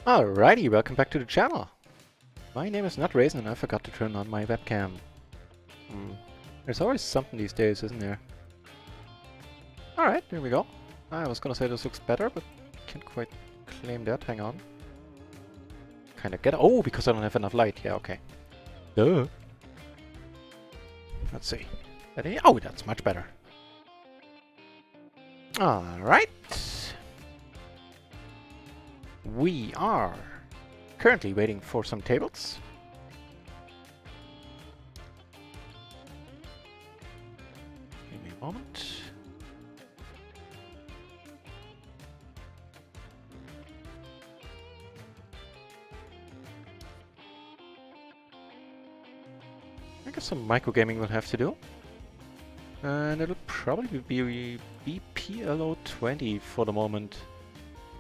Alrighty, welcome back to the channel. My name is NutRaisin and I forgot to turn on my webcam. There's always something these days, isn't there? Alright, there we go. I was gonna say this looks better, but can't quite claim that. Hang on. Kinda get... Oh, because I don't have enough light. Yeah, okay. Duh. Let's see. Oh, that's much better. Alright. We are currently waiting for some tables. Give me a moment. I guess some microgaming will have to do. And it'll probably be PLO 20 for the moment.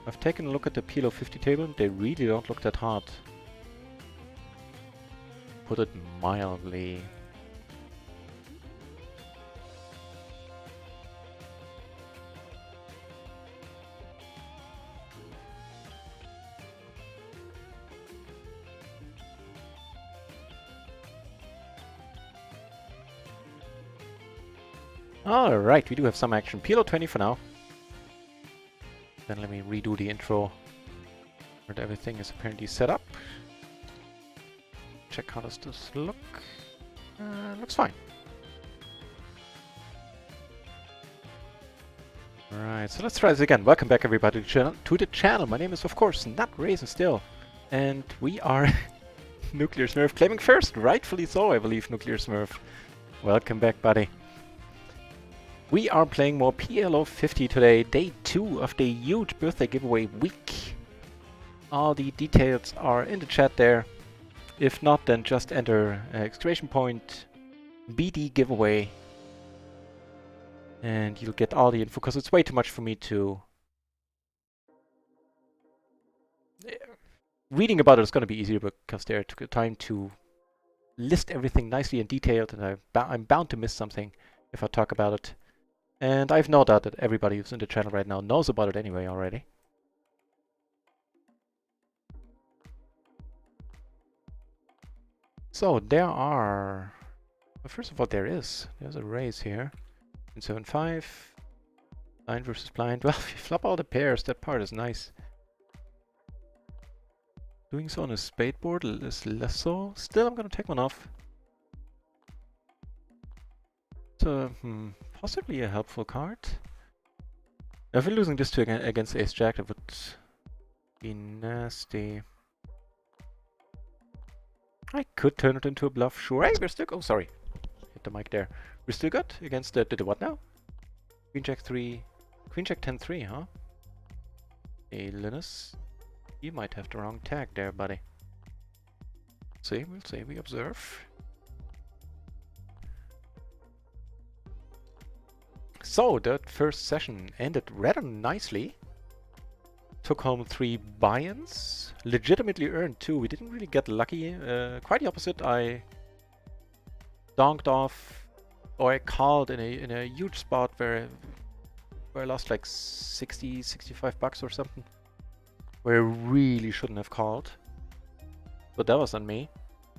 I've taken a look at the PLO 50 table, they really don't look that hard. Put it mildly. Alright, we do have some action. PLO 20 for now. Then let me redo the intro, where everything is apparently set up. Check how does this look. Looks fine. Alright, so let's try this again. Welcome back everybody to the channel. My name is of course NutRaisin still. And we are Nuclear Smurf claiming first. Rightfully so, I believe, Nuclear Smurf. Welcome back, buddy. We are playing more PLO 50 today, day 2 of the huge birthday giveaway week. All the details are in the chat there. If not, then just enter exclamation point BD giveaway and you'll get all the info, because it's way too much for me to... Reading about it is going to be easier because there took the time to list everything nicely and detailed, and I'm bound to miss something if I talk about it. And I've no doubt that everybody who's in the channel right now knows about it anyway already. So there are... Well, first of all, there's a race here. In 7-5. Blind versus blind. Well, if you flop all the pairs, that part is nice. Doing so on a spade board is less so. Still, I'm gonna take one off. So, possibly a helpful card. If we're losing this to against Ace Jack, that would be nasty. I could turn it into a bluff, sure. Hey, we're still... Oh, sorry. Hit the mic there. We're still good against the what now? Queen Jack 3... Queen Jack 10-3, huh? Hey, Linus. You might have the wrong tag there, buddy. See, we'll see. We observe. So, that first session ended rather nicely. Took home 3 buy-ins. Legitimately earned 2. We didn't really get lucky. Quite the opposite. I donked off, or I called in a huge spot where I lost like 65 bucks or something. Where I really shouldn't have called. But that was on me.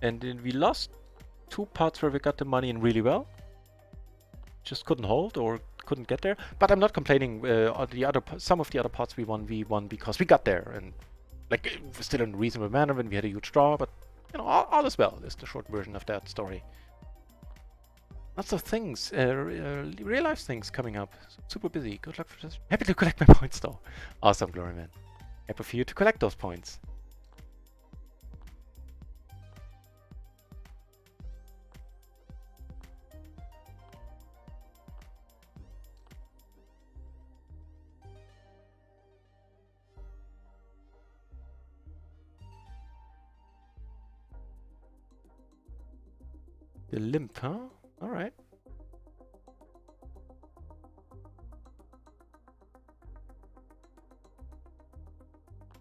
And then we lost 2 pots where we got the money in really well. Just couldn't hold or couldn't get there, but I'm not complaining. Some of the other pots we won because we got there, and like it was still in a reasonable manner when we had a huge draw. But you know, all is well. Is the short version of that story. Lots of things, real life things coming up. Super busy. Good luck for this. Happy to collect my points though. Awesome, Gloryman. Happy for you to collect those points. The limp, huh? Alright.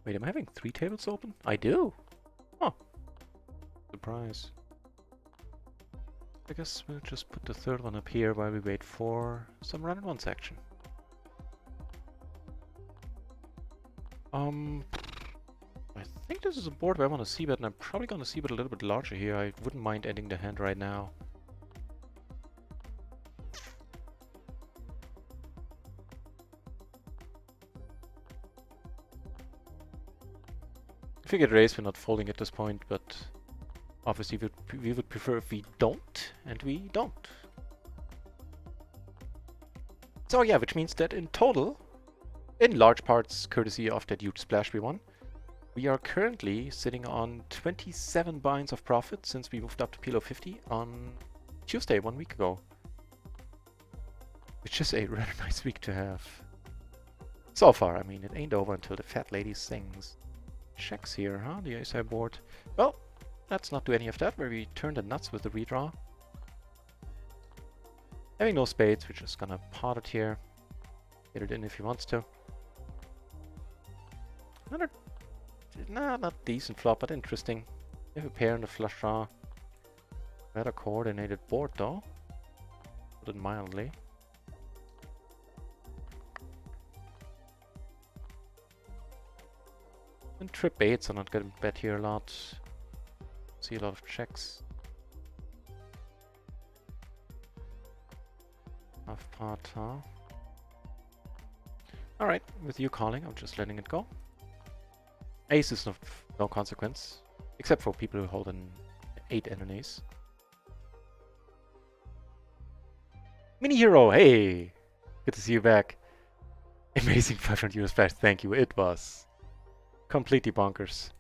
Wait, am I having 3 tables open? I do! Oh. Surprise. I guess we'll just put the third one up here while we wait for some RunItOnce action. I think this is a board where I want to c-bet, and I'm probably going to c-bet a little bit larger here. I wouldn't mind ending the hand right now. If we get raised, we're not folding at this point, but obviously we would prefer if we don't, and we don't. So yeah, which means that in total, in large parts courtesy of that huge splash we won, we are currently sitting on 27 buy-ins of profit since we moved up to PLO 50 on Tuesday, 1 week ago. Which is a rather nice week to have. So far, I mean, it ain't over until the fat lady sings. Checks here, huh? The ace-high board. Well, let's not do any of that, where we turn the nuts with the redraw. Having no spades, we're just gonna pot it here. Get it in if he wants to. Another, nah, not decent flop, but interesting. We have a pair and a flush draw. Better coordinated board though. Put it mildly. And trip eights are not gonna bet here a lot. See a lot of checks. Half pot, huh? Alright, with you calling, I'm just letting it go. Ace is no consequence, except for people who hold an 8 and an ace. Mini Hero, hey! Good to see you back. Amazing 500 euros splash, thank you, it was completely bonkers.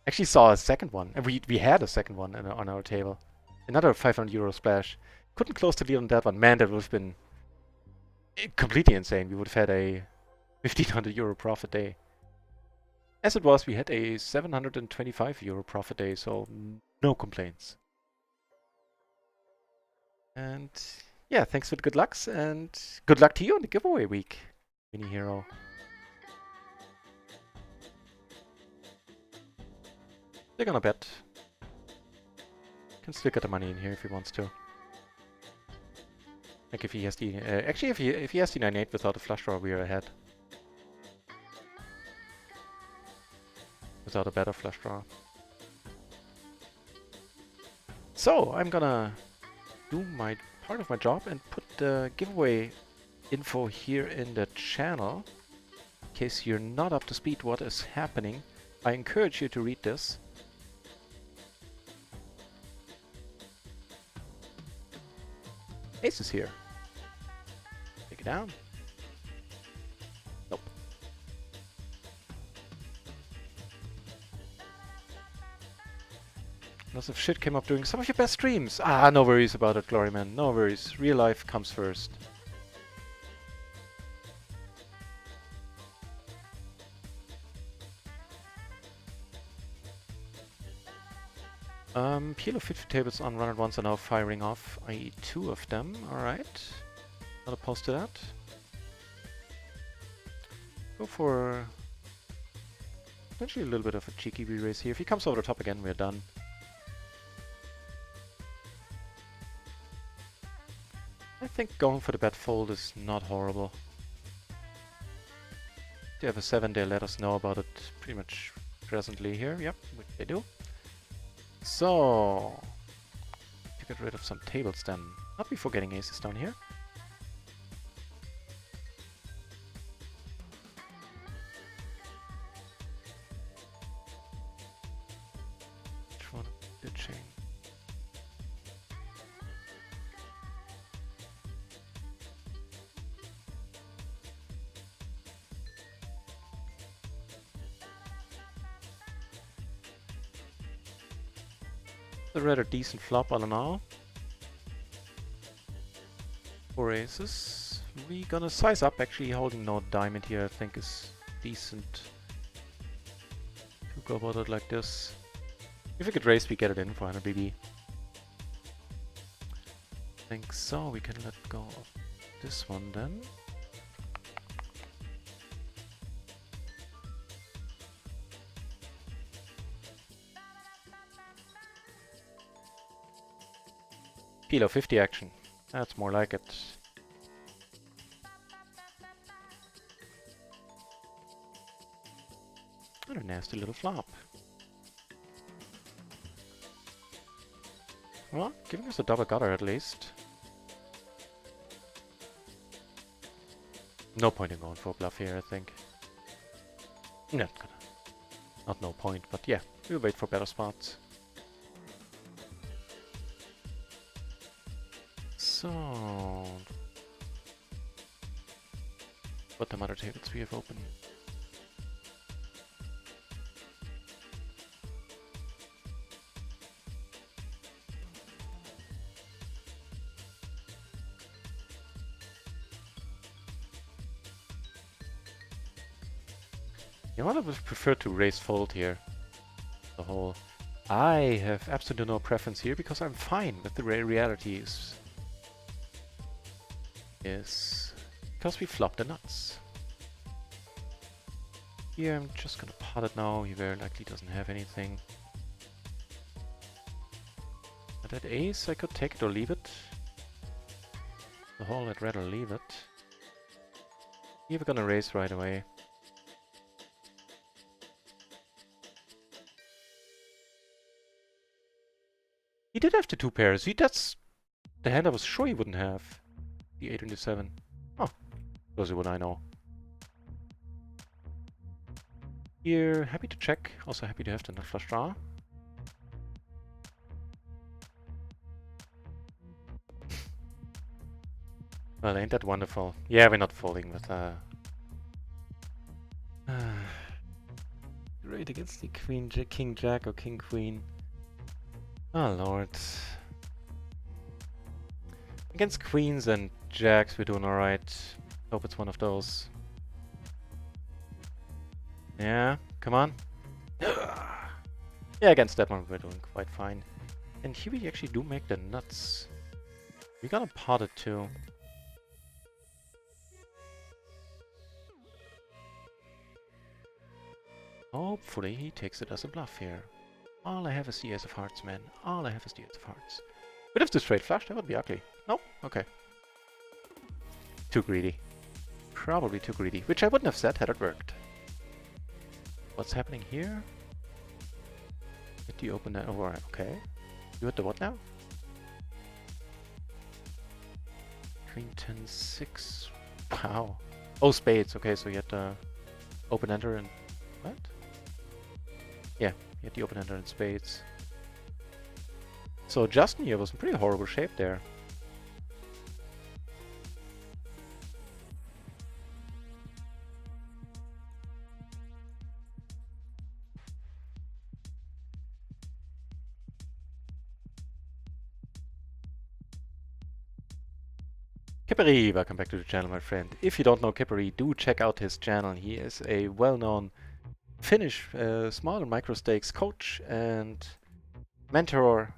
Actually saw a second one, and we had a second one on our table. Another 500 euro splash. Couldn't close the lead on that one. Man, that would have been completely insane. We would have had a 1500 euro profit day. As it was, we had a 725 euro profit day, so no complaints. And yeah, thanks for the good lucks, and good luck to you on the giveaway week, Mini Hero. They're gonna bet. Can still get the money in here if he wants to. Like if he has the actually if he has the 9-8 without a flush draw, we are ahead. Without a better flush draw. So I'm gonna do my part of my job and put the giveaway info here in the channel. In case you're not up to speed what is happening, I encourage you to read this. Ace is here. Take it down. Nope. Lots of shit came up during some of your best streams. Ah, no worries about it, Gloryman. No worries. Real life comes first. PLO 50 tables on RunItOnce are now firing off, i.e. 2 of them. Alright. Not opposed to that. Go for potentially a little bit of a cheeky re-raise here. If he comes over the top again, we're done. I think going for the bet fold is not horrible. If you have a 7 there, let us know about it pretty much presently here. Yep, which they do. So, to get rid of some tables then. Not before getting aces down here. Which one did chain? A rather decent flop all in all. 4 aces. We're gonna size up. Actually, holding no diamond here I think is decent to go about it like this. If we could raise, we get it in for 100 BB. I think so. We can let go of this one then. PLO 50 action. That's more like it. nasty little flop. Well, giving us a double gutter at least. No point in going for a bluff here, I think. Not gonna. Not no point, but yeah, we'll wait for better spots. So, what the other tables we have open? You know what, I would prefer to raise fold here. The whole. I have absolutely no preference here because I'm fine with the reality is because we flopped the nuts. Here I'm just gonna pot it now. He very likely doesn't have anything. But at ace I could take it or leave it. The whole I'd rather leave it. Here we're gonna raise right away. He did have the two pairs. See, that's the hand I was sure he wouldn't have. The 8 and the 7. Oh, those are what I know. Here, happy to check. Also happy to have the nut flush draw. Well, ain't that wonderful? Yeah, we're not folding with great against the queen, king, jack, or king, queen. Oh lord. Against queens and jacks, we're doing alright. Hope it's one of those. Yeah, come on. Yeah, against that one we're doing quite fine. And here we actually do make the nuts. We gotta pot it too. Hopefully he takes it as a bluff here. All I have is the ace of hearts, man. All I have is the ace of hearts. But if the straight flush, that would be ugly. No? Okay. Too greedy. Probably too greedy. Which I wouldn't have said had it worked. What's happening here? Hit the open net. Oh, okay. You hit the what now? Queen 10, 6. Wow. Oh, spades. Okay, so you had the open ender and what? Yeah, you had the open ender and spades. So Justin here was in pretty horrible shape there. Kippery, welcome back to the channel, my friend. If you don't know Kippery, do check out his channel. He is a well-known Finnish small and micro stakes coach and mentor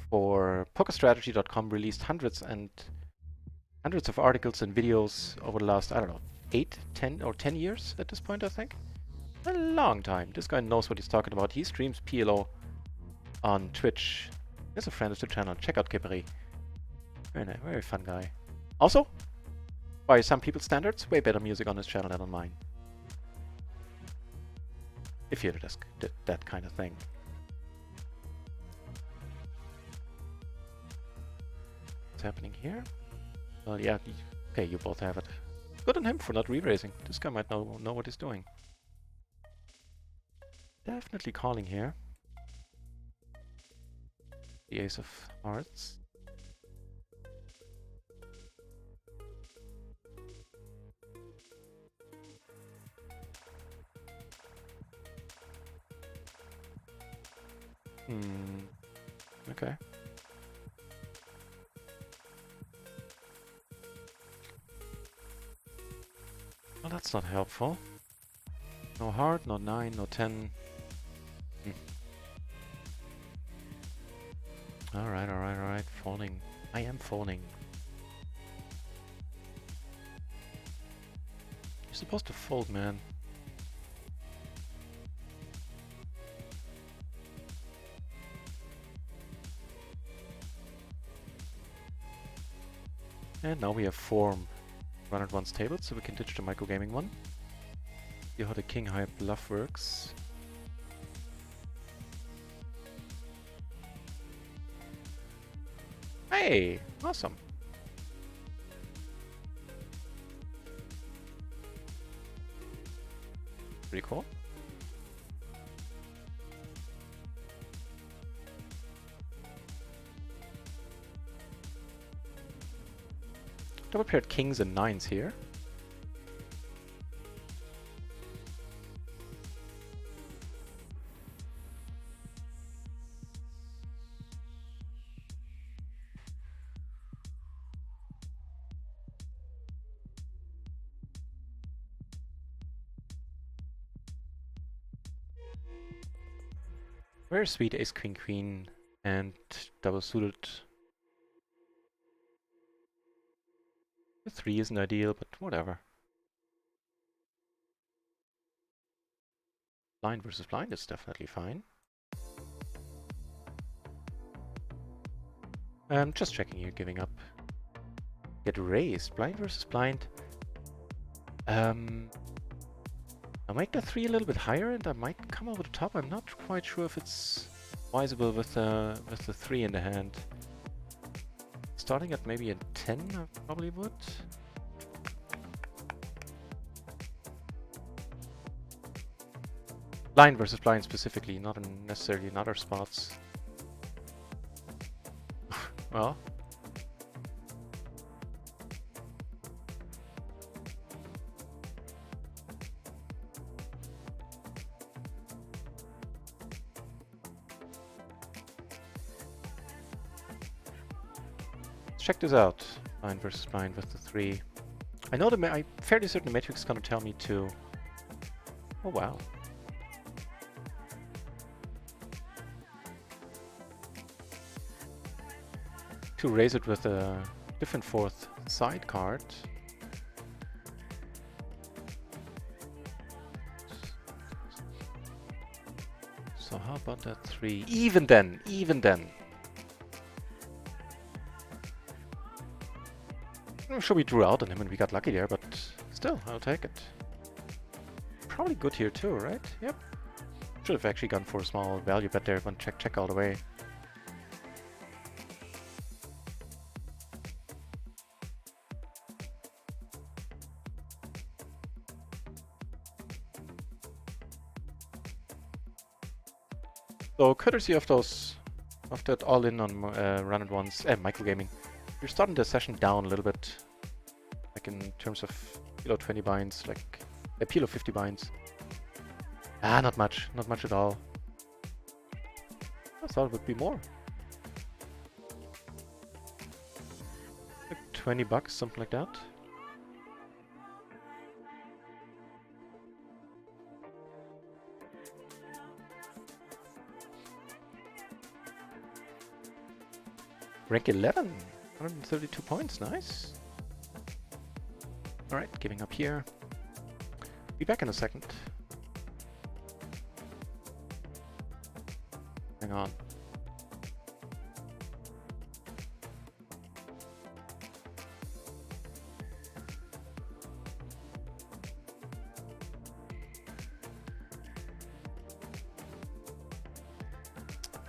for PokerStrategy.com. Released hundreds of articles and videos over the last, I don't know, 8, 10 or 10 years at this point, I think. A long time. This guy knows what he's talking about. He streams PLO on Twitch. He's a friend of the channel. Check out Kippery. Very nice, very fun guy. Also, by some people's standards, way better music on his channel than on mine. If you're that kind of thing. What's happening here? Well, yeah, okay, you both have it. Good on him for not re-raising. This guy might know what he's doing. Definitely calling here. The ace of hearts. Okay. Well, that's not helpful. No heart, no 9, no 10. Alright. Folding. I am folding. You're supposed to fold, man. And now we have 4 RunItOnce tables, so we can ditch the microgaming one. See how the king high bluff works. Hey, awesome. Pretty cool. Double paired kings and nines here. Very sweet ace queen queen and double suited. The 3 isn't ideal, but whatever. Blind versus blind is definitely fine. Just checking you're giving up. Get raised. Blind versus blind. I'll make the 3 a little bit higher and I might come over the top. I'm not quite sure if it's advisable with the 3 in the hand. Starting at maybe a 10, I probably would. Blind versus blind specifically, not necessarily in other spots. Well. Check this out. Blind versus blind with the 3. I know I'm fairly certain the matrix is going to tell me to... Oh wow. To raise it with a different 4th side card. So how about that 3? Even then! Even then! I'm sure we drew out on him and we got lucky there, but still, I'll take it. Probably good here too, right? Yep. Should have actually gone for a small value bet there, but check all the way. So courtesy of that all-in on RunItOnce, microgaming, you're starting the session down a little bit, like in terms of PLO 20 binds, like PLO 50 binds. Not much at all. I thought it would be more. Like 20 bucks, something like that. Rank 11, 132 points, nice. Alright, giving up here. Be back in a second. Hang on.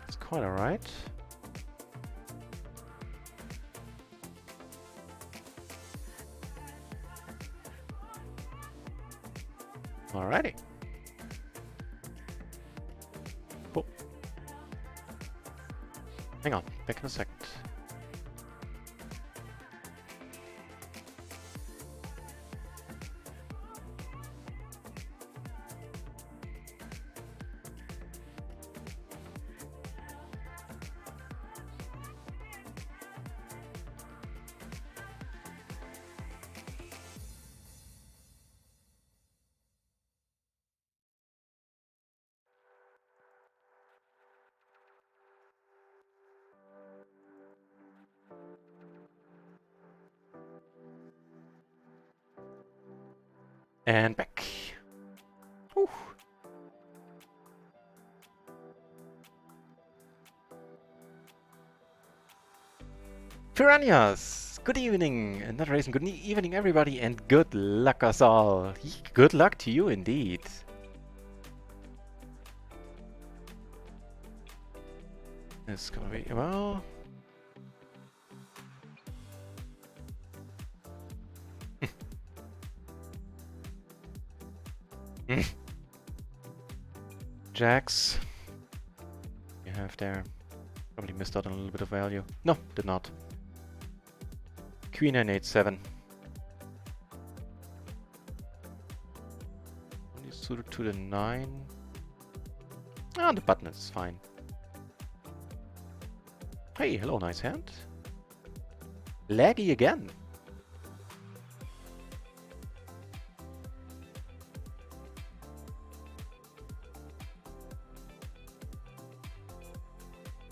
It's quite alright. Alrighty. Cool. Hang on, back in a second. And back. Whew. Piranhas! Good evening, NutRaisin. Good evening, everybody, and good luck us all. Good luck to you, indeed. It's gonna be well. Jacks, you have there. Probably missed out on a little bit of value. No, did not. Queen 987. Only suited to the 9. Ah, the button is fine. Hey, hello, nice hand. Laggy again.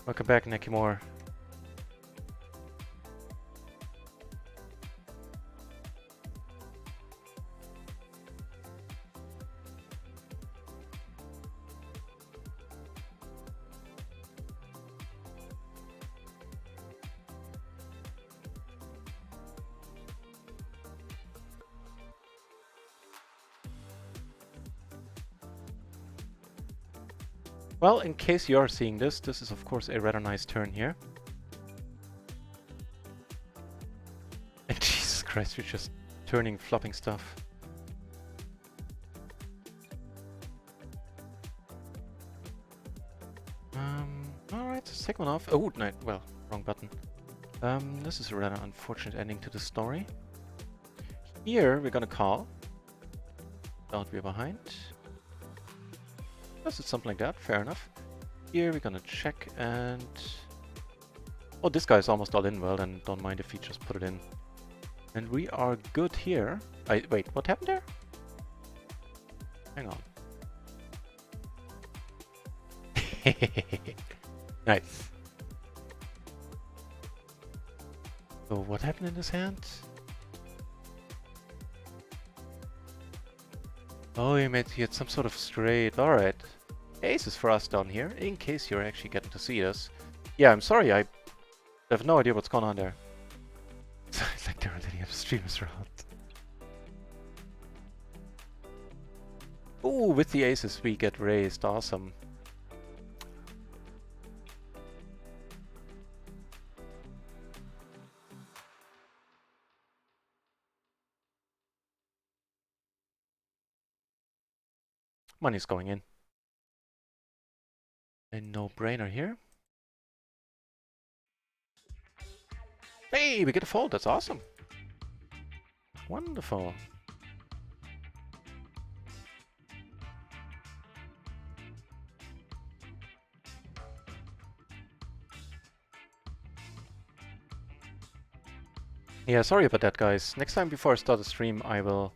Welcome back, Nekimore. Well, in case you're seeing this, this is of course a rather nice turn here. And Jesus Christ, we're just turning, flopping stuff. Alright, let's take one off. Oh, no, well, wrong button. This is a rather unfortunate ending to the story. Here, we're gonna call. Don't be behind. This is something like that, fair enough. Here we're gonna check and... Oh, this guy's almost all in. Well, then don't mind if we just put it in. And we are good here. Wait, what happened there? Hang on. Nice. So what happened in this hand? Oh, he had some sort of straight. Alright. Aces for us down here, in case you're actually getting to see us. Yeah, I'm sorry, I have no idea what's going on there. It's like they're letting up streamers around. Ooh, with the aces we get raised. Awesome. Money's going in. A no-brainer here. Hey, we get a fold. That's awesome. Wonderful. Yeah, sorry about that, guys. Next time before I start the stream, I will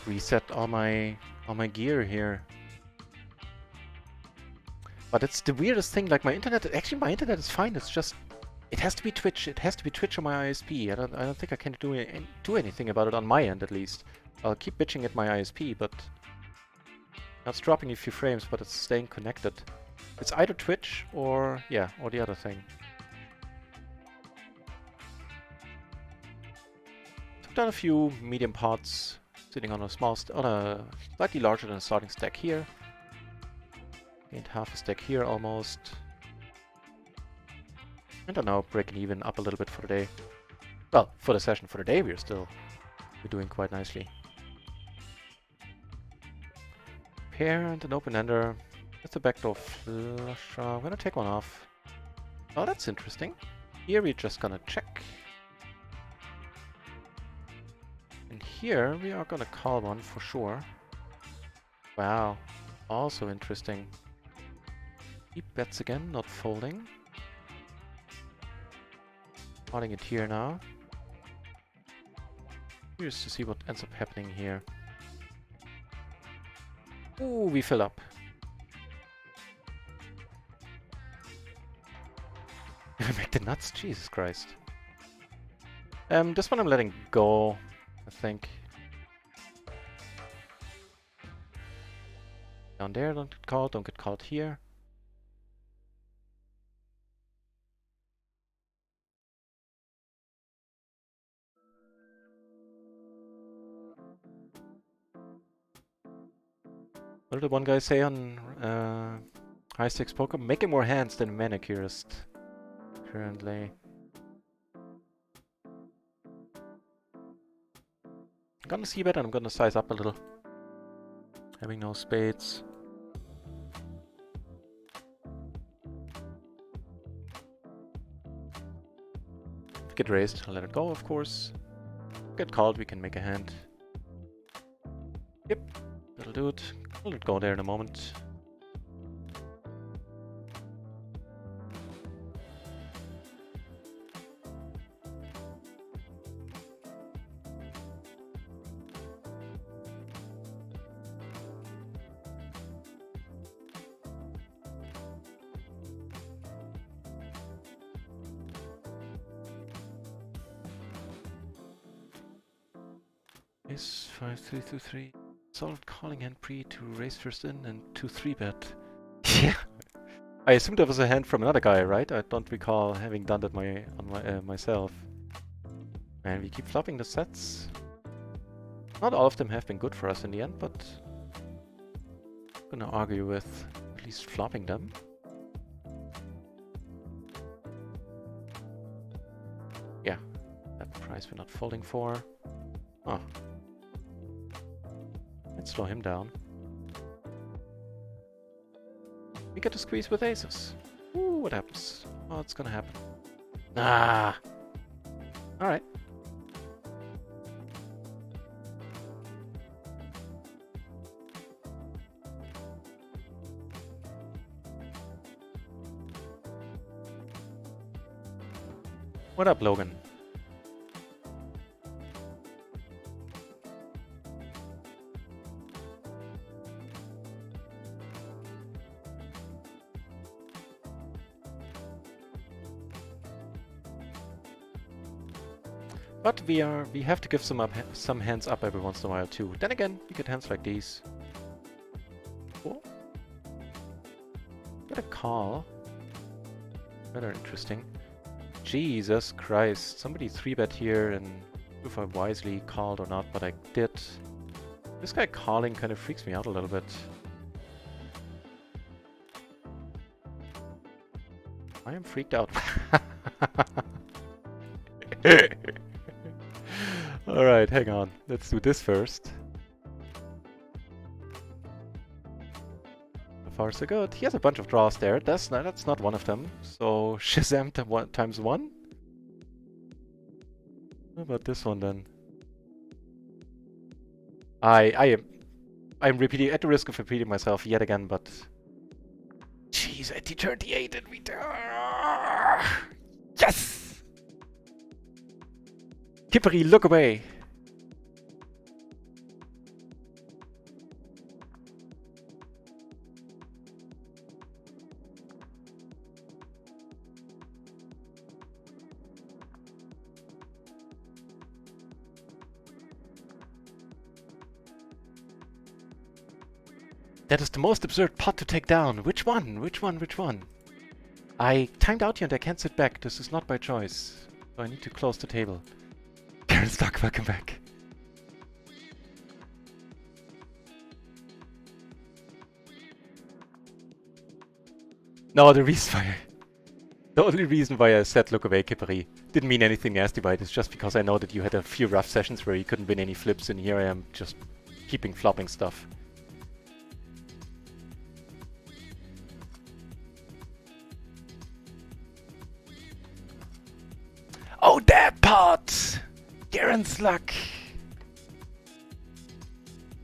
reset all my gear here. But it's the weirdest thing. Like my internet, actually my internet is fine. It's just it has to be Twitch. It has to be Twitch on my ISP. I don't think I can do anything about it on my end at least. I'll keep bitching at my ISP, but it's dropping a few frames, but it's staying connected. It's either Twitch or yeah, or the other thing. Took down a few medium pots, sitting on a slightly larger than a starting stack here. Gained half a stack here almost. I don't know, breaking even up a little bit for the day. Well, for the session, for the day we're doing quite nicely. Pair and an open-ender. That's a backdoor flush. I'm gonna take one off. Oh, that's interesting. Here we're just gonna check. And here we are gonna call one for sure. Wow, also interesting. Deep bets again, not folding. Calling it here now. Curious to see what ends up happening here. Ooh, we fill up. Make the nuts, Jesus Christ. This one I'm letting go, I think. Down there, don't get caught here. What did the one guy say on High Stakes Poker? Making more hands than manicurist currently. I'm gonna see bet and I'm gonna size up a little. Having no spades. Get raised, I'll let it go, of course. Get called, we can make a hand. Yep, that'll do it. I'll let it go there in a moment. Ace 5 3 2 3. Solid calling hand pre to raise first in and 2-3 bet. Yeah. I assumed that was a hand from another guy, right? I don't recall having done that myself. Man, we keep flopping the sets. Not all of them have been good for us in the end, but I'm gonna argue with at least flopping them. Yeah, that price we're not folding for. Oh. Let's slow him down. We get to squeeze with aces. Ooh, what happens? Oh, it's gonna happen. Ah! Alright. What up, Logan? But we have to give some hands up every once in a while too. Then again, we get hands like these. Cool. Get a call. Rather interesting. Jesus Christ! Somebody 3-bet here, and if I wisely called or not, but I did. This guy calling kind of freaks me out a little bit. I am freaked out. Alright, hang on. Let's do this first. So far so good. He has a bunch of draws there. That's not one of them. So Shazam times 1? How about this one then? I'm repeating, at the risk of repeating myself yet again, but jeez, I turned the 8 and we yes! Kippery, look away! That is the most absurd pot to take down. Which one? Which one? Which one? I timed out here and I can't sit back. This is not by choice. So I need to close the table. Karen Stock, welcome back. No, the only reason why I said look away, Kippery, didn't mean anything nasty by it. It's just because I know that you had a few rough sessions where you couldn't win any flips, and here I am just keeping flopping stuff. Oh, that pot! Garen's luck!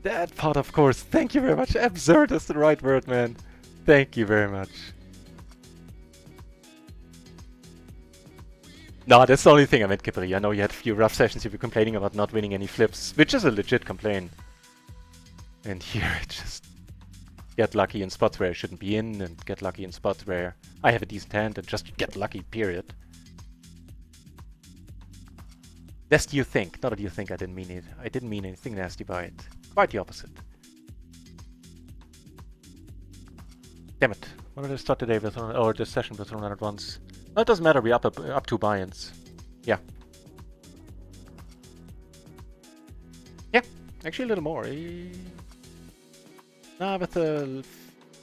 That pot, of course. Thank you very much. Absurd is the right word, man. Thank you very much. No, that's the only thing I meant, Kippery. I know you had a few rough sessions, you were complaining about not winning any flips, which is a legit complaint. And here I just get lucky in spots where I shouldn't be in, and get lucky in spots where I have a decent hand, and just get lucky, period. Lest you think, not that you think I didn't mean it. I didn't mean anything nasty by it. Quite the opposite. Damn it. Why did I start today with, or this session with RunItOnce? No, it doesn't matter, we're up 2 buy-ins. Yeah. Yeah, actually a little more. Nah, with the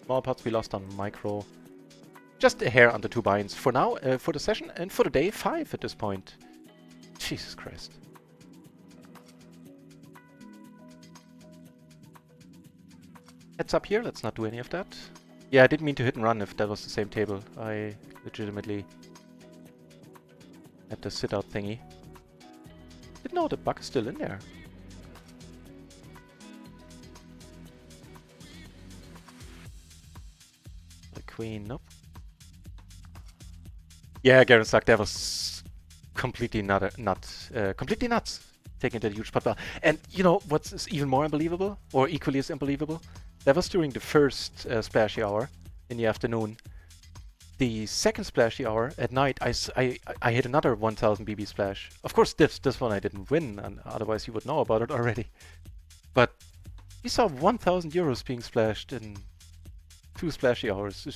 small pots we lost on micro. Just a hair under 2 buy-ins for now, for the session, and for the day 5 at this point. Jesus Christ. Heads up here, let's not do any of that. Yeah, I didn't mean to hit and run if that was the same table. I legitimately had the sit-out thingy. Didn't know the bug is still in there. The queen, nope. Yeah, Garen sucked. That was completely completely nuts. Taking that huge pot bar. And you know what's even more unbelievable, or equally as unbelievable? That was during the first splashy hour in the afternoon. The second splashy hour at night, I hit another 1000 BB splash. Of course, this one I didn't win, and otherwise you would know about it already. But we saw 1000 euros being splashed in 2 splashy hours.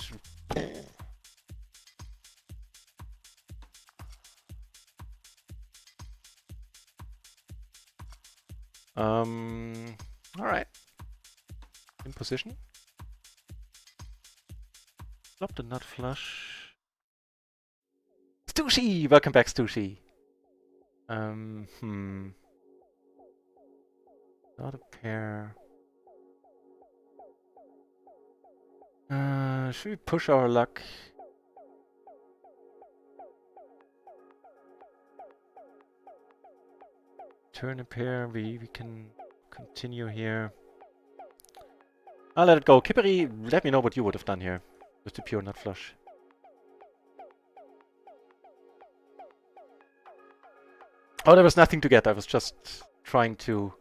Alright. In position. Flop the nut flush. Stushi! Welcome back, Stushi. Not a pair. Should we push our luck? Turn a pair, we can continue here. I'll let it go. Kippery, let me know what you would have done here with the pure nut flush. Oh, there was nothing to get. I was just trying to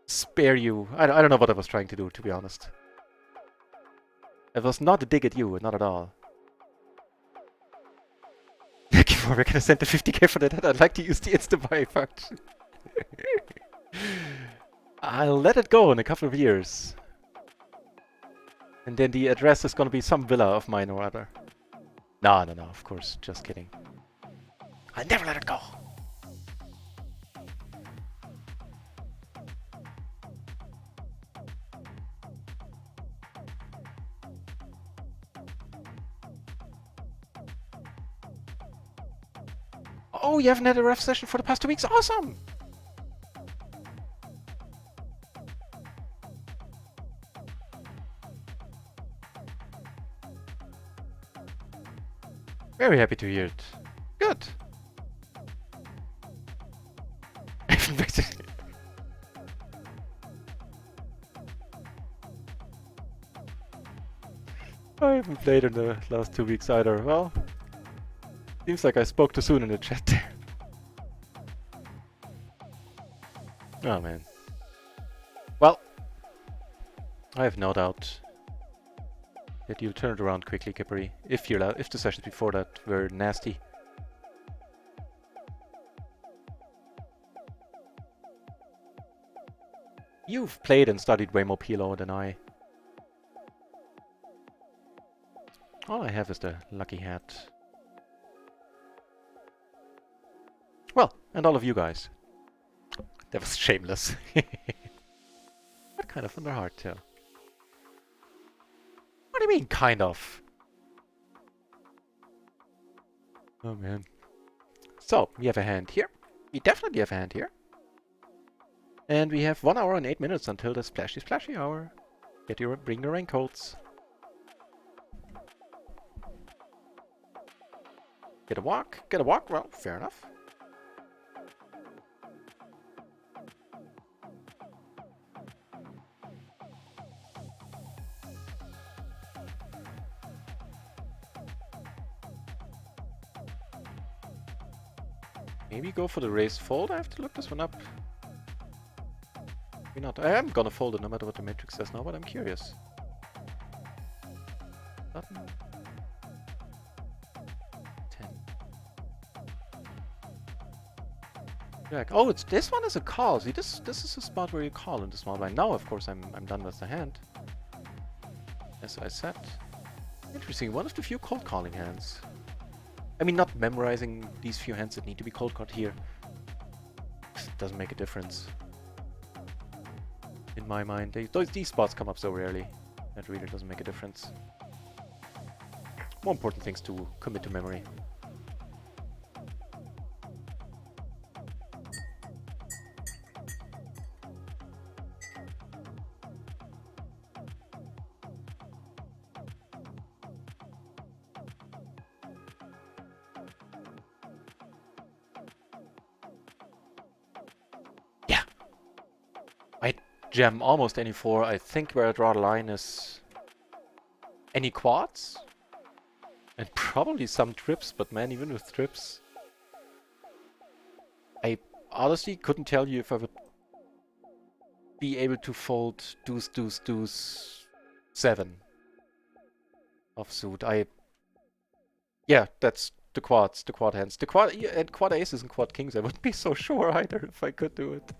spare you. I don't know what I was trying to do, to be honest. It was not a dig at you, not at all. We're gonna send the 50k for that. I'd like to use the insta-buy function. I'll let it go in a couple of years. And then the address is gonna be some villa of mine or other. No, of course, just kidding. I'll never let it go. Oh, you haven't had a ref session for the past 2 weeks? Awesome! Very happy to hear it. Good. I haven't played in the last 2 weeks either. Well, seems like I spoke too soon in the chat there. Oh man. Well, I have no doubt that you'll turn it around quickly, Kippery. If the sessions before that were nasty. You've played and studied way more PLO than I. All I have is the lucky hat. Well, and all of you guys. That was shameless. But kind of under heart too. What do you mean, kind of? Oh man. So, we have a hand here. We definitely have a hand here. And we have 1 hour and 8 minutes until the splashy hour. Bring your raincoats. Get a walk, well, fair enough. Maybe go for the raised fold. I have to look this one up. Maybe not. I am gonna fold it no matter what the matrix says now, but I'm curious. Button. 10. Jack. Oh, it's this one is a call. See, this is a spot where you call in the small blind. Now, of course, I'm done with the hand. As I said. Interesting. One of the few cold calling hands. I mean, not memorizing these few hands that need to be cold called here. It doesn't make a difference. in my mind. These spots come up so rarely. That really doesn't make a difference. More important things to commit to memory. Yeah! I jam almost any 4. I think where I draw the line is any quads. And probably some trips, but man, even with trips, I honestly couldn't tell you if I would be able to fold deuce, deuce, deuce, 7 offsuit. Yeah, that's the quads, the quad hands. The quad, and quad aces and quad kings, I wouldn't be so sure either if I could do it.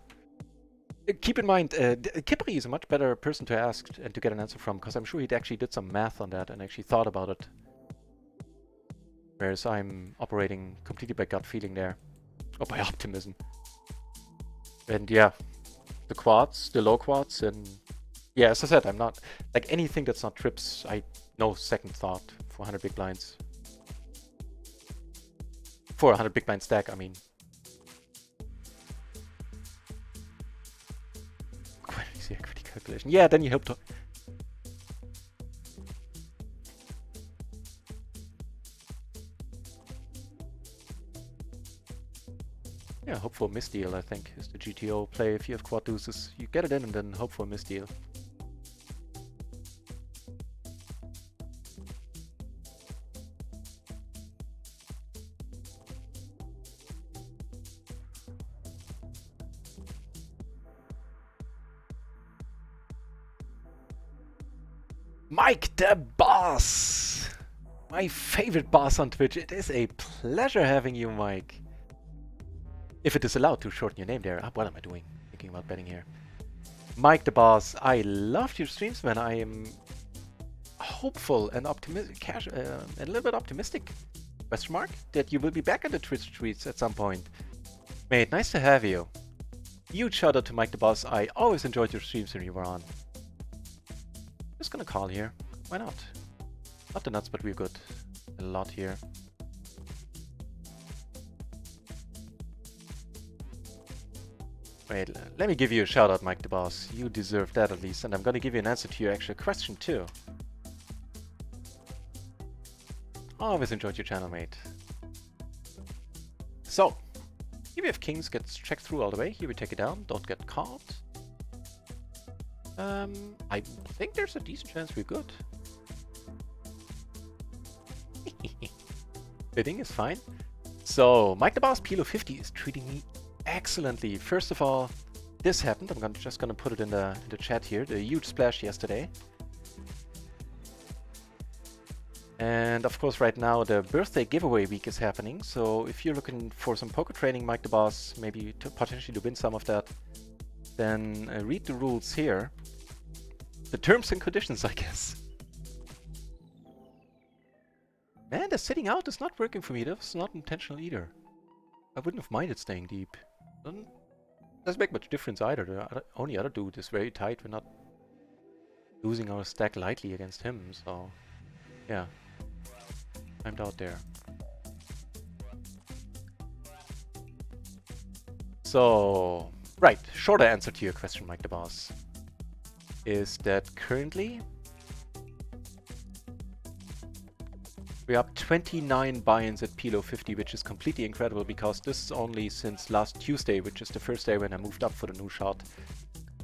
Keep in mind, Kipri is a much better person to ask and to get an answer from, because I'm sure he actually did some math on that and actually thought about it. Whereas I'm operating completely by gut feeling there. Or by optimism. And yeah, the quads, the low quads, and yeah, as I said, I'm not, like anything that's not trips, no second thought for 100 big blinds. For a 100 big blind stack, I mean. Quite an easy equity calculation. Yeah, then you hope to... Yeah, hope for a misdeal, I think, is the GTO play. If you have quad deuces, you get it in and then hope for a misdeal. Mike the Boss! My favorite boss on Twitch. It is a pleasure having you, Mike. If it is allowed to shorten your name there. What am I doing? Thinking about betting here. Mike the Boss, I loved your streams, man. I am hopeful and optimistic, a little bit optimistic, question mark, that you will be back on the Twitch streets at some point. Mate, nice to have you. Huge shout out to Mike the Boss. I always enjoyed your streams when you were on. Just gonna call here. Why not? Not the nuts, but we're good. A lot here. Wait, let me give you a shout out, Mike the Boss. You deserve that at least, and I'm gonna give you an answer to your actual question too. Always enjoyed your channel, mate. So, here we have kings, gets checked through all the way. Here we take it down, don't get caught. I think there's a decent chance we're good. Bidding is fine. So, Mike the Boss PLO 50 is treating me excellently. First of all, this happened. I'm just gonna put it in the chat here. The huge splash yesterday. And of course, right now the birthday giveaway week is happening. So if you're looking for some poker training, Mike the Boss, maybe to potentially to win some of that, then read the rules here. The terms and conditions, I guess. Man, the sitting out is not working for me. That was not intentional either. I wouldn't have minded staying deep. Doesn't make much difference either. The only other dude is very tight. We're not losing our stack lightly against him, so yeah. Timed out there. So, right, shorter answer to your question, Mike the Boss, is that currently we're up 29 buy-ins at PLO 50, which is completely incredible because this is only since last Tuesday, which is the first day when I moved up for the new shot.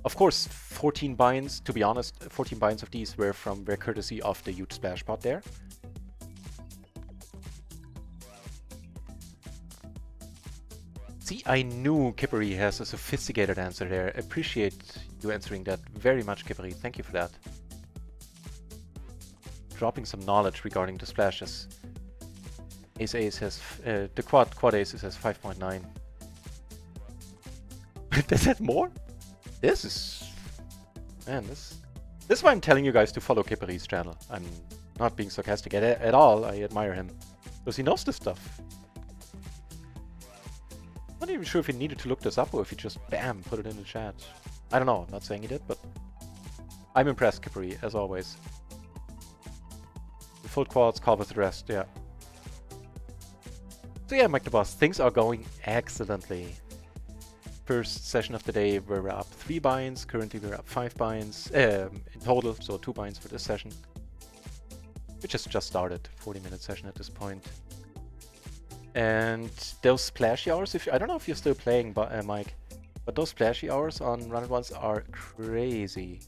Of course, 14 buy-ins, to be honest, 14 buy-ins of these were courtesy of the huge splash pot there. See, I knew Kippery has a sophisticated answer there. Appreciate you answering that very much, Kippery. Thank you for that. Dropping some knowledge regarding the splashes. Ace has the quad aces has 5.9. Does that more? This is, man. This is why I'm telling you guys to follow Kippery's channel. I'm not being sarcastic at all. I admire him because he knows this stuff. Not even sure if he needed to look this up or if he just bam put it in the chat. I don't know, I'm not saying he did, but I'm impressed, Kipri, as always. The full quads, call with the rest, yeah. So yeah, Mike the Boss, things are going excellently. First session of the day, we're up 3 buy-ins. Currently, we're up 5 buy-ins in total, so 2 buy-ins for this session. Which has just started, 40-minute session at this point. And those splashy hours, I don't know if you're still playing, Mike, but those splashy hours on RunItOnce are crazy.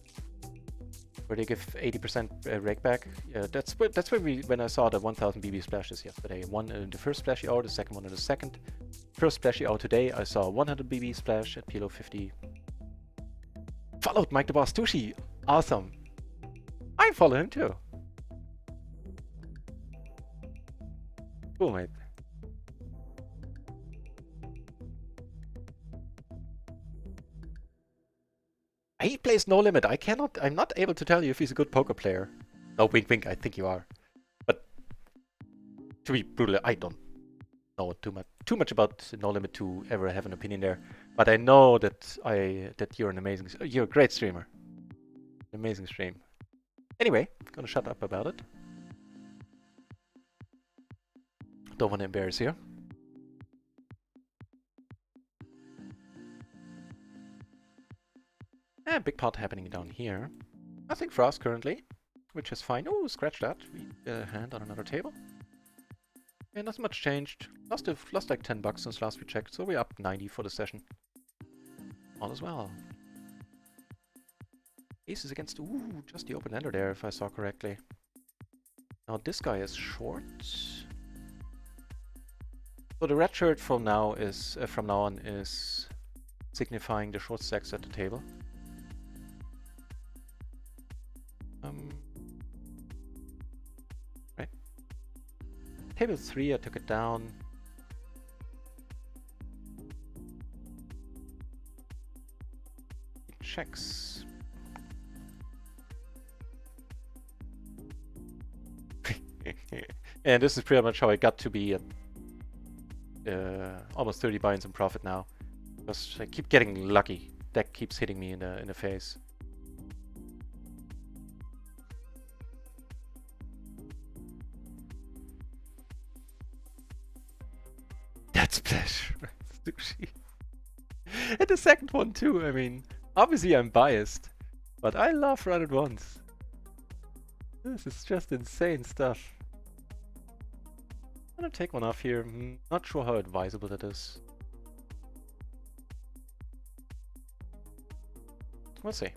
Where they give 80% rake back. Yeah, that's when I saw the 1000 BB splashes yesterday. One in the first splashy hour, the second one in the second. First splashy hour today, I saw 100 BB splash at PLO 50. Followed Mike the Boss Tushi. Awesome. I follow him too. Cool, mate. He plays No Limit. I'm not able to tell you if he's a good poker player. No, wink, wink. I think you are. But to be brutal, I don't know too much about No Limit to ever have an opinion there. But I know that you're you're a great streamer. Amazing stream. Anyway, gonna shut up about it. Don't want to embarrass you. And big pot happening down here. Nothing for us currently, which is fine. Oh, scratch that. We hand on another table. Yeah, not much changed. Lost like $10 since last we checked, so we're up 90 for the session. All as well. Aces against, ooh, just the open ender there, if I saw correctly. Now this guy is short. So the red shirt from now on is signifying the short stacks at the table. Right. Table 3, I took it down. Checks. And this is pretty much how I got to be at almost 30 buy-ins in profit now. Because I keep getting lucky. Deck keeps hitting me in the face. That splash. Sushi. And the second one too, I mean, obviously I'm biased, but I love RunItOnce. This is just insane stuff. I'm gonna take one off here. Not sure how advisable that is. We'll see.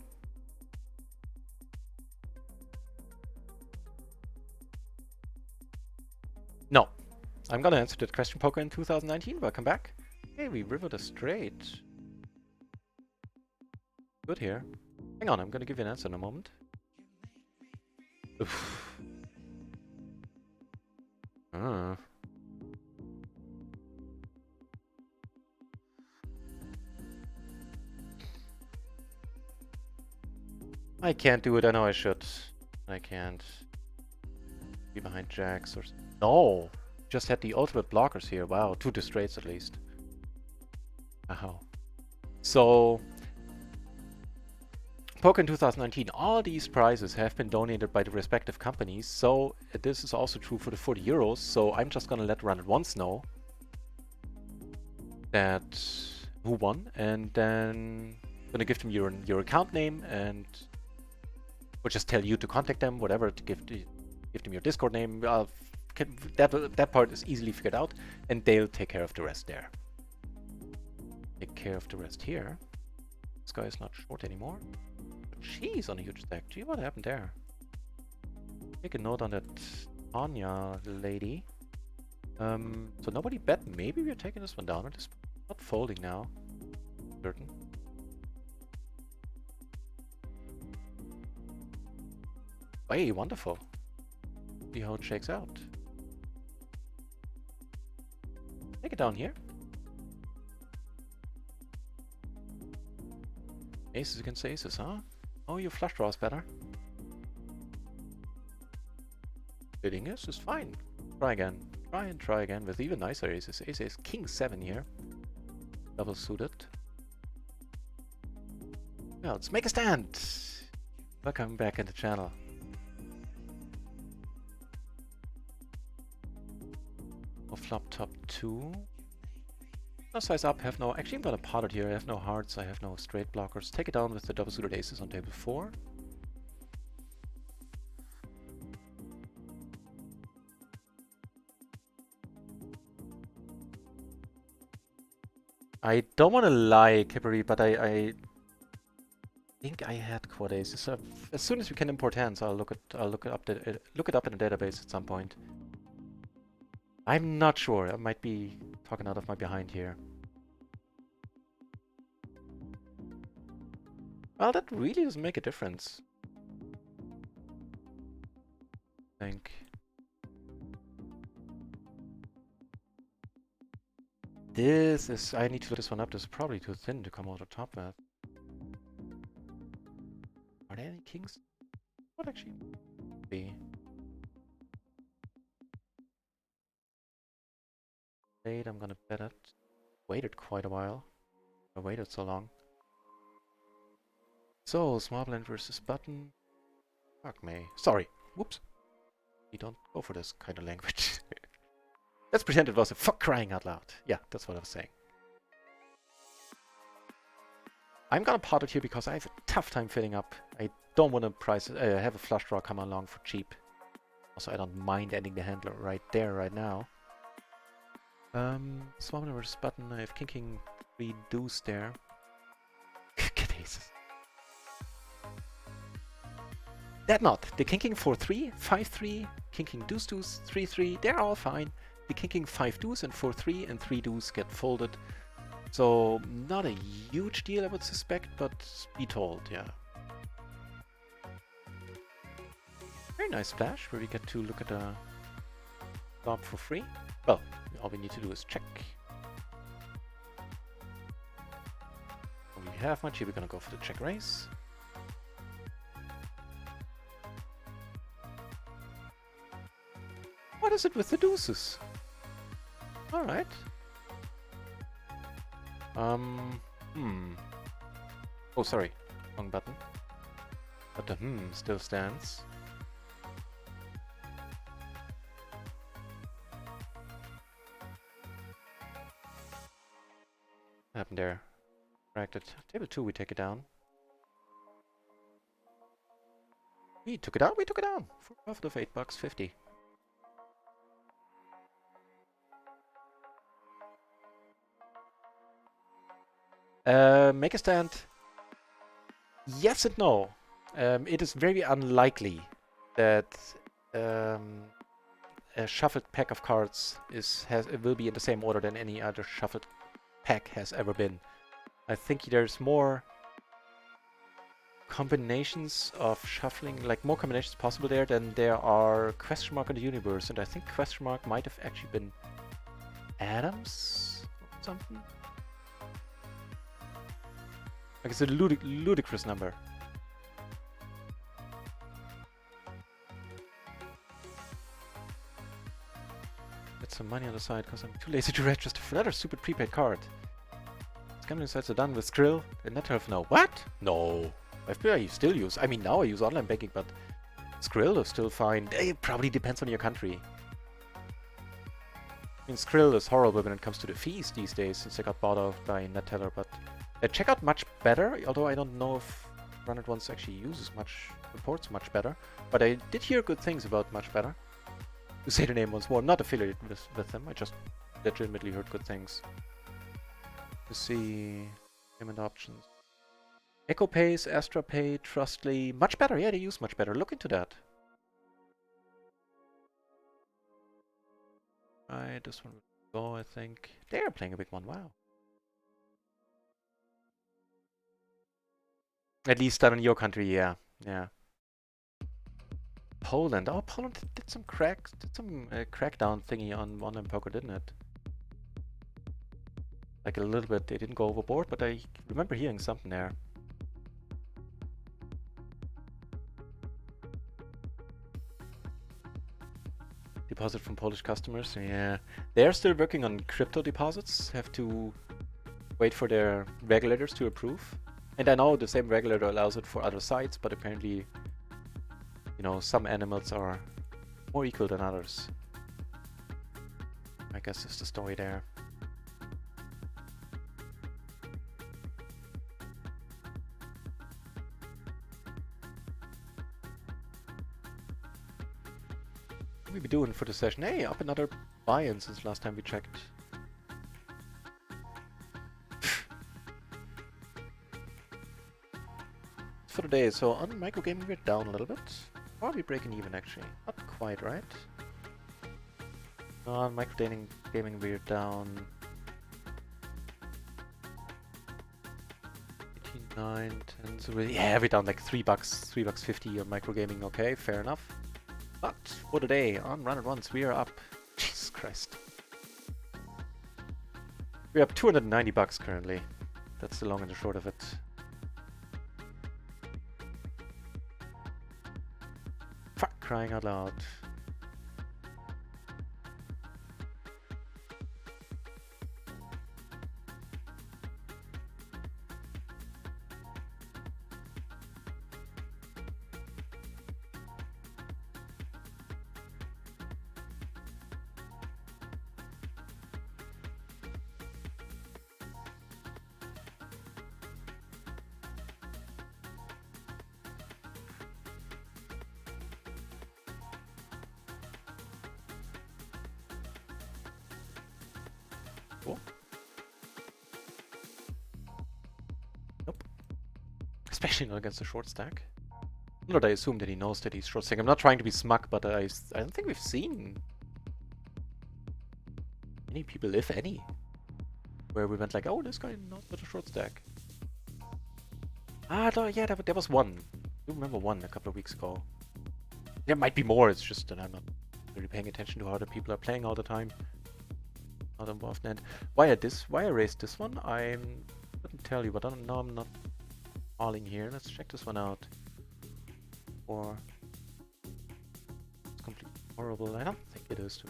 No. I'm gonna answer that question poker in 2019. Welcome back. Hey, we rivered a straight. Good here. Hang on, I'm gonna give you an answer in a moment. Oof. I can't do it, I know I should. I can't. Be behind jacks or... No! Just had the ultimate blockers here. Wow, 2 to straights at least. Wow. So... Poker in 2019, all these prizes have been donated by the respective companies, so this is also true for the 40 euros, so I'm just gonna let RunItOnce know that who won, and then I'm gonna give them your account name, and or just tell you to contact them, whatever, to give them your Discord name. That part is easily figured out, and they'll take care of the rest there. Take care of the rest here. This guy is not short anymore. She's on a huge stack. Gee, what happened there? Take a note on that Anya lady. So nobody bet. Maybe we're taking this one down. It is not folding now. Certain. Hey, wonderful. See how it shakes out. Take it down here. Aces against aces, huh? Oh, your flush draw is better. Bidding is fine. Try again. Try again with even nicer aces. Ace is king 7 here. Double suited. Well, let's make a stand. Welcome back in the channel. Oh, flop top 2. No size up, have no... Actually, I'm gonna pot it here. I have no hearts, I have no straight blockers. Take it down with the double suited aces on table 4. I don't want to lie, Kippery, but I think I had quad aces. So as soon as we can import hands, I'll look it up in the database at some point. I'm not sure. I might be talking out of my behind here. Well, that really doesn't make a difference. I think. This is... I need to look this one up. This is probably too thin to come out of top with. Are there any kings? What actually be? Wait, I'm gonna bet it. Waited quite a while. I waited so long. So, small blind versus button. Fuck me. Sorry. Whoops. We don't go for this kind of language. Let's pretend it was a fuck crying out loud. Yeah, that's what I was saying. I'm gonna pot it here because I have a tough time filling up. I don't want to have a flush draw come along for cheap. Also, I don't mind ending the handler right there, right now. Small blind versus button. I have king 3 deuce there. Get aces. That not. The king 4-3, 5-3, king deuce deuce, 3-3, they're all fine. The king 5 deuce and 4-3 and 3 deuce get folded. So not a huge deal I would suspect, but be told, yeah. Very nice splash where we get to look at the flop for free. Well, all we need to do is check. Don't really have much here, we're gonna go for the check raise. What is it with the deuces? Alright. Oh, sorry. Wrong button. But the still stands. What happened there? Cracked it. Table 2, we take it down. We took it down? We took it down! For a profit of $8.50. Make a stand. Yes and no. It is very unlikely that a shuffled pack of cards will be in the same order than any other shuffled pack has ever been. I think there's more combinations of shuffling, like more combinations possible there than there are question mark in the universe, and I think question mark might have actually been Adams or something. Like it's a ludicrous number. Get some money on the side because I'm too lazy to register for another stupid prepaid card. Gambling sites are done with Skrill and NetHealth now. What? No. FBI still use. I mean, now I use online banking, but Skrill is still fine. It probably depends on your country. I mean, Skrill is horrible when it comes to the fees these days since they got bought out by NetTeller, but checkout much better, although I don't know if RunItOnce actually supports much better. But I did hear good things about much better. To say the name once more, I'm not affiliated with them, I just legitimately heard good things. To see payment options. EchoPays, AstraPay, Trustly, much better, yeah, they use much better. Look into that. Right, this one will go, I think. They are playing a big one, wow. At least down in your country, yeah. Yeah. Poland. Oh, Poland did some crackdown thingy on online poker, didn't it? Like a little bit. They didn't go overboard, but I remember hearing something there. Deposit from Polish customers. Yeah. They're still working on crypto deposits. Have to wait for their regulators to approve. And I know the same regulator allows it for other sites, but apparently, you know, some animals are more equal than others. I guess that's the story there. What we be doing for the session? Hey, up another buy-in since last time we checked. For the day, so on microgaming we're down a little bit. Or are we breaking even actually? Not quite, right? No, on microgaming we're down 18, 9, 10, so we're down like $3, $3.50 on microgaming, okay, fair enough. But for the day, on RunItOnce we are up, Jesus Christ. We're up $290 currently. That's the long and the short of it. Fuck, crying out loud. Cool. Nope. Especially not against a short stack. Not I assume that he knows that he's short stack. I'm not trying to be smug, but I don't think we've seen any people, if any, where we went like, oh, this guy knows about a short stack. Ah, yeah, there was one. I remember one a couple of weeks ago. There might be more, it's just that I'm not really paying attention to how other people are playing all the time. Not involved in it. Why I raised this one? I couldn't tell you, but no, I'm not falling here. Let's check this one out. Or it's completely horrible. I don't think it is.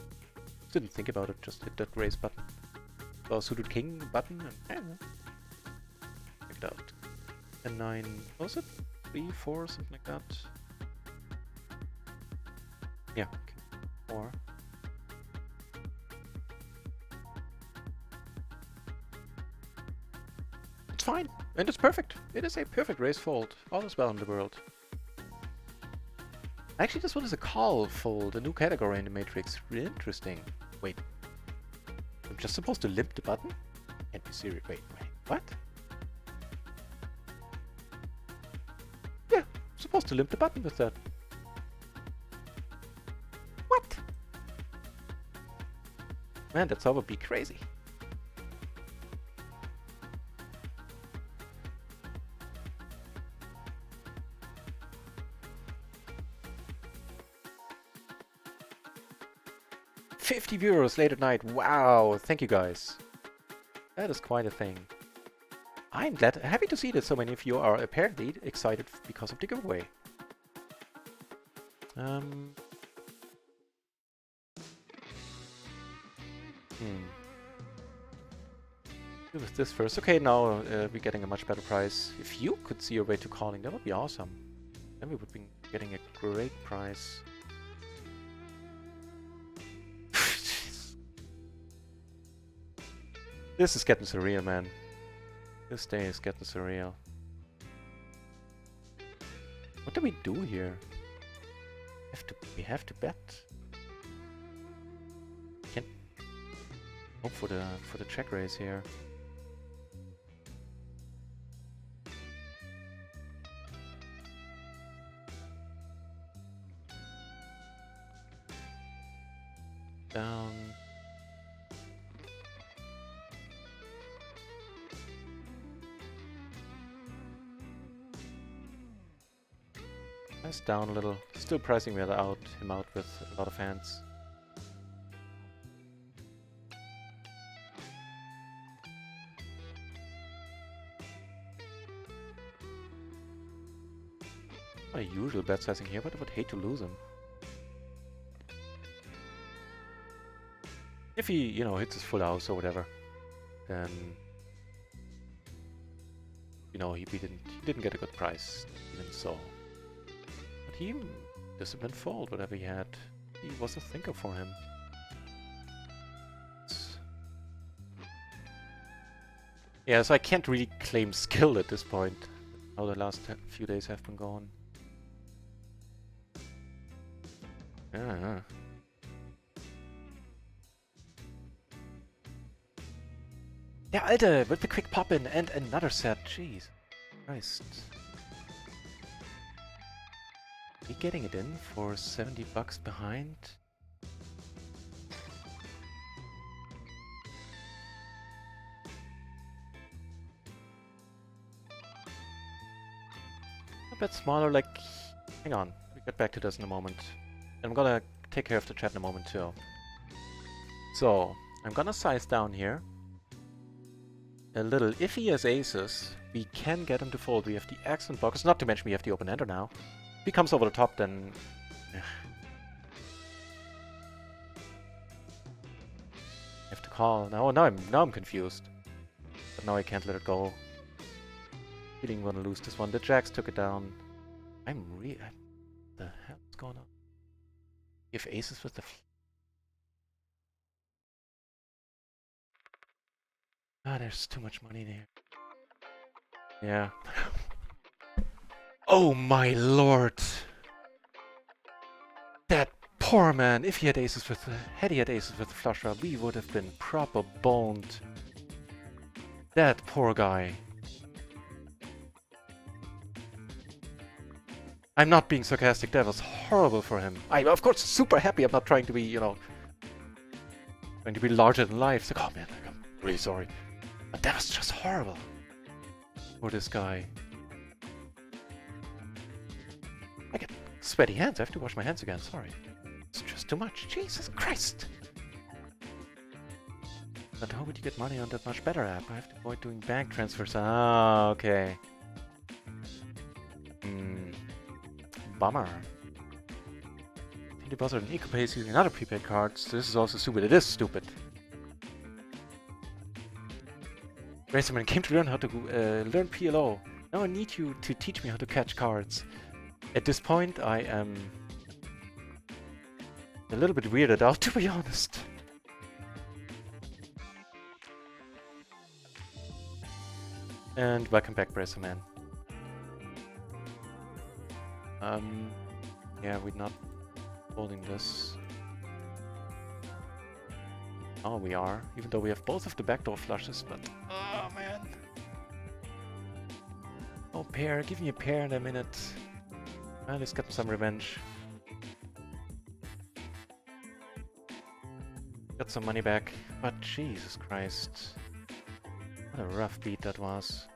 Didn't think about it. Just hit that raise button. So suited king button and check it out. And 9. What was it? 3, 4, something like that. Yeah. Okay. 4. It's fine, and it's perfect. It is a perfect raise fold. All is well in the world. Actually, this one is a call fold, a new category in the matrix. Really interesting. Wait. I'm just supposed to limp the button? Can't be serious. Wait. What? Yeah, I'm supposed to limp the button with that. What? Man, that's how it would be crazy. €50 late at night. Wow, thank you guys. That is quite a thing. I'm happy to see that so many of you are apparently excited because of the giveaway. Do with this first. Okay, now we're getting a much better price. If you could see your way to calling, that would be awesome. Then we would be getting a great price. This is getting surreal, man. This day is getting surreal. What do we do here? We have to bet. Can't hope for the check raise here. Down. Nice down a little. Still pricing him out with a lot of hands. My usual bet sizing here, but I would hate to lose him. If he, you know, hits his full house or whatever, then you know, he didn't get a good price, even so. But he disciplined fold whatever he had. He was a thinker for him. Yeah, so I can't really claim skill at this point. How the last few days have been going. Yeah. Yeah, Alter, with the quick pop-in and another set. Jeez. Christ. Are we getting it in for 70 bucks behind? A bit smaller, like... Hang on, we'll get back to this in a moment. And I'm gonna take care of the chat in a moment too. So, I'm gonna size down here. A little. If he has aces, we can get him to fold. We have the accent blockers, not to mention we have the open-ender now. If he comes over the top, then... I have to call. Now I'm confused. But now I can't let it go. Feeling I'm gonna lose this one. The jacks took it down. What the hell is going on? You have aces with the... Ah, there's too much money there. Yeah. Oh my lord! That poor man! If he had aces with the... Had he had aces with the flush draw, we would have been proper boned. That poor guy. I'm not being sarcastic, that was horrible for him. I'm of course super happy, I'm not trying to be, you know... Trying to be larger than life. It's like, oh man, I'm really sorry. But that was just horrible. For this guy. I get sweaty hands, I have to wash my hands again, sorry. It's just too much, Jesus Christ! But how would you get money on that much better app? I have to avoid doing bank transfers. Ah, okay. Bummer. Deposit an EcoPace using another prepaid card. So this is also stupid. It is stupid. Racerman came to learn how to learn PLO. Now I need you to teach me how to catch cards. At this point, I am a little bit weirded out, to be honest. And welcome back, Racerman. Yeah, we're not holding this. Oh, we are, even though we have both of the backdoor flushes, but... Oh, man. Oh, pair, give me a pair in a minute. Let's get some revenge. Got some money back, but Jesus Christ. What a rough beat that was.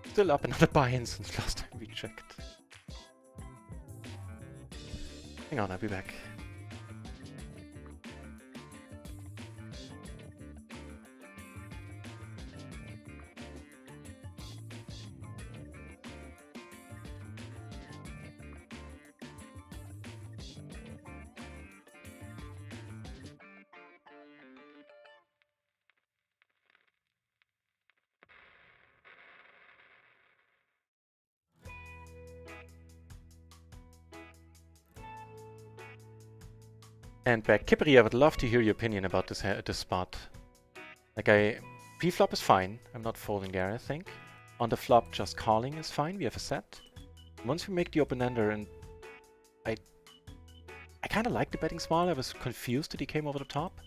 Still up another buy-in since last time we checked. Hang on, I'll be back. And back. Kippery, I would love to hear your opinion about this spot. Like, pre-flop is fine. I'm not folding there, I think. On the flop, just calling is fine. We have a set. Once we make the open-ender, and I kind of like the betting small. I was confused that he came over the top.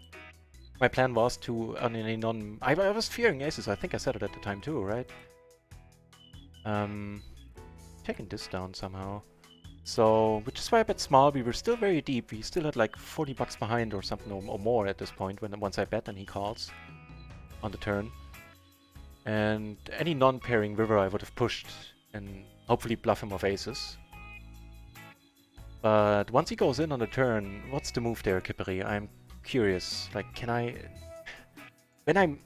My plan was to, on any non... I was fearing aces. I think I said it at the time too, right? Taking this down somehow. So, which is why I bet small. We were still very deep. We still had like 40 bucks behind or something or more at this point once I bet and he calls on the turn. And any non-pairing river I would have pushed and hopefully bluff him off aces. But once he goes in on the turn, what's the move there, Kippery? I'm curious. Like, can I... When I'm...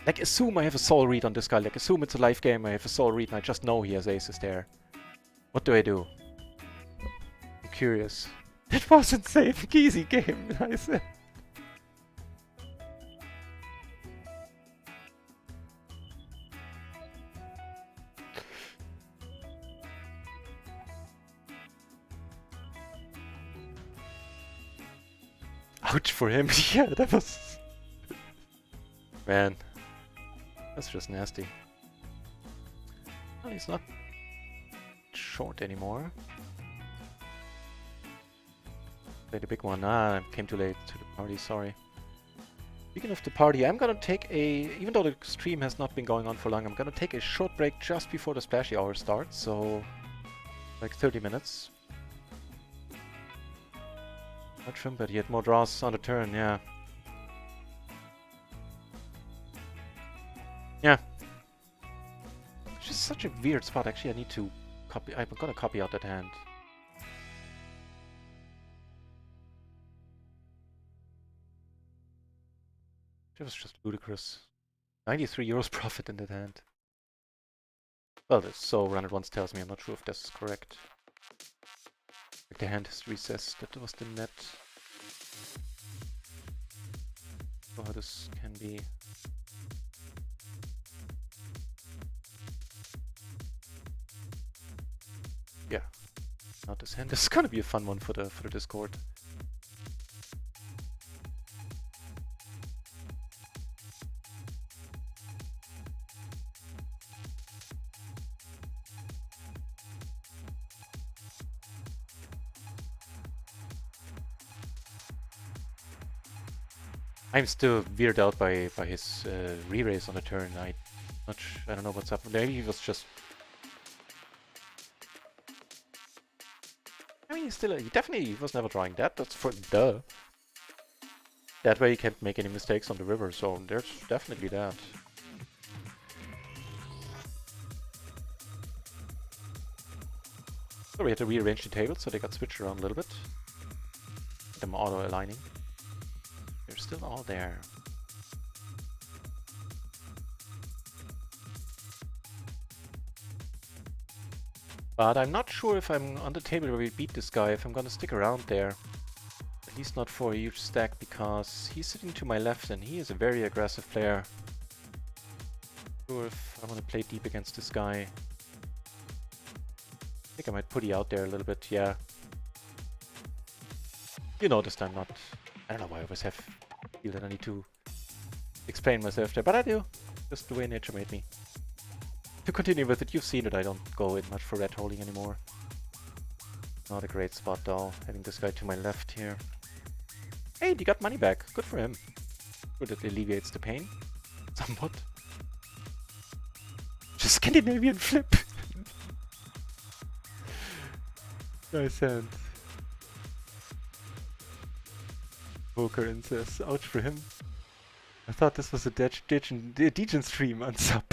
Like, assume I have a soul read on this guy. Like, assume it's a live game, I have a soul read and I just know he has aces there. What do I do? Curious. It was insane. Easy game, I said. Ouch for him. Yeah, that was... Man. That's just nasty. Well, he's not short anymore. Played a big one. Ah, I came too late to the party, sorry. Speaking of the party, I'm gonna take a... Even though the stream has not been going on for long, I'm gonna take a short break just before the splashy hour starts, so... like 30 minutes. Not trim, but he had more draws on the turn, yeah. Yeah. It's just such a weird spot. Actually, I need to copy... I'm gonna copy out that hand. It was just ludicrous. 93 euros profit in that hand. Well, so RunItOnce tells me. I'm not sure if this is correct. Like the hand history says that was the net. So how this can be. Yeah. Not this hand. This is gonna be a fun one for the Discord. I'm still weirded out by his re-raise on the turn. I don't know what's up. Maybe he was just... I mean, he was never drawing that. That's for duh. That way he can't make any mistakes on the river, so there's definitely that. So we had to rearrange the tables so they got switched around a little bit. Them auto-aligning. They're still all there. But I'm not sure if I'm on the table where we beat this guy, if I'm gonna stick around there. At least not for a huge stack, because he's sitting to my left and he is a very aggressive player. Sure, if I want to play deep against this guy. I think I might putty out there a little bit, yeah. You noticed I'm not... I don't know why I always feel that I need to explain myself there, but I do. Just the way nature made me. To continue with it, you've seen that I don't go in much for red holding anymore. Not a great spot though, having this guy to my left here. Hey, he got money back. Good for him. Good, it alleviates the pain. Somewhat. Just Scandinavian flip. Nice hand. Poker incest. Ouch for him. I thought this was a Degen stream on sub.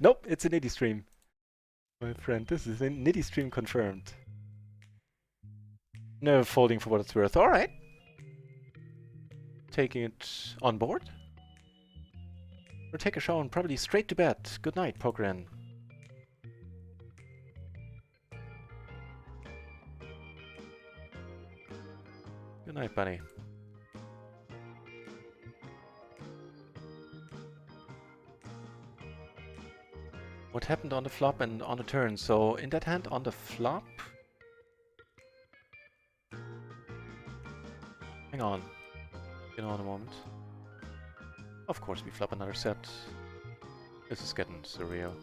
Nope, it's a Nitty stream. My friend, this is a Nitty stream confirmed. No folding for what it's worth. Alright. Taking it on board. Or take a shower and probably straight to bed. Good night, Pokerin. Good night, buddy. What happened on the flop and on the turn? So, in that hand on the flop... Hang on. You know, in a moment. Of course we flop another set. This is getting surreal.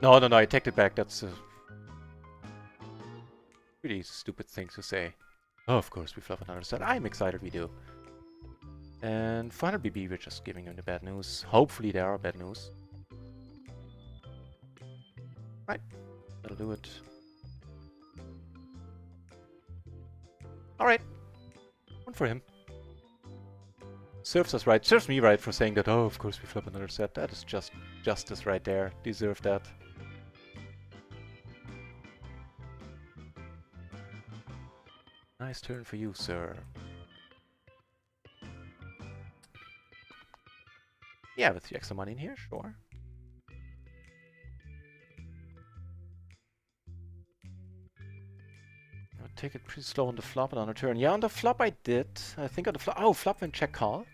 No, I take it back. That's a pretty stupid thing to say. Oh, of course we flop another set. I'm excited we do. And for 100 BB, we're just giving him the bad news. Hopefully there are bad news. Right, that'll do it. Alright, one for him. Serves us right, serves me right for saying that, oh, of course we flip another set. That is just justice right there. Deserve that. Nice turn for you, sir. Yeah, with the extra money in here, sure. I'll take it pretty slow on the flop and on the turn. Yeah, on the flop I did. I think on the flop... Oh, flop went check call.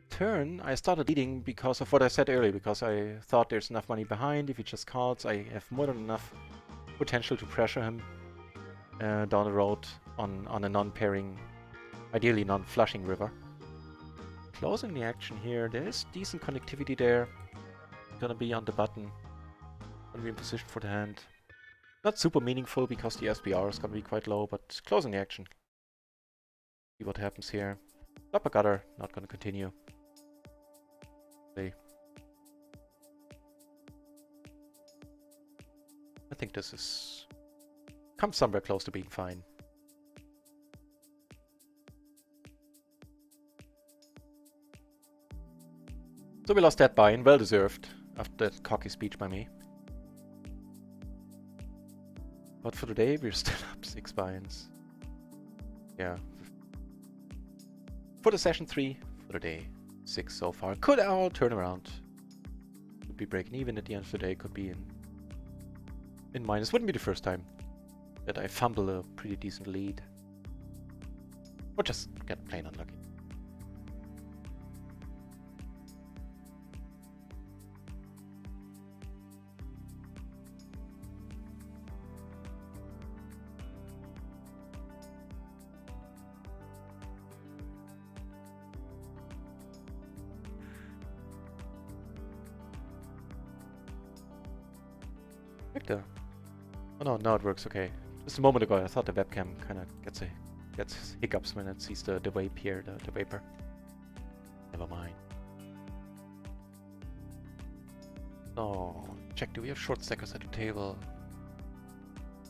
Turn, I started leading because of what I said earlier, because I thought there's enough money behind. If he just calls, I have more than enough potential to pressure him down the road. on a non-pairing, ideally non-flushing river. Closing the action here. There is decent connectivity there. Gonna be on the button. Gonna be in position for the hand. Not super meaningful because the SPR is gonna be quite low, but closing the action. See what happens here. Flop a gutter, not gonna continue. See. I think this is... comes somewhere close to being fine. So we lost that buy-in, well deserved, after that cocky speech by me. But for today, we're still up 6 buy-ins. Yeah. For the session 3, for the day 6 so far. Could all turn around. Could be breaking even at the end of the day, could be in minus. Wouldn't be the first time that I fumble a pretty decent lead. Or just get plain unlucky. Victor. Oh no, now it works, okay. Just a moment ago I thought the webcam kind of gets hiccups when it sees the vape here, the vapor. Never mind. So, check, do we have short stackers at the table?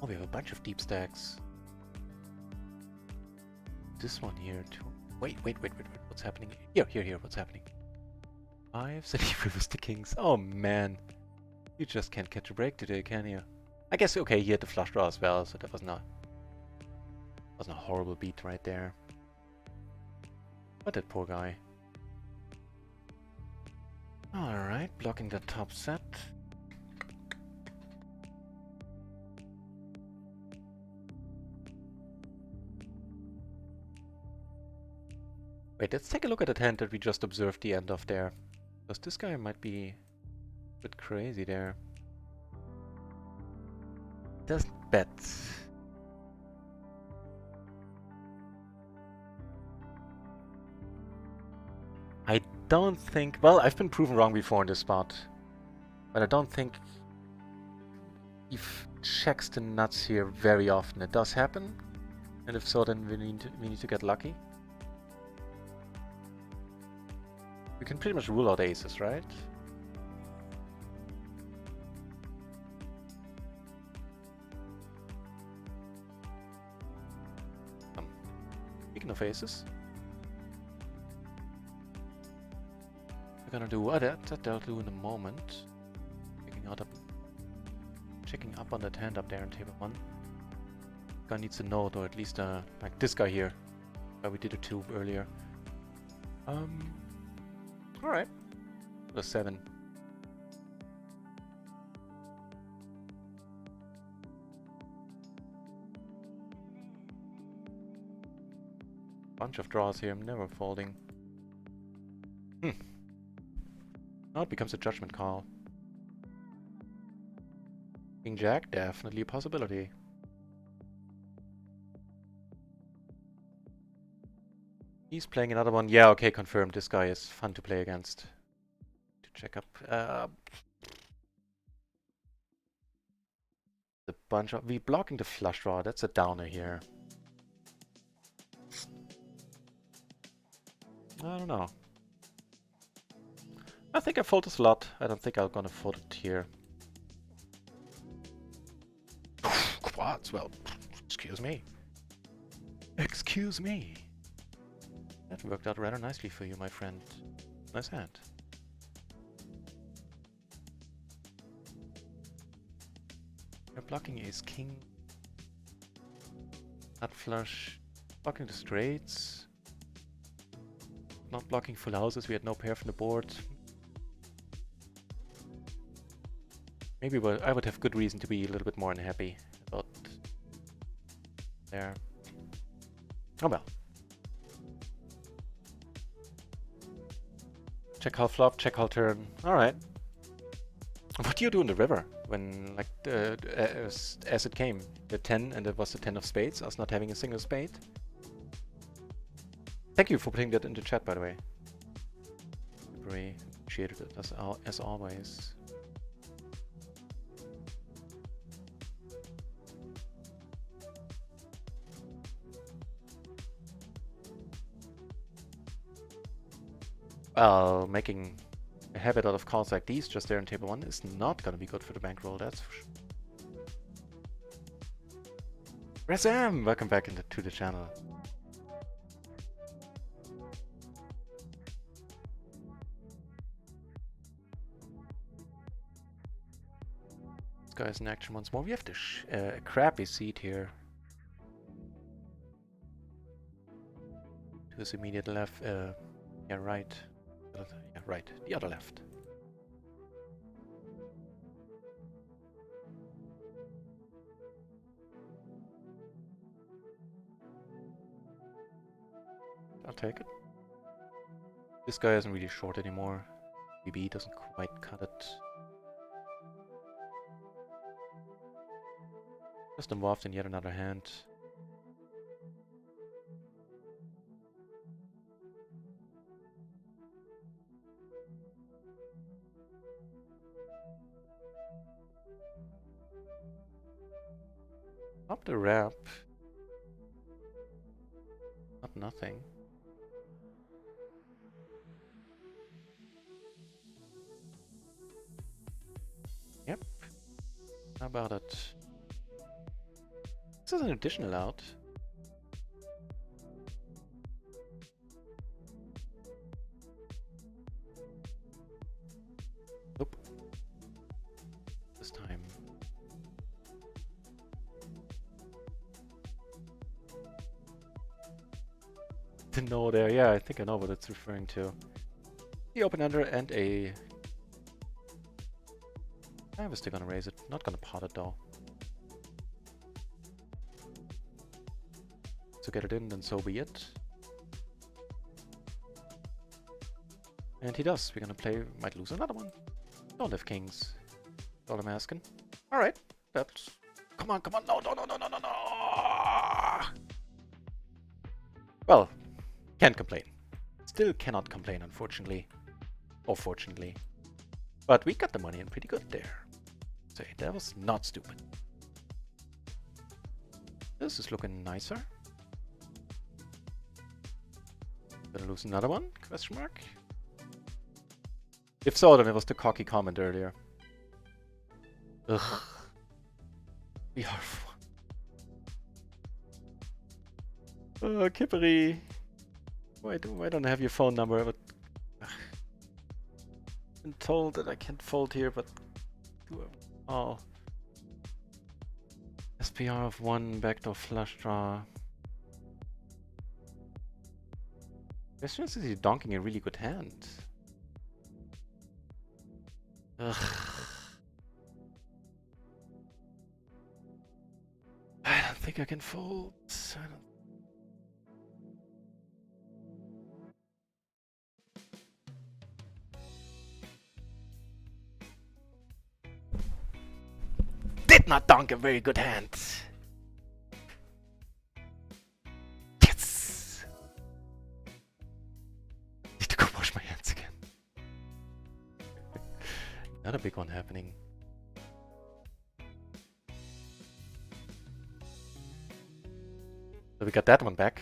Oh, we have a bunch of deep stacks. This one here too. Wait, what's happening? Here, what's happening? 5s and he reversed the kings. Oh man. You just can't catch a break today, can you? I guess, okay, he had the flush draw as well, so that wasn't a horrible beat right there. But that poor guy. Alright, blocking the top set. Wait, let's take a look at that hand that we just observed the end of there. Because this guy might be a bit crazy there. Doesn't bet. I don't think... Well, I've been proven wrong before in this spot. But I don't think he checks the nuts here very often. It does happen. And if so, then we need to get lucky. We can pretty much rule out aces, right? Speaking of aces, we're gonna do that I'll do in a moment. Checking up on that hand up there on table 1. Guy needs a note, or at least like this guy here. We did a 2 earlier. Alright. The 7. Bunch of draws here, I'm never folding. Now it becomes a judgment call. King Jack, definitely a possibility. He's playing another one. Yeah, okay, confirmed. This guy is fun to play against. To check up. The bunch of... We blocking the flush draw. That's a downer here. I don't know. I think I fold this a lot. I don't think I'm gonna fold it here. Quads, well, excuse me. Excuse me. That worked out rather nicely for you, my friend. Nice hand. You're blocking ace king. Nut flush. Blocking the straights. Not blocking full houses. We had no pair from the board. Maybe I would have good reason to be a little bit more unhappy about there. Oh well. Check how flop, check how turn. Alright. What do you do in the river when, like, as it came, the 10 and it was the 10 of spades, us not having a single spade? Thank you for putting that in the chat, by the way. Very appreciated it as always. Well, making a habit out of cards like these just there on table 1 is not gonna be good for the bankroll, that's for sure. Razam! Welcome back to the channel. This guy's in action once more. We have the crappy seat here. To his immediate left, yeah, right. Yeah, right. The other left. I'll take it. This guy isn't really short anymore. BB doesn't quite cut it. Just involved in yet another hand. Up the wrap. Not nothing. Yep. How about it? This is an additional out. Nope. This time. The no there, yeah, I think I know what it's referring to. The open ender and a... I was still gonna raise it, not gonna pot it though. So get it in, then so be it. And he does. We're gonna play, might lose another one. Don't have kings. That's all I'm asking. Alright, that's... Come on, come on, no, no, no, no, no, no, no! Well, can't complain. Still cannot complain, unfortunately. Or fortunately. But we got the money in pretty good there. Say, that was not stupid. This is looking nicer. Gonna lose another one? Question mark. If so, then it was the cocky comment earlier. Ugh. We are... Kippery. Why don't I have your phone number? But I've been told that I can't fold here, but... Oh. SPR of 1, backdoor flush draw. Question is he donking a really good hand? Ugh. I don't think I can fold. I don't... Did not donk a very good hand. Yes. Need to go wash my hands again. Another big one happening. So we got that one back.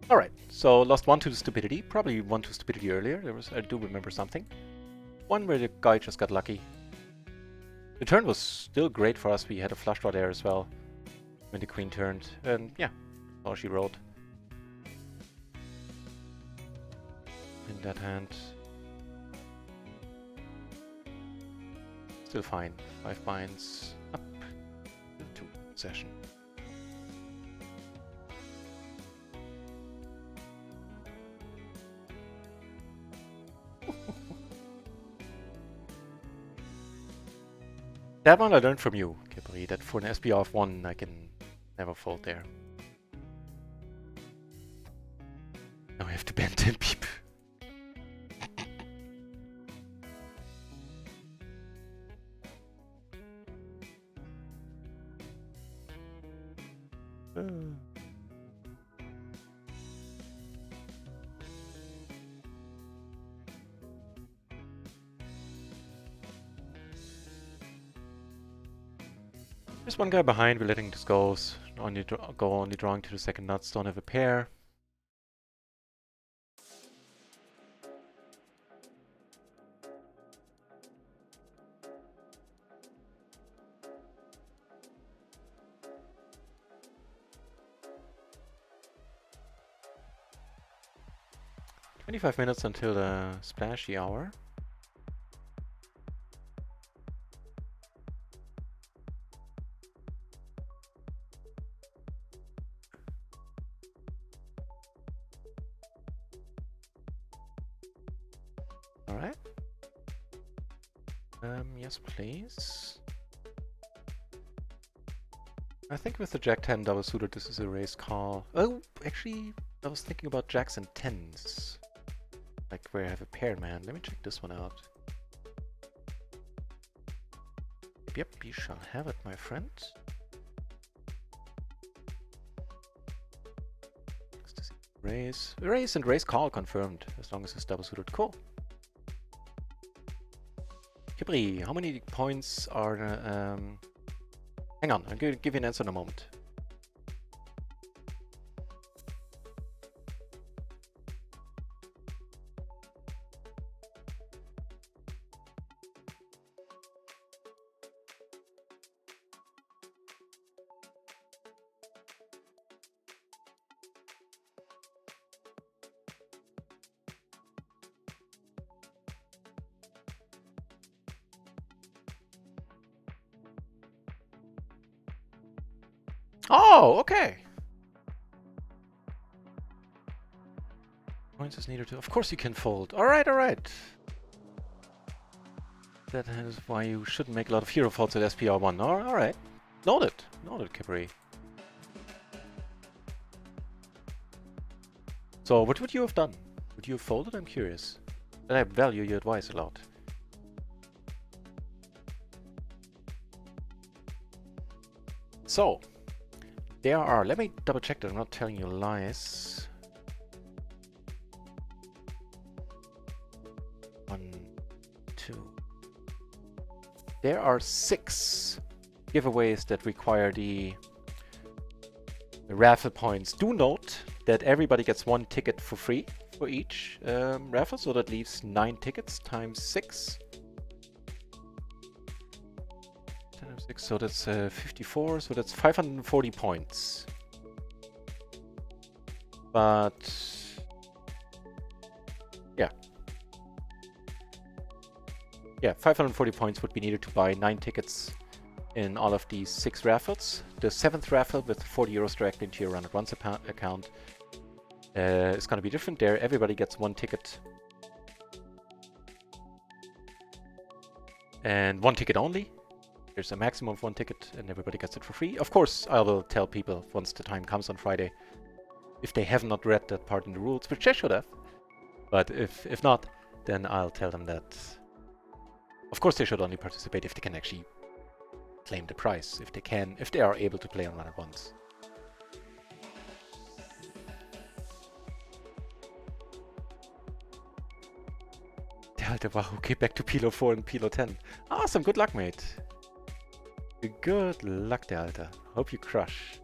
Alright, so lost 1 to the stupidity. Probably 1 to stupidity earlier. I do remember something. One where the guy just got lucky. The turn was still great for us. We had a flush draw there as well when the queen turned. And yeah, all she wrote. In that hand. Still fine. 5 binds. Up. 2 session. That one I learned from you, Kipri, that for an SPR of 1 I can never fold there. Now I have to bend 10 peep. There's one guy behind. We're letting this go. Only drawing to the second nuts. Don't have a pair. "25 minutes until the splashy hour." Alright. Yes, please. I think with the Jack 10 double suited, this is a raise call. Oh, actually, I was thinking about Jacks and 10s. Like where I have a pair, man. Let me check this one out. Yep, you shall have it, my friend. Raise and raise call confirmed, as long as it's double suited. Cool. Kibri, how many points are... hang on, I'm going to give you an answer in a moment. Oh, okay. Points is needed to... Of course you can fold. Alright, alright. That is why you shouldn't make a lot of hero folds at SPR1. Alright. Noted. Noted, Kibri. So, what would you have done? Would you have folded? I'm curious. And I value your advice a lot. So, there are... Let me double check that I'm not telling you lies. 1, 2... There are 6 giveaways that require the raffle points. Do note that everybody gets 1 ticket for free for each raffle, so that leaves 9 tickets times 6. 10 times 6, so that's 54, so that's 540 points. But yeah, 540 points would be needed to buy 9 tickets in all of these 6 raffles. The 7th raffle with 40 euros directly into your RunItOnce account is going to be different. There, everybody gets 1 ticket. And 1 ticket only. There's a maximum of 1 ticket and everybody gets it for free. Of course, I will tell people once the time comes on Friday, if they have not read that part in the rules, which they should have. But if not, then I'll tell them that... Of course, they should only participate if they can actually claim the prize. If they are able to play on RunItOnce. Wow, okay, back to PLO 4 and PLO 10. Awesome, good luck, mate. Good luck, der Alter. Hope you crush.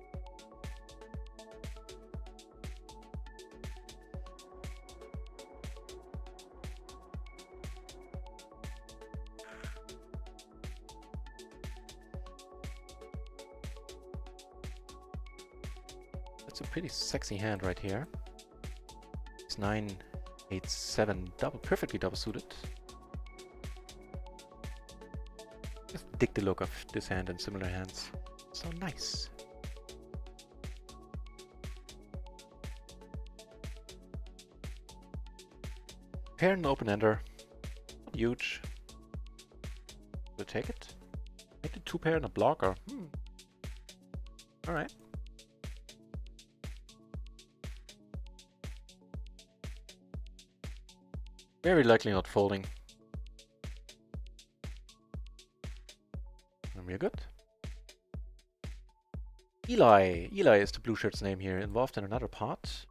That's a pretty sexy hand right here. It's 9, 8, 7, perfectly double suited. Just dig the look of this hand and similar hands. So nice. Pair and open ender. Not huge. We'll take it. Make the 2 pair and a blocker. Alright. Very likely not folding. And we're good. Eli. Eli is the blue shirt's name here, involved in another pot.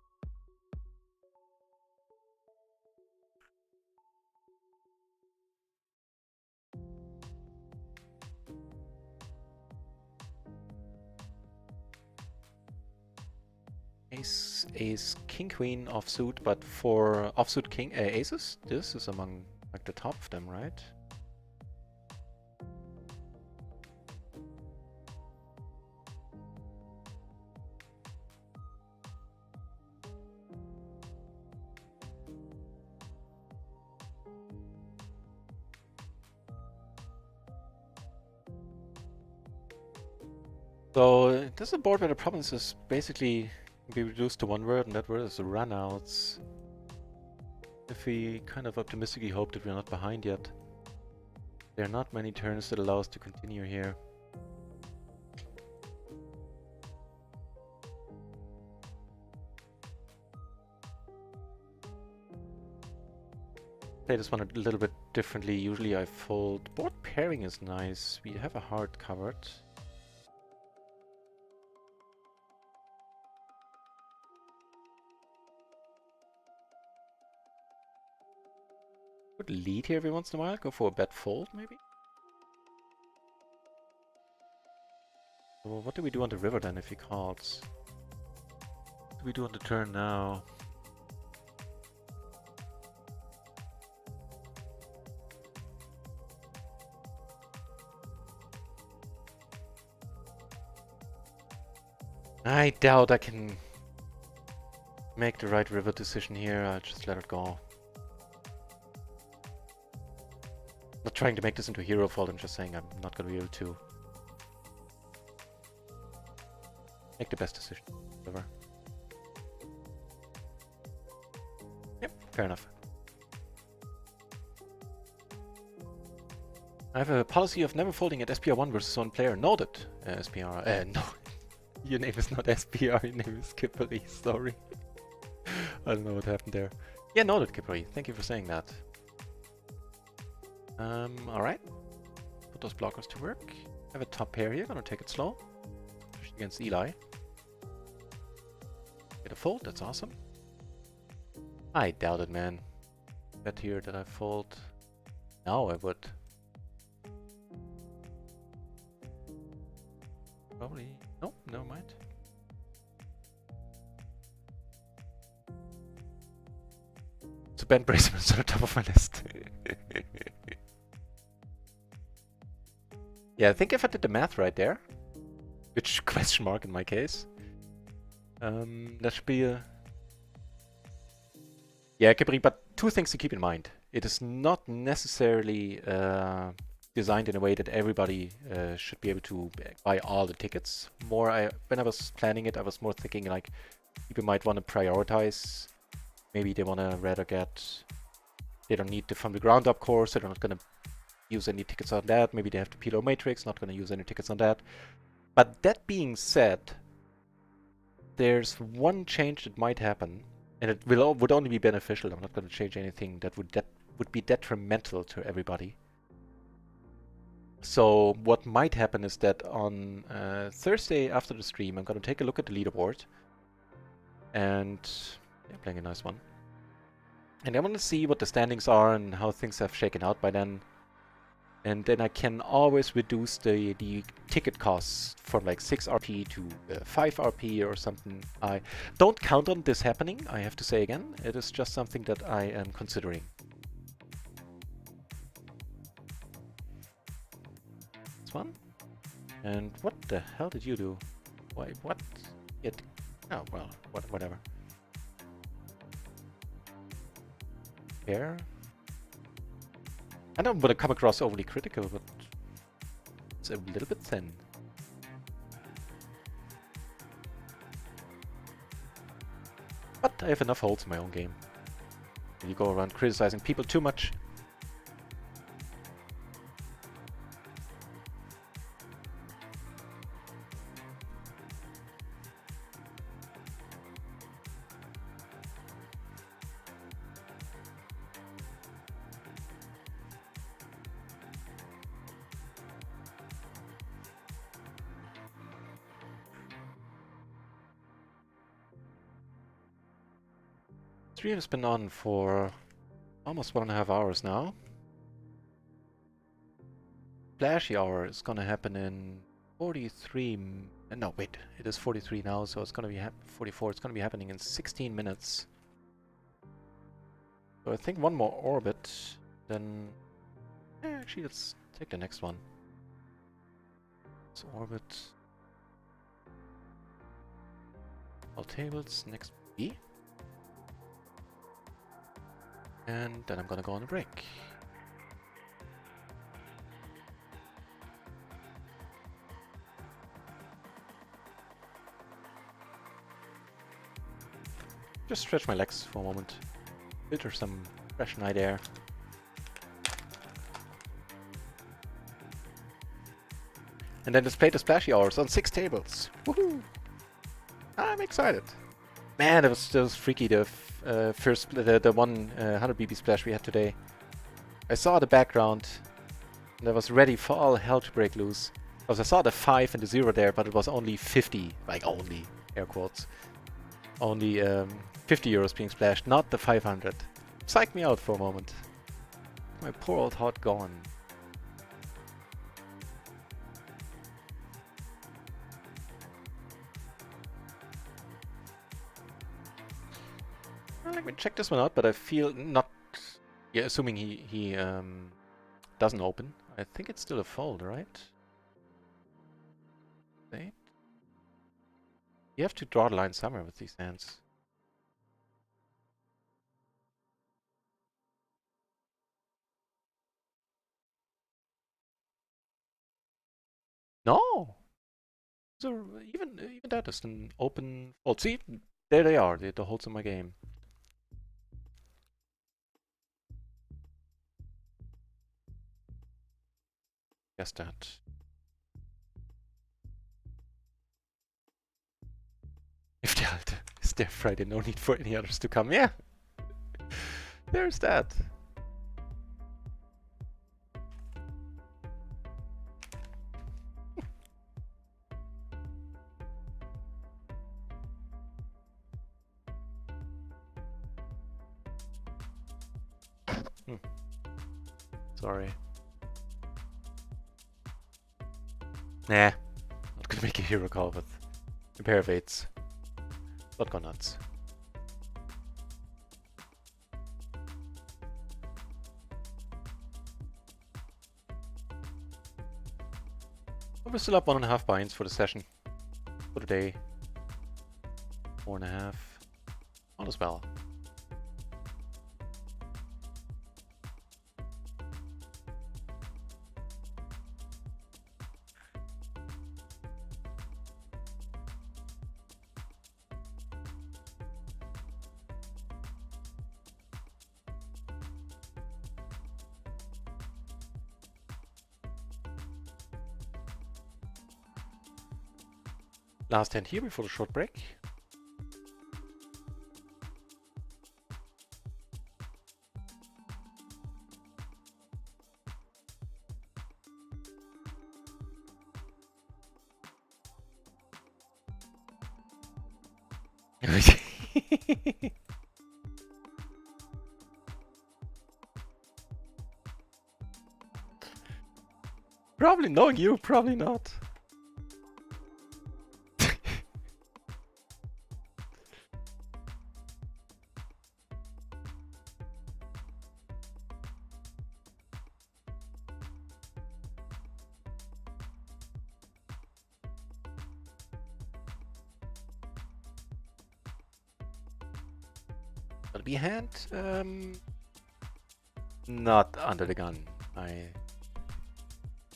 Ace, ace, king, queen, offsuit, but for offsuit king, aces, this is among like the top of them, right? So this is a board where the province is basically be reduced to one word, and that word is runouts. If we kind of optimistically hope that we're not behind yet, there are not many turns that allow us to continue here. Play this one a little bit differently. Usually I fold. Board pairing is nice. We have a heart covered. Could lead here every once in a while. Go for a bet fold, maybe? Well, what do we do on the river then if he calls? What do we do on the turn now? I doubt I can make the right river decision here. I'll just let it go. Not trying to make this into a hero fault, I'm just saying I'm not gonna be able to make the best decision. Whatever. Yep, fair enough. I have a policy of never folding at SPR1 versus one player. Noted, SPR. No. Your name is not SPR, your name is Kippery, sorry. I don't know what happened there. Yeah, noted, Kippery. Thank you for saying that. Alright. Put those blockers to work. Have a top pair here, gonna take it slow. Against Eli. Get a fold, that's awesome. I doubt it, man. Bet here that I fold. Now I would. Probably. Nope, never mind. So Ben Braceman is on the top of my list. Yeah, I think if I did the math right there, which question mark in my case, that should be a... Yeah, Kipri, but two things to keep in mind. It is not necessarily designed in a way that everybody should be able to buy all the tickets. When I was planning it, I was more thinking like people might want to prioritize. Maybe they want to rather they don't need the from the ground up course, so they're not going to use any tickets on that. Maybe they have the PLO matrix, not going to use any tickets on that. But that being said, there's one change that might happen, and it would only be beneficial. I'm not going to change anything that would be detrimental to everybody. So what might happen is that on Thursday after the stream, I'm going to take a look at the leaderboard. And yeah, playing a nice one. And I want to see what the standings are and how things have shaken out by then. And then I can always reduce the ticket costs from like 6 RP to 5 RP or something. I don't count on this happening, I have to say again. It is just something that I am considering. One. And what the hell did you do? Why? What? Oh well, whatever. Pair. I don't want to come across overly critical, but it's a little bit thin. But I have enough holds in my own game. When you go around criticizing people too much. Stream has been on for almost 1.5 hours now. Splashy hour is gonna happen in 43. No, wait, it is 43 now, so it's gonna be 44. It's gonna be happening in 16 minutes. So I think one more orbit, then actually let's take the next one. So orbit, all tables, next B, and then I'm gonna go on a break. Just stretch my legs for a moment. Filter some fresh night air. And then display the splashy hours on 6 tables. Woohoo! I'm excited. Man, that was freaky. The the one 100 BB splash we had today. I saw the background, and I was ready for all hell to break loose. Because I saw the 5 and the 0 there, but it was only 50, like only, air quotes. Only 50 euros being splashed, not the 500. Psyched me out for a moment. My poor old heart gone. Let me check this one out, but I feel not... Yeah, assuming he doesn't open. I think it's still a fold, right? Wait. You have to draw the line somewhere with these hands. No! So even that is an open fold. See, there they are, the holds in my game. Guess that. If the Alta is there Friday, no need for any others to come. Yeah! There's that. Sorry. Nah. Not gonna make a hero call with a pair of 8s. Not go nuts. We're still up 1.5 binds for the session. For the day. 4.5. All is well. Last hand here before the short break. Probably knowing you, probably not. Gonna be a hand. Not under the gun. I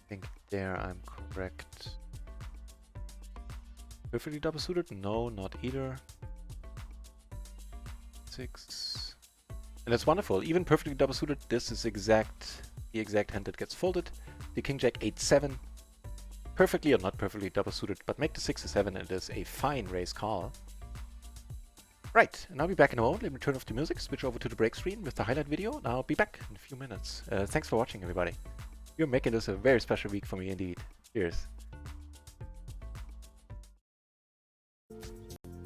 think there I'm correct. Perfectly double suited? No, not either. 6. And that's wonderful. Even perfectly double suited, this is the exact hand that gets folded. The King Jack 8-7. Perfectly or not perfectly double suited, but make the 6-7 and it is a fine raise call. Right, and I'll be back in a moment. Let me turn off the music, switch over to the break screen with the highlight video, and I'll be back in a few minutes. Thanks for watching, everybody. You're making this a very special week for me indeed. Cheers.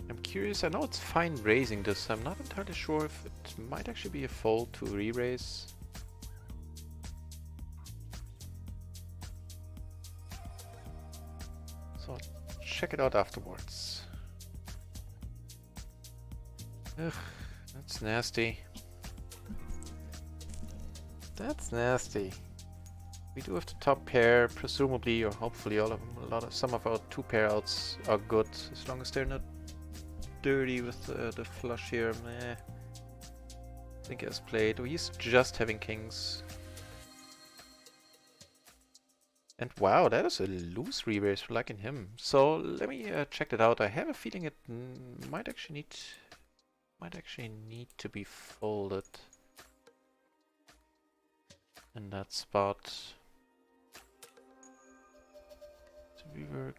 I'm curious curious. I know it's fine raising this. I'm not entirely sure if it might actually be a fold to re-raise. So I'll check it out afterwards. Ugh, that's nasty. That's nasty. We do have the top pair, presumably, or hopefully all of them. Some of our two pair outs are good, as long as they're not dirty with the flush here. Meh. I think he has played. Oh, he's just having kings. And wow, that is a loose re-raise for liking him. So let me check that out. I have a feeling it might actually need to be folded in that spot. So we were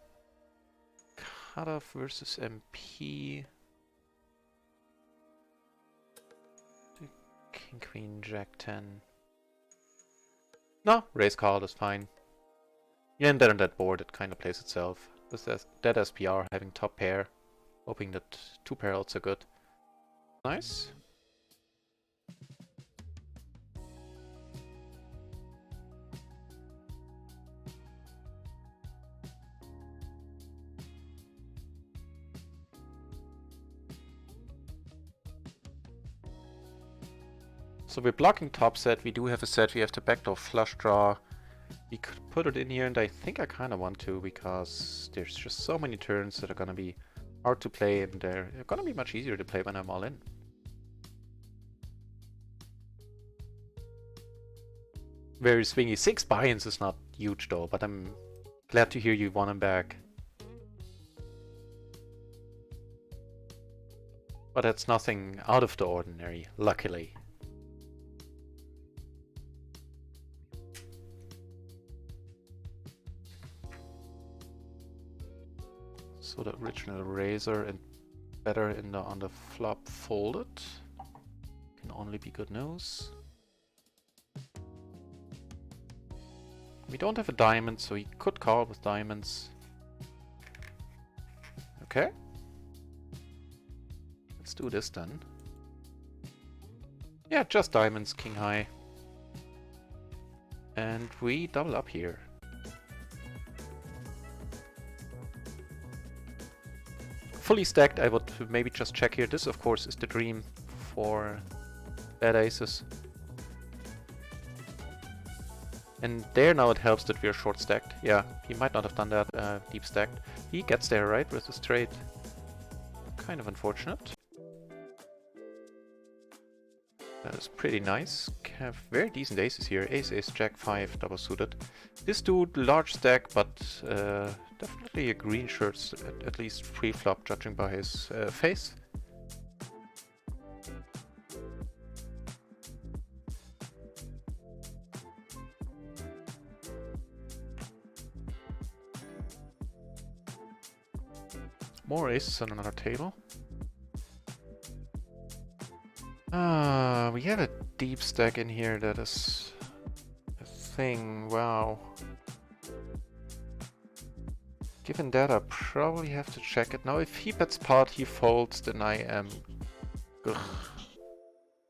cut off versus MP. King, queen, jack 10. No, raise call is fine. Yeah, and then on that board it kind of plays itself. With that SPR having top pair, hoping that two pair outs are good. Nice. So we're blocking top set. We do have a set. We have the backdoor flush draw. We could put it in here, and I think I kind of want to, because there's just so many turns that are going to be hard to play, and they're going to be much easier to play when I'm all in. Very swingy. 6 buy-ins is not huge though, but I'm glad to hear you want him back. But that's nothing out of the ordinary, luckily. So the original razor and better on the flop folded can only be good news. We don't have a diamond, so he could call with diamonds. Okay. Let's do this then. Yeah, just diamonds, king high. And we double up here. Fully stacked, I would maybe just check here. This, of course, is the dream for bad aces. And there now it helps that we are short stacked. Yeah, he might not have done that deep stacked. He gets there, right, with his trade. Kind of unfortunate. That is pretty nice. Have very decent aces here. Ace, ace, jack, 5, double suited. This dude, large stack, but definitely a green shirt, at least pre-flop, judging by his face. More aces on another table. We have a deep stack in here that is a thing. Wow. Given that, I probably have to check it. Now, if he bets pot, he folds, then I am... Ugh.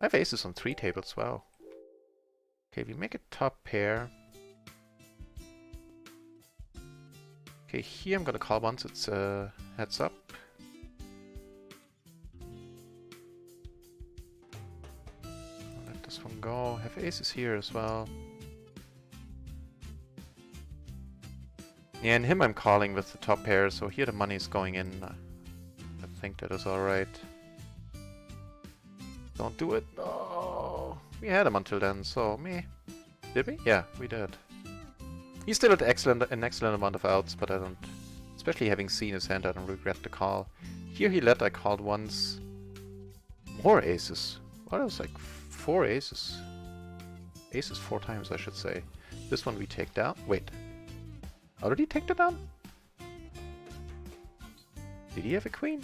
I have aces on 3 tables, wow. Okay, we make a top pair. Okay, here I'm gonna call once it's heads up. I'll let this one go. Have aces here as well. Yeah, and him I'm calling with the top pair, so here the money is going in. I think that is alright. Don't do it. Oh, we had him until then, so meh. Did we? Yeah, we did. He's still at an excellent amount of outs, but I don't, especially having seen his hand, I don't regret the call. Here he let, I called once. More aces. What else? Like 4 aces. Aces 4 times, I should say. This one we take down. Wait. How did he take that down? Did he have a queen?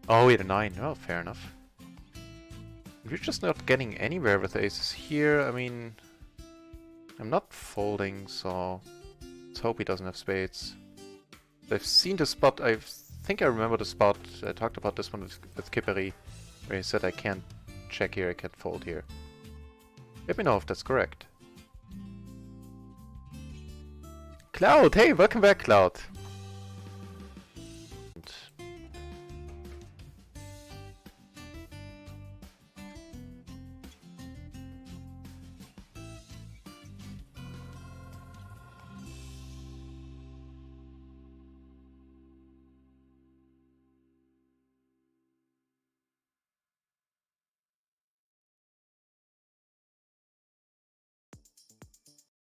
Oh, he had a 9. Oh, fair enough. We're just not getting anywhere with aces here. I mean... I'm not folding, so let's hope he doesn't have spades. I've seen the spot, I think I remember the spot. I talked about this one with Kippery, where he said I can't check here, I can't fold here. Let me know if that's correct. Cloud! Hey, welcome back, Cloud!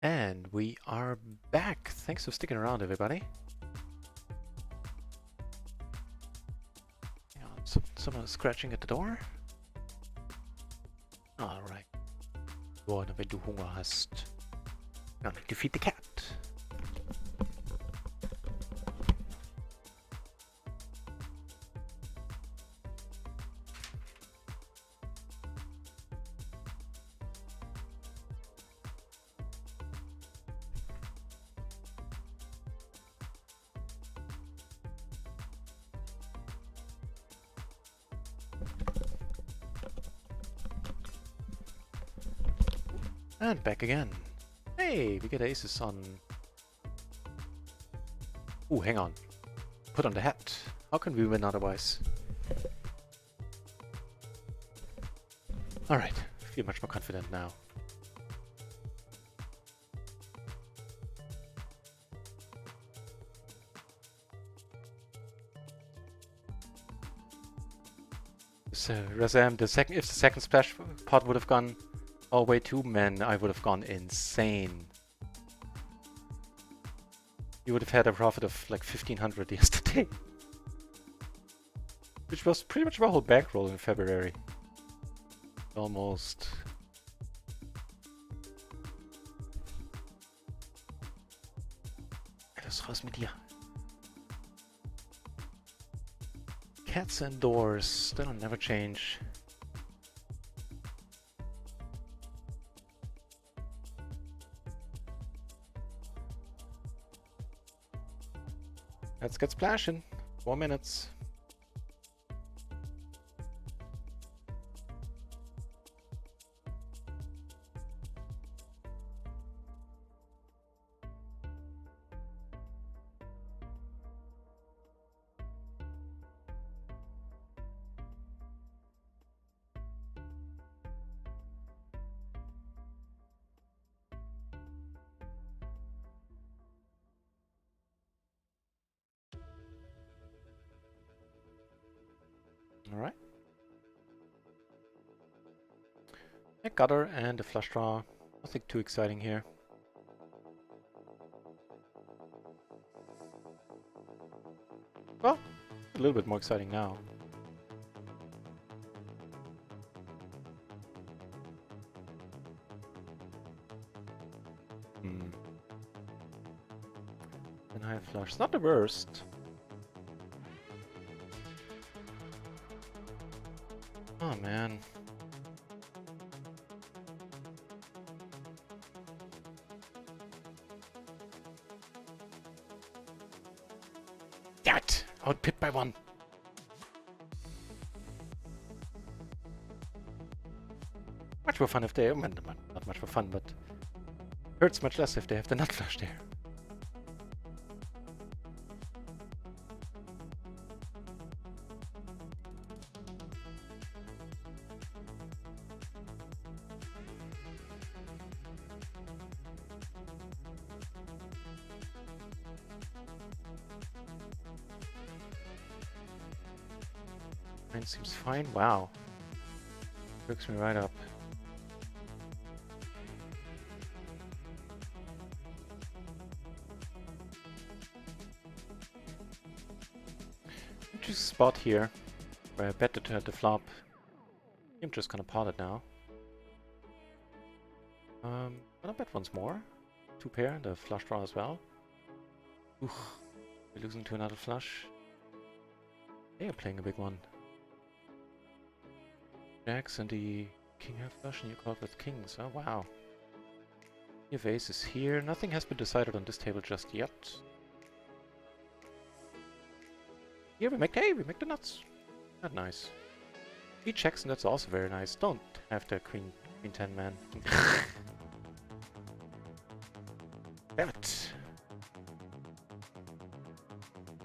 And we are back. Thanks for sticking around, everybody. Someone scratching at the door. Alright. Wenn du Hunger hast, dann defeat the cat. And back again. Hey, we get aces on... Ooh, hang on. Put on the hat. How can we win otherwise? Alright, feel much more confident now. So, Razam, if the second splash pot would have gone all the way to men, I would have gone insane. You would have had a profit of like 1500 yesterday. Which was pretty much my whole bankroll in February. Almost. Was raus mit dir? Cats and doors, that'll never change. Let's get splashing. 4 minutes. Alright. A gutter and a flush draw. Nothing too exciting here. Well, a little bit more exciting now. And high flush. Not the worst. Oh man. Damn it! Outpit by 1. Much more fun if they... Not much more fun, but... Hurts much less if they have the nut flush there. Mine seems fine. Wow. Hooks me right up. Choose a spot here where I bet the flop. I'm just gonna pot it now. Gonna bet once more. 2 pair, the flush draw as well. Ooh, we're losing to another flush. They are playing a big one. Jacks and the king have flush and you called with kings. Oh wow. You have aces here. Nothing has been decided on this table just yet. Here we make the nuts. Not nice. 3 checks and that's also very nice. Don't have the queen 10 man. Damn it.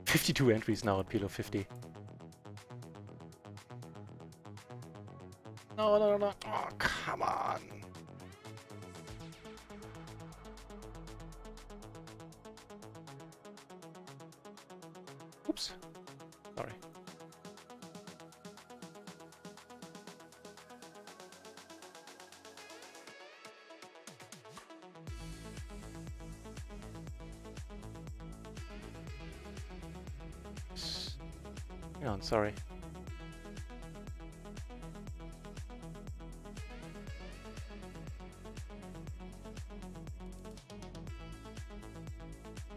52 entries now at PLO 50. No. Oh, come on. Oops. Sorry. Hang on, sorry.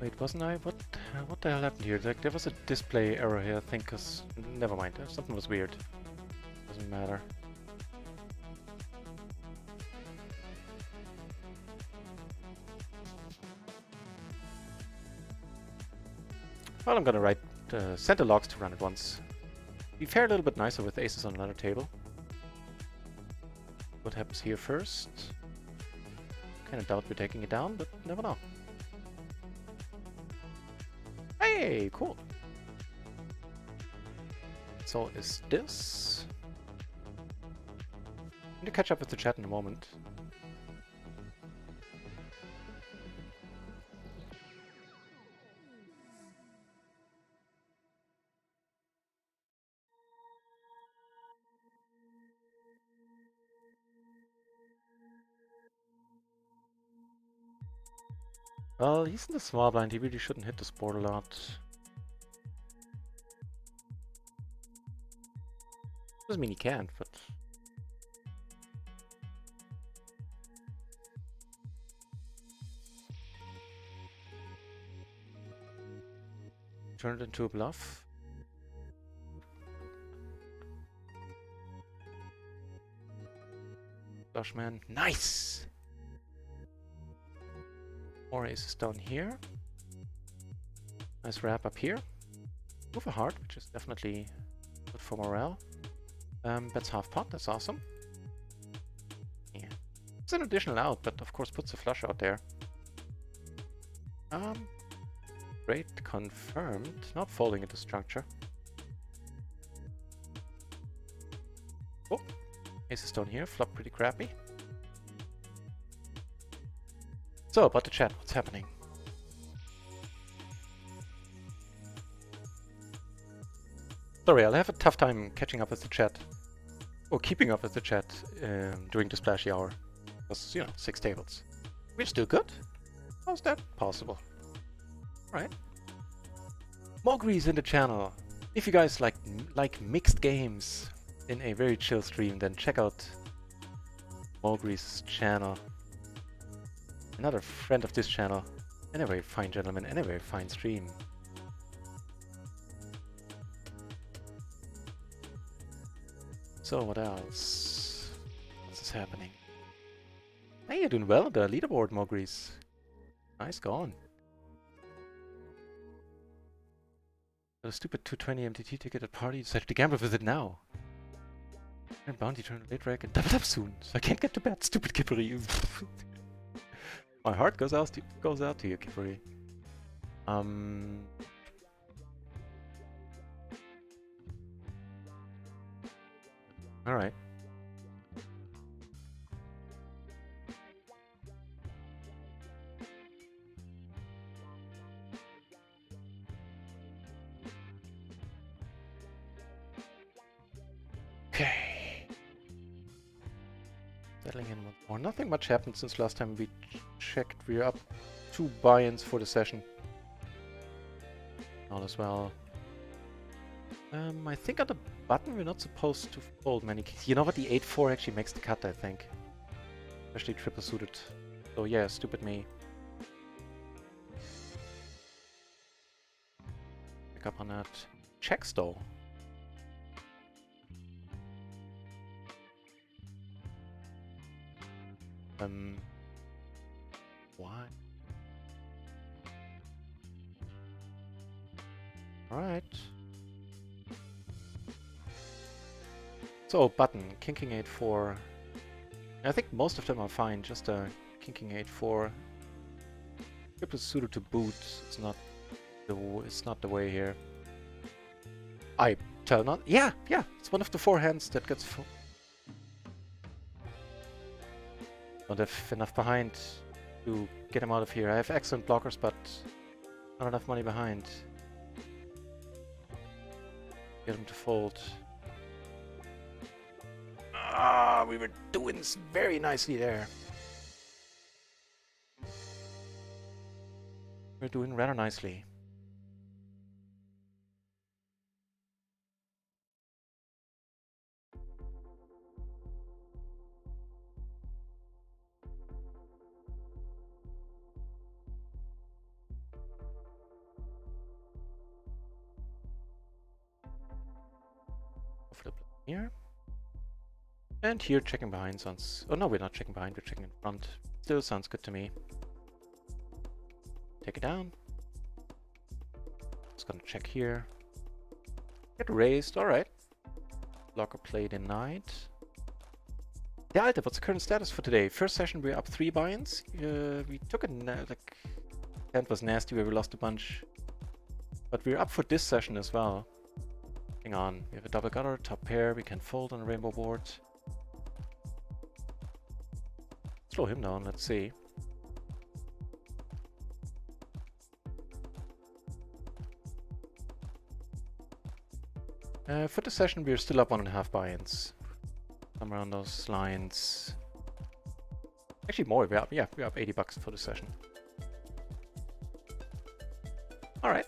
Wait, wasn't I? What the hell happened here? Like, there was a display error here, I think, cause... Never mind, something was weird. Doesn't matter. Well, I'm gonna write center logs to run it once. We fare a little bit nicer with aces on another table. What happens here first? Kinda doubt we're taking it down, but never know. Hey, cool. So is this? I'm gonna catch up with the chat in a moment. Well, he's in the small blind, he really shouldn't hit this board a lot. Doesn't mean he can't, but... Turn it into a bluff. Flush man, nice! More aces down here. Nice wrap up here. Move a heart, which is definitely good for morale. Bets half pot, that's awesome. Yeah. It's an additional out, but of course puts a flush out there. Great, confirmed. Not folding into structure. Oh, aces down here, flop pretty crappy. So, about the chat, what's happening? Sorry, I'll have a tough time catching up with the chat. Or keeping up with the chat during the splashy hour. Because, you know, 6 tables. We're still good? How's that possible? Right. More grease in the channel. If you guys like mixed games in a very chill stream, then check out Mogri's channel. Another friend of this channel, and a very fine gentleman, and a very fine stream. So what else? What's this happening? Hey, you're doing well on the leaderboard, Mogris. Nice going. Got a stupid 220 MTT ticket at party, decided to gamble with it now. And bounty turn late rack and double up soon, so I can't get to bed. Stupid Kippery. My heart goes out to you, Kippery. Alright. Okay. Settling in once more. Nothing much happened since last time we checked. We're up 2 buy-ins for the session. All as well. I think on the button we're not supposed to fold many keys. You know what? The 8-4 actually makes the cut, I think. Especially triple suited. So yeah, stupid me. Pick up on that. Checks though. Why? Alright. So, button, King 8-4. I think most of them are fine, just a King 8-4. Triple suited to boot. It's not the way here. I tell not. Yeah, it's one of the 4 hands that gets. Don't have enough behind to get him out of here. I have excellent blockers, but not enough money behind. Get him to fold. Ah, we were doing this very nicely there. We're doing rather nicely. Here. And here checking behind sounds... Oh no, we're not checking behind, we're checking in front. Still sounds good to me. Take it down. Just gonna check here. Get raised, alright. Blocker play denied. Yeah, Alter, what's the current status for today? First session we're up 3 buy-ins. We took a... like... hand was nasty where we lost a bunch. But we're up for this session as well. Hang on, we have a double gutter, top pair, we can fold on a rainbow board. Slow him down, let's see. For the session we're still up 1.5 buy-ins. Somewhere on those lines. Actually more, we're up $80 for the session. Alright.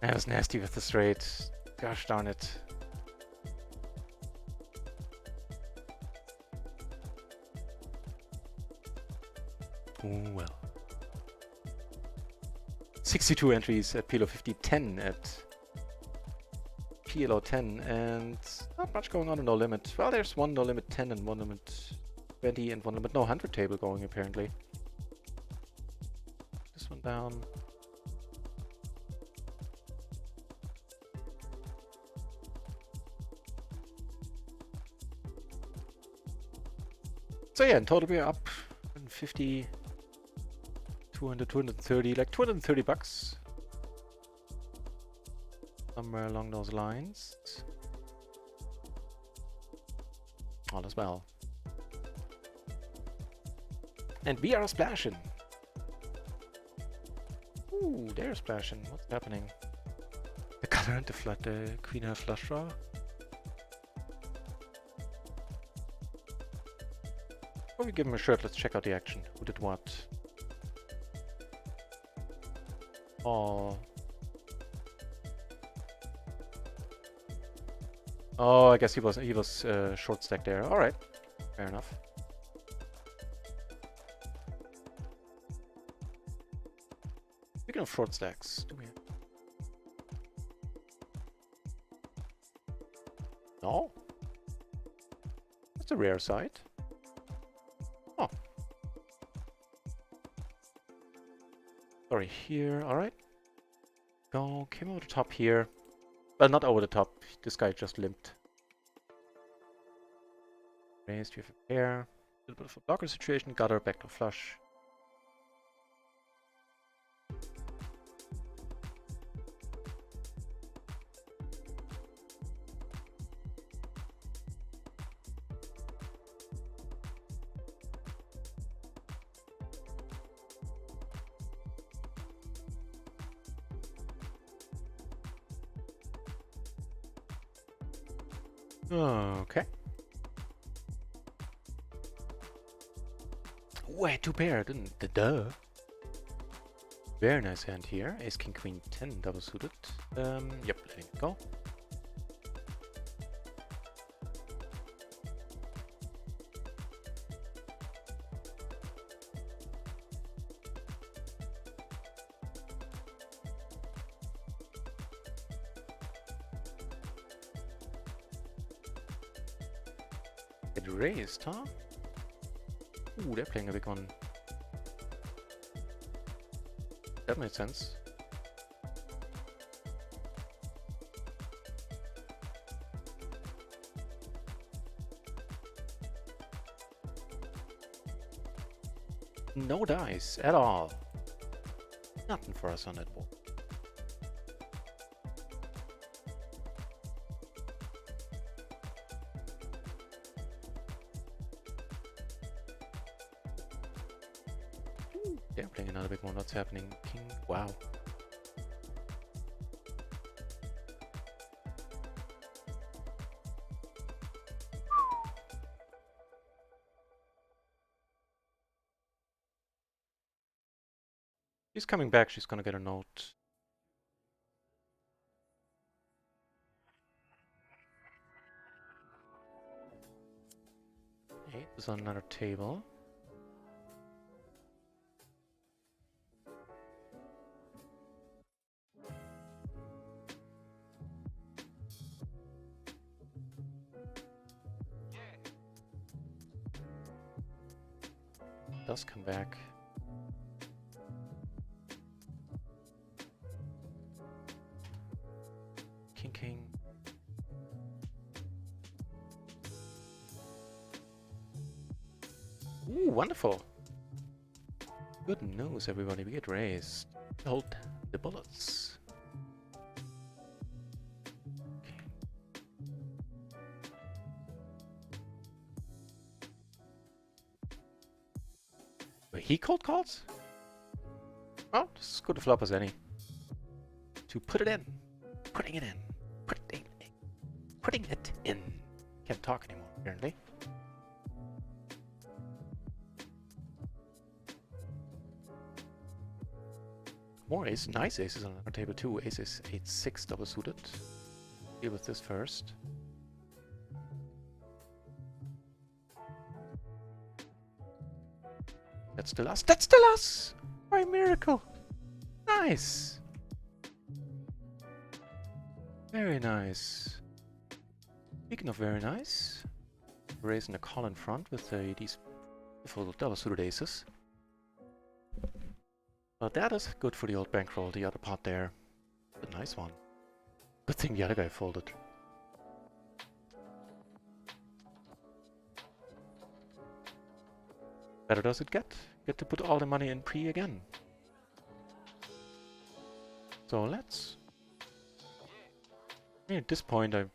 That was nasty with the straight. Gosh darn it. Oh well. 62 entries at PLO 50, 10 at PLO 10, and not much going on in No Limit. Well, there's one No Limit 10 and one Limit 20 and one Limit No 100 table going apparently. This one down. So yeah, in total we're up 150, 200, 230, like $230. Somewhere along those lines. All is well. And we are splashing. Ooh, they're splashing. What's happening? The color and the queen have flush draw. Before we give him a shirt, let's check out the action. Who did what? Oh. Oh, I guess he was short stack there. All right, fair enough. Speaking of short stacks, do we? No. That's a rare sight. Oh. Sorry, here. All right. Go. Came over the top here. Well, not over the top. This guy just limped. Raised. We have a pair. A little bit of a blocker situation. Gutter. Backdoor flush. Okay. Wait, 2 pair, didn't the duh. Very nice hand here. Ace, King, Queen, 10 double suited. Yep, letting it go. Get raised, huh? Ooh, they're playing a big one. that made sense. No dice at all. Nothing for us on that board. They're playing another big one. What's happening? King. Wow. She's coming back. She's gonna get a note. Eight is on another table. Does come back. King, king. Ooh, wonderful. Good news, everybody. We get raised. Hold the bullets. He cold calls? Well, this is as good a flop as any. To put it in. Putting it in. Putting it in. Can't talk anymore, apparently. More ace. Nice aces on our table too. Aces 8-6 double suited. Deal with this first. That's still us. That's still us! By miracle! Nice! Very nice. Speaking of very nice, raising a call in front with these beautiful double suited aces. Well, that is good for the old bankroll, the other pot there. A nice one. Good thing the other guy folded. Better does it get? Get to put all the money in pre again. So let's... I mean, at this point I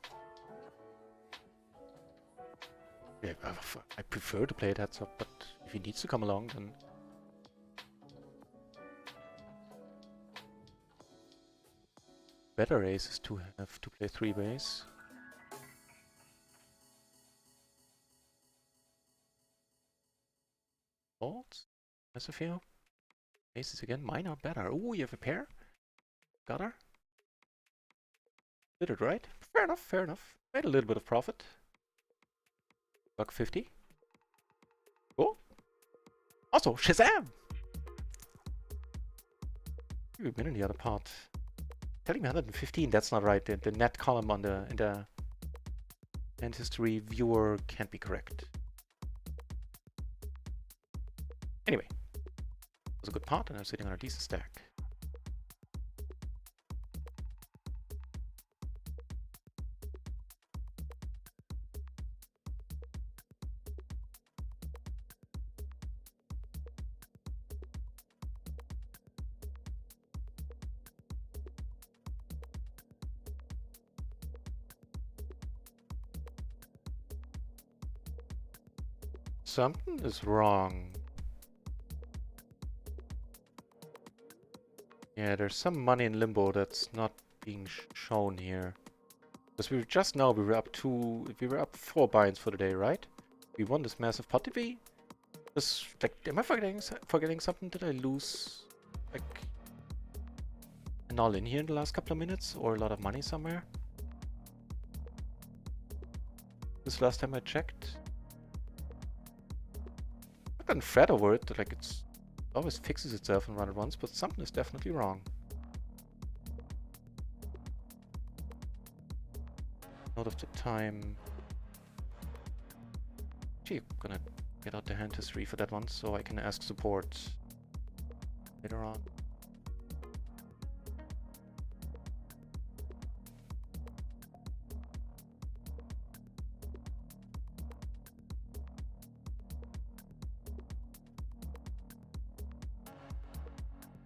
prefer to play it heads up, but if he needs to come along then... Better ace is to have to play 3-ways. Folds? As a feel. Aces again. Mine are better. Ooh, you have a pair? Got her? Did it right? Fair enough, fair enough. Made a little bit of profit. $1.50. Cool. Also, Shazam! We've been in the other part. Telling me 115, that's not right. The net column on in the end history viewer can't be correct. Anyway, it was a good pot and I'm sitting on a decent stack. Something is wrong. Yeah, there's some money in limbo that's not being shown here. Because we were just now, we were up 4 buy-ins for the day, right? We won this massive pot. Did we? Just, like, am I forgetting something? Did I lose, like, an all-in here in the last couple of minutes? Or a lot of money somewhere? This last time I checked. I can fret over it, like it always fixes itself in RunItOnce, but something is definitely wrong. Note of the time. Gee, I'm gonna get out the hand history for that one so I can ask support later on.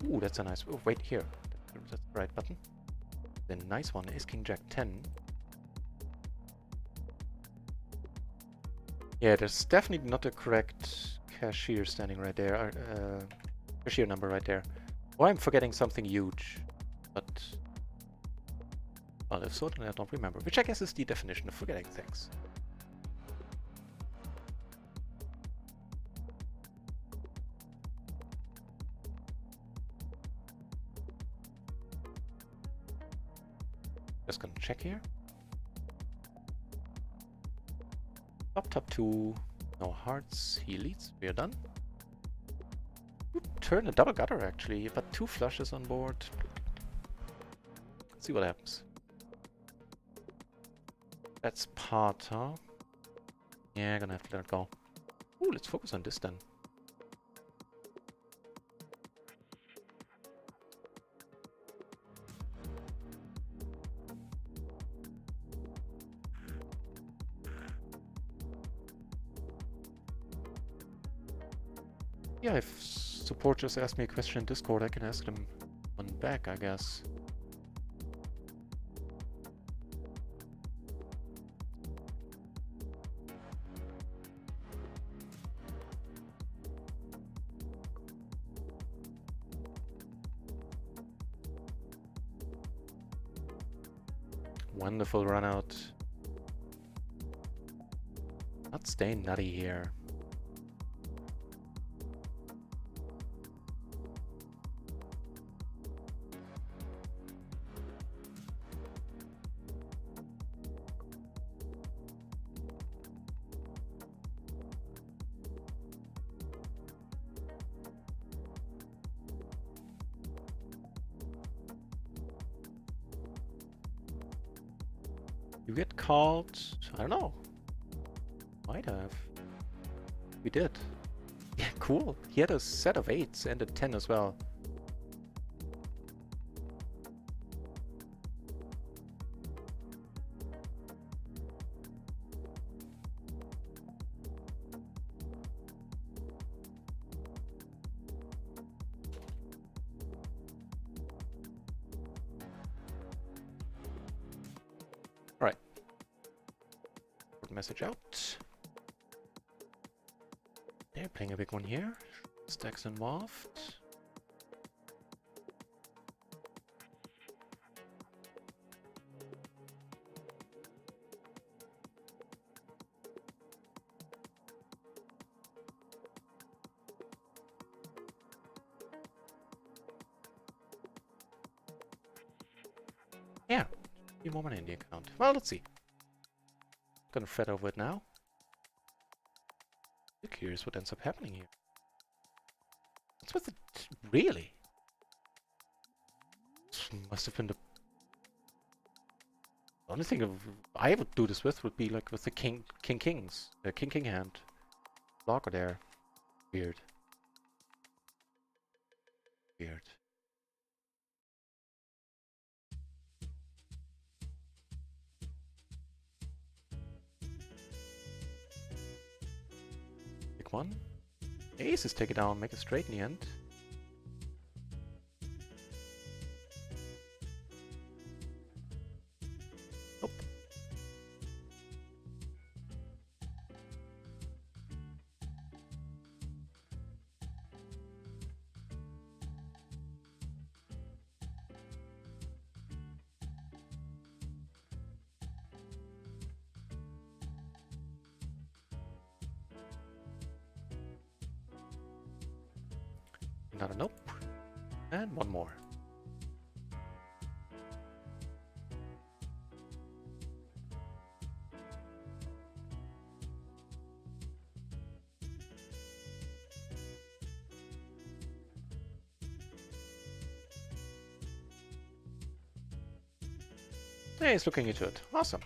Ooh, that's a nice... Oh, wait, here. That's the right button. The nice one is King Jack 10. Yeah, there's definitely not the correct cashier standing right there. Cashier number right there. Or I'm forgetting something huge. But... well, if so, then I don't remember. Which I guess is the definition of forgetting things. Just gonna check here. Top 2. No hearts. He leads. We are done. Oop, turn a double gutter actually, but 2 flushes on board. Let's see what happens. That's part, huh? Yeah, gonna have to let it go. Ooh, let's focus on this then. Yeah, if support just asked me a question in Discord, I can ask them one back, I guess. Wonderful run out. Not staying nutty here. You get called? I don't know. Might have. We did. Yeah, cool. He had a set of 8s and a 10 as well. Alright. Put message out. They're playing a big one here. Stacks involved. Yeah, a few more money in the account. Well, let's see. Gonna fret over it now. I'm curious what ends up happening here. What's with it? Really? This must have been the only thing I would do this with would be like with the kings. The king hand. Blocker there. Weird. Weird. Pick one. Aces take it down, make it straight in the end. Nope. Another nope. And one more. Hey, he's looking into it. Awesome.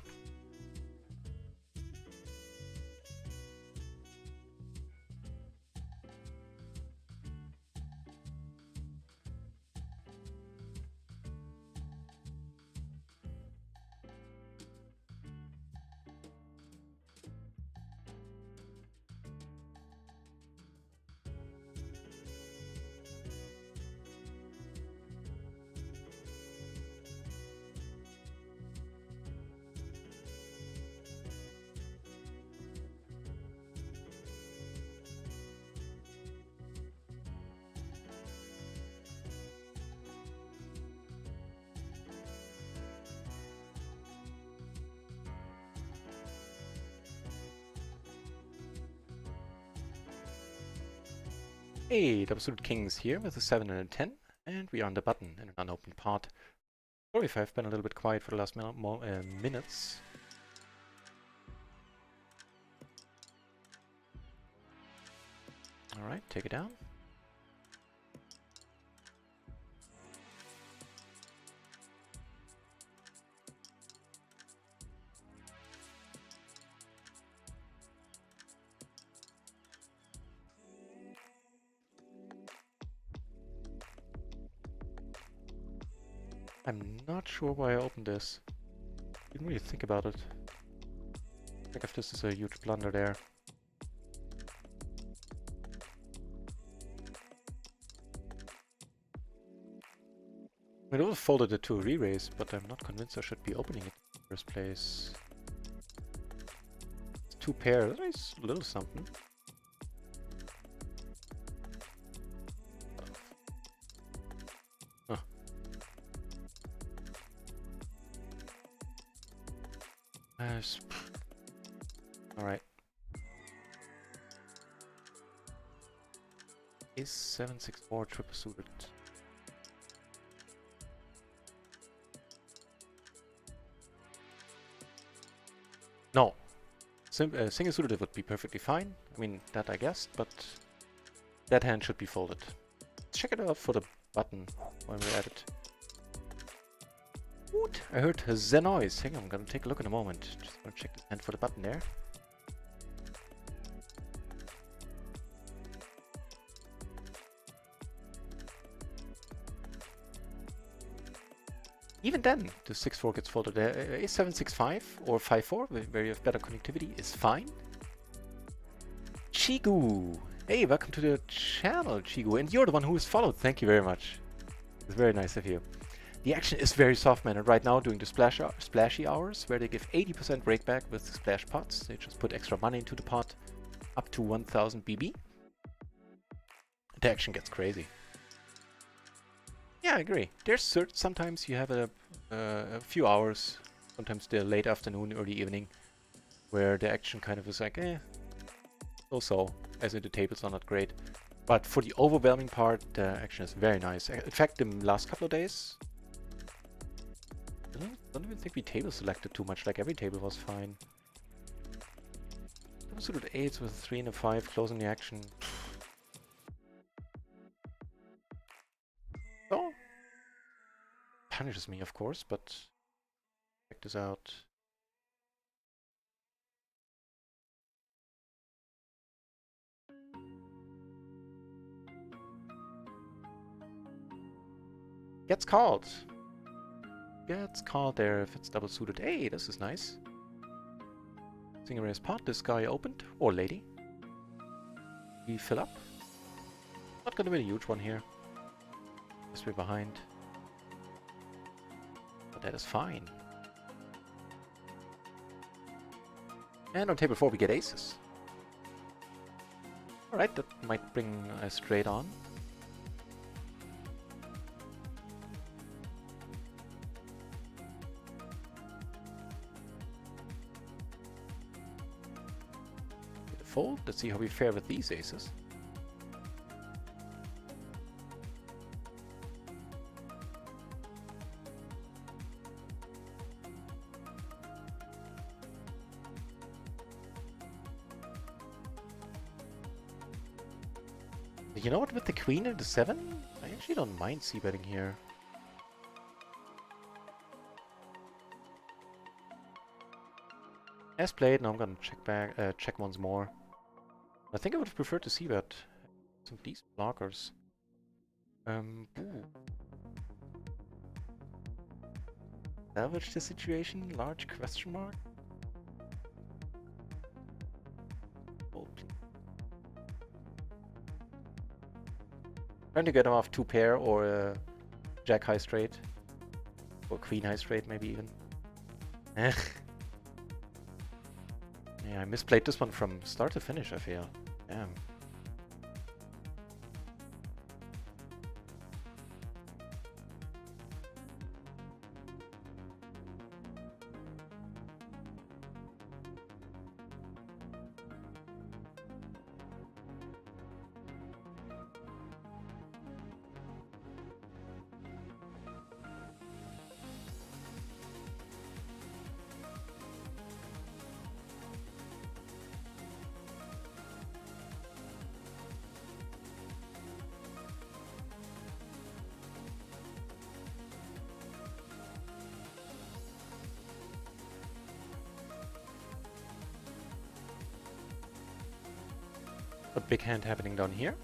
Hey, double suited kings here with a 7 and a 10, and we are on the button in an unopened part. Sorry if I've been a little bit quiet for the last minutes. Alright, take it down. I'm not sure why I opened this. Didn't really think about it. Check if this is a huge blunder there. I would have folded it to a re-raise, but I'm not convinced I should be opening it in the first place. It's 2 pair, that is a little something. Huh. Alright. Is 764 triple suited? No. Single suited would be perfectly fine. I mean, that I guessed, but that hand should be folded. Let's check it out for the button when we're at it. What? I heard the noise. Hang on, I'm gonna take a look in a moment. Just gonna check the hand for the button there. Even then, the 6-4 gets folded. Ace 7-6-5 or 5-4, where you have better connectivity, is fine. Chigu! Hey, welcome to the channel, Chigu. And you're the one who is followed. Thank you very much. It's very nice of you. The action is very soft-mannered right now, doing the splashy hours, where they give 80% rakeback with splash pots. They just put extra money into the pot, up to 1000 BB. The action gets crazy. Yeah, I agree. There's sometimes you have a few hours, sometimes the late afternoon, early evening, where the action kind of is like, so-so, as in the tables are not great. But for the overwhelming part, the action is very nice. In fact, the last couple of days, I don't even think we table selected too much, like every table was fine. Double suited 8s with a 3 and a 5 closing the action. So, punishes me, of course, but check this out. Gets called. Gets called there if it's double suited. Hey, this is nice. Single raise pot, this guy opened, or lady. We fill up. Not gonna be a huge one here. Guess we're behind. But that is fine. And on table 4 we get aces. Alright, that might bring us straight on. Fold. Let's see how we fare with these aces. You know what, with the queen and the 7? I actually don't mind c-betting here. As played, now I'm gonna check once more. I think I would have preferred to c-bet some of these blockers. Ooh. Salvage the situation? Large question mark? Fold, please. Trying to get him off 2 pair or jack high straight. Or queen high straight, maybe even. Yeah, I misplayed this one from start to finish, I feel. Damn. A big hand happening down here.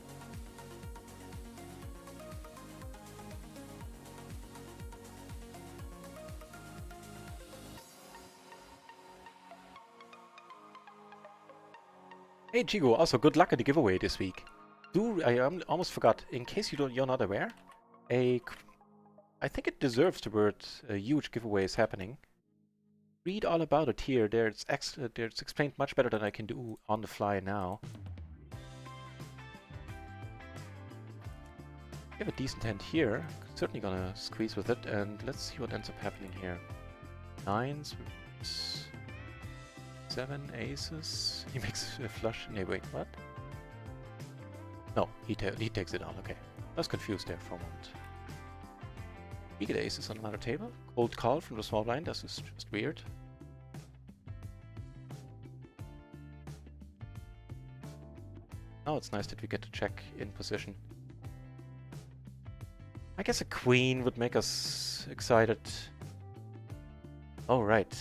Hey Chigo, also good luck at the giveaway this week. I almost forgot, in case you're not aware, I think it deserves the word a huge giveaway is happening. Read all about it here. It's explained much better than I can do on the fly now. We have a decent hand here. Certainly gonna squeeze with it, and let's see what ends up happening here. Nines, 7 aces. He makes a flush. No, wait, what? No, he takes it on. Okay, I was confused there for a moment. We get aces on another table. Cold call from the small blind. This is just weird. Oh, it's nice that we get to check in position. I guess a queen would make us excited. Oh, right.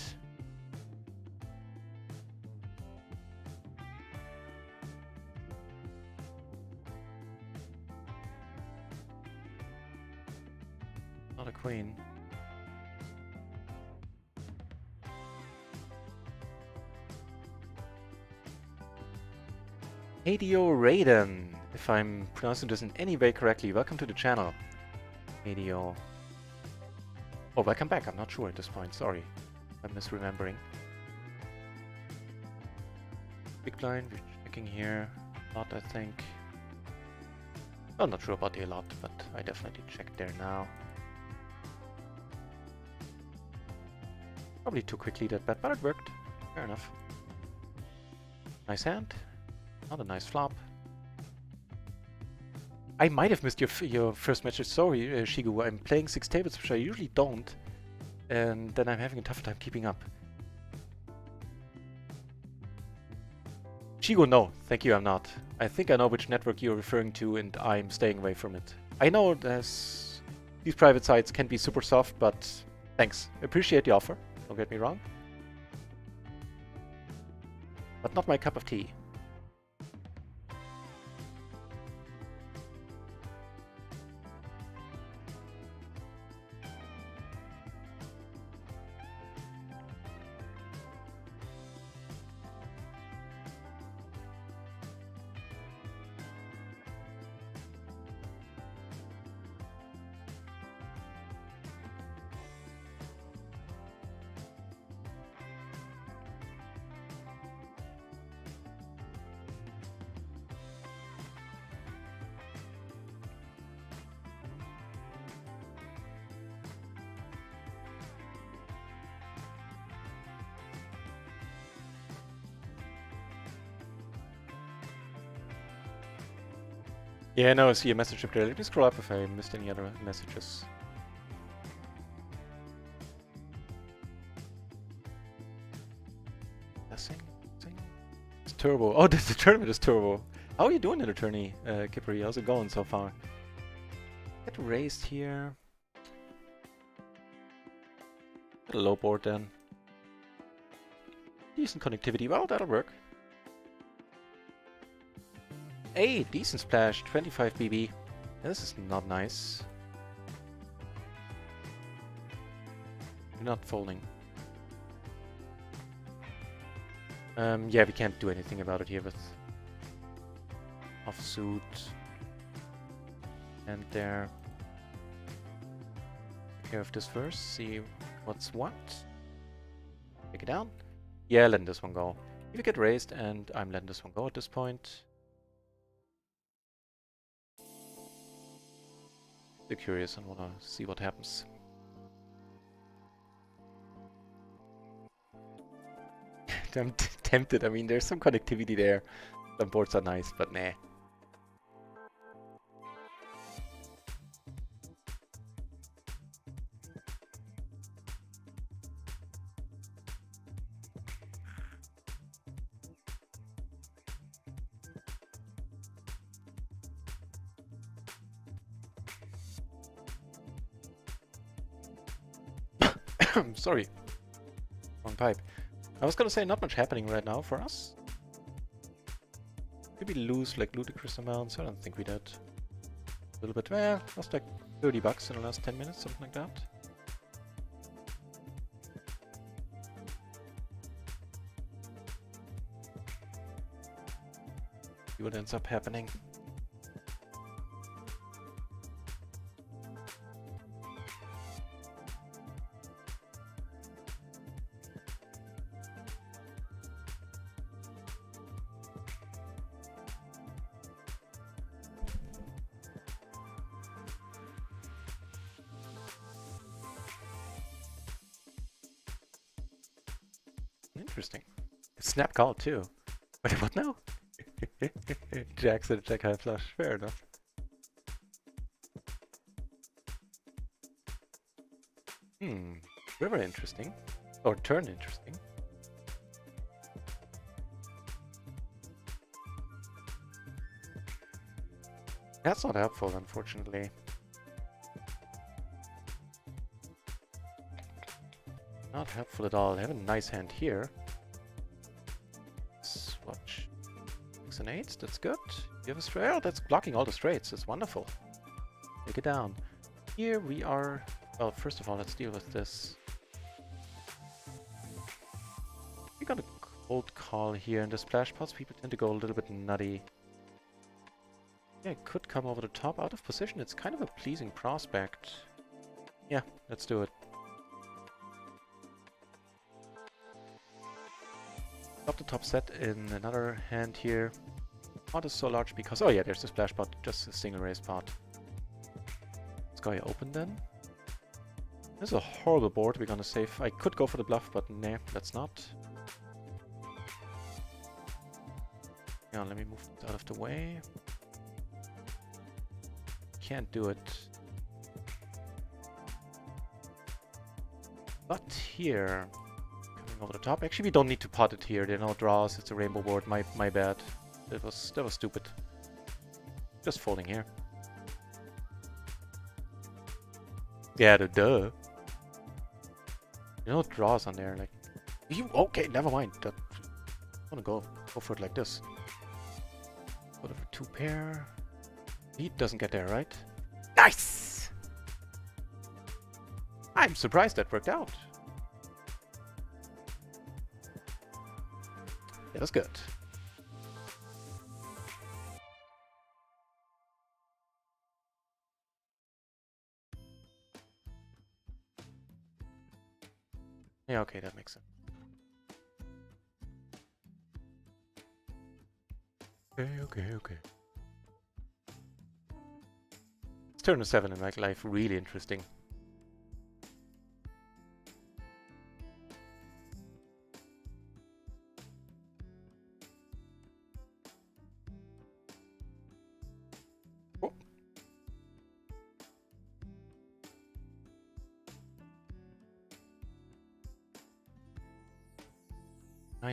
Not a queen. NutRaisin, if I'm pronouncing this in any way correctly, welcome to the channel. Nut. Oh, welcome back. I'm not sure at this point. Sorry. I'm misremembering. Big blind, we're checking here. Lot, I think. I'm not sure about the lot, but I definitely checked there now. Probably too quickly that bet, but it worked. Fair enough. Nice hand. Not a nice flop. I might have missed your first message. Sorry, Shigu. I'm playing 6 tables, which I usually don't. And then I'm having a tough time keeping up. Shigu, no. Thank you, I'm not. I think I know which network you're referring to, and I'm staying away from it. I know these private sites can be super soft, but thanks. Appreciate the offer. Don't get me wrong. But not my cup of tea. Yeah, no, I see a message up there. Let me scroll up if I missed any other messages. Nothing? It's turbo. Oh, the tournament is turbo. How are you doing in the tourney, Kippery? How's it going so far? Get raised here. Get a low board then. Decent connectivity. Well, that'll work. Hey, decent splash, 25 BB. This is not nice. You're not folding. Yeah, we can't do anything about it here with offsuit and there. Take care of this first, see what's what. Take it down. Yeah, letting this one go. If you get raised, and I'm letting this one go at this point. Curious and wanna see what happens. I'm tempted. I mean, there's some connectivity there. Some boards are nice, but nah. Sorry. Wrong pipe. I was gonna say not much happening right now for us. Maybe lose like ludicrous amounts. I don't think we did. A little bit. Well, lost like 30 bucks in the last 10 minutes, something like that. See what ends up happening. Interesting. Snap call too. Wait, what now? Jack said check high flush. Fair enough. River interesting. Or turn interesting. That's not helpful, unfortunately. Not helpful at all. I have a nice hand here. Swatch 6 and 8s, that's good. You have a straight. Oh, that's blocking all the straights. That's wonderful. Take it down. Here we are. Well, first of all, let's deal with this. We got a cold call here in the splash pots. People tend to go a little bit nutty. Yeah, it could come over the top out of position. It's kind of a pleasing prospect. Yeah, let's do it. Drop the top set in another hand here. Pot is so large because... Oh yeah, there's the splash pot. Just a single raise pot. Let's go open then. This is a horrible board we're gonna save. I could go for the bluff, but nah, let's not. Yeah, let me move it out of the way. Can't do it. But here... over the top. Actually, we don't need to pot it here. There are no draws. It's a rainbow board. My bad. That was stupid. Just folding here. Yeah, the duh. No draws on there. Like, you okay? Never mind. That, I'm gonna go for it like this. Go for 2 pair. He doesn't get there, right? Nice. I'm surprised that worked out. Yeah, that's good. Yeah, okay, that makes sense. Okay. It's turn to 7 and make life really interesting.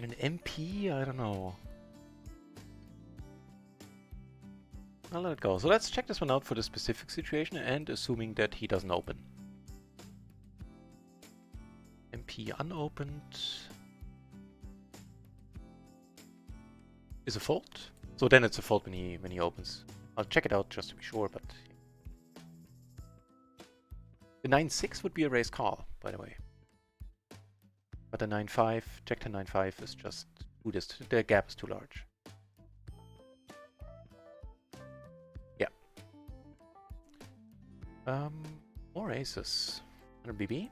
An MP? I don't know. I'll let it go. So let's check this one out for the specific situation and assuming that he doesn't open. MP unopened is a fold. So then it's a fold when he opens. I'll check it out just to be sure, but the 9-6 would be a raise call, by the way. But the 9-5, Jack 10 9-5 is just too distant. The gap is too large. Yeah. More aces. 100 BB.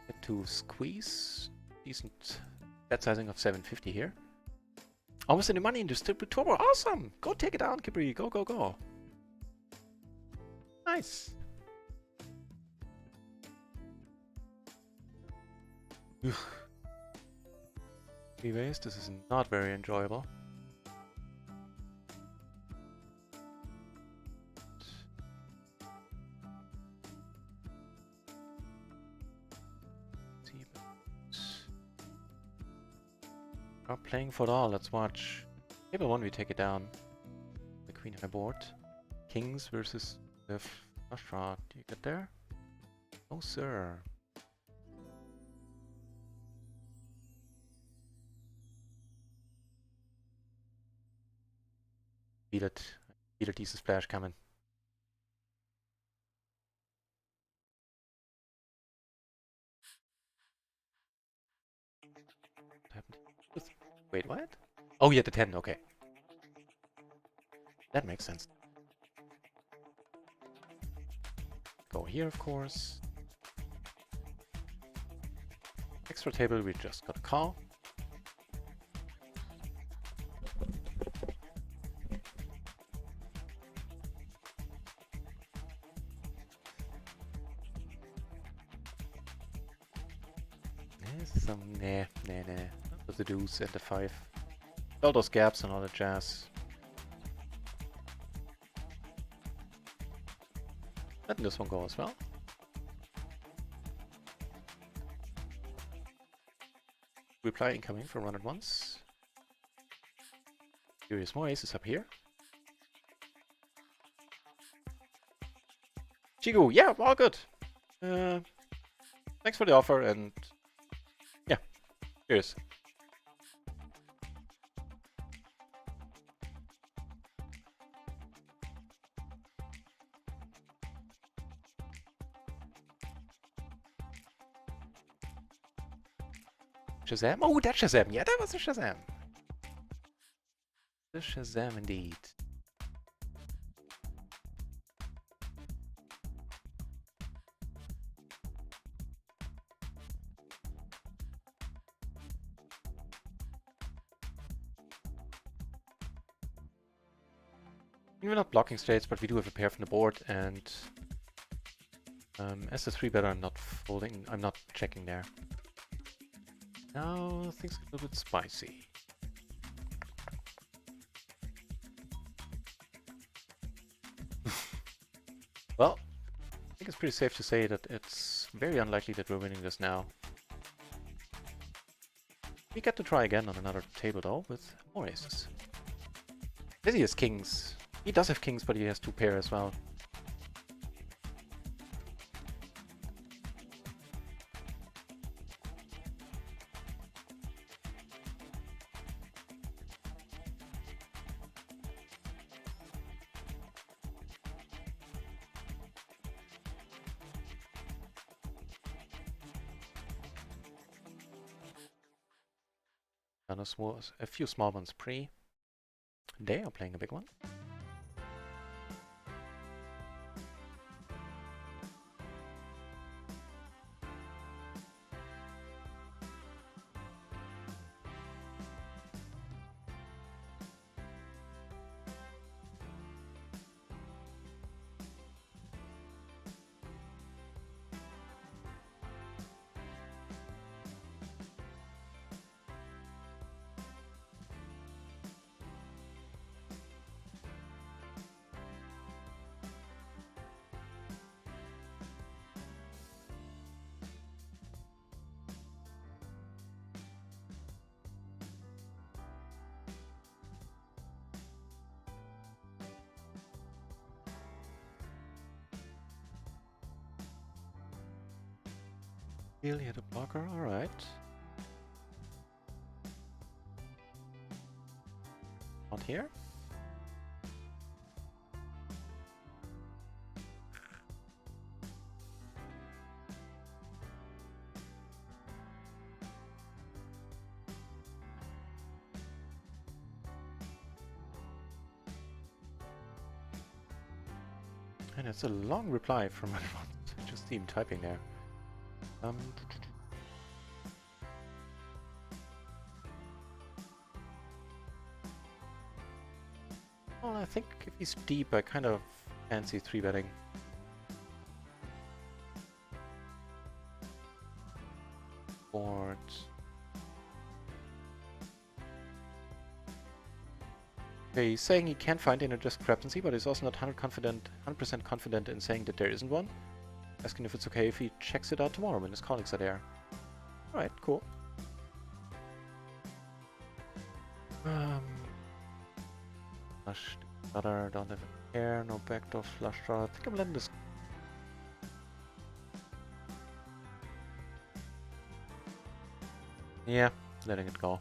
Get to squeeze. Decent bet sizing of 750 here. Almost any money in the triple turbo. Awesome! Go take it down, Kibri. Go. Nice. Anyways, this is not very enjoyable. Are playing for it all. Let's watch. Table 1, we take it down. The queen high board. Kings versus the flush draw. Do you get there? Oh, sir. Feel it. Feel a decent splash coming. What happened? Wait, what? Oh, yeah, the 10, okay. That makes sense. Go here, of course. Extra table, we just got a call. Some nah. The deuce and the 5. All those gaps and all the jazz. Letting this one go as well. Reply incoming from RunItOnce. Curious more aces up here. Chigu, yeah, all good. Thanks for the offer and yeah, cheers. Shazam? Oh, that's Shazam. Yeah, that was a Shazam. The Shazam indeed. We're not blocking states, but we do have a pair from the board, and as the 3-better, I'm not folding. I'm not checking there. Now things get a little bit spicy. Well, I think it's pretty safe to say that it's very unlikely that we're winning this now. We get to try again on another table though, with more aces. Busy has kings. He does have kings, but he has 2 pair as well. And a few small ones pre. They are playing a big one. Really hit a blocker, alright. Not here? And it's a long reply from everyone. Just see him typing there. Well, I think if he's deep, I kind of fancy 3-betting. Board. Okay, he's saying he can't find any discrepancy, but he's also not 100% confident in saying that there isn't one. Asking if it's okay if he checks it out tomorrow when his colleagues are there. Alright, cool. Flush gutter, don't have a pair, no backdoor flush draw. I think I'm letting this. Yeah, letting it go.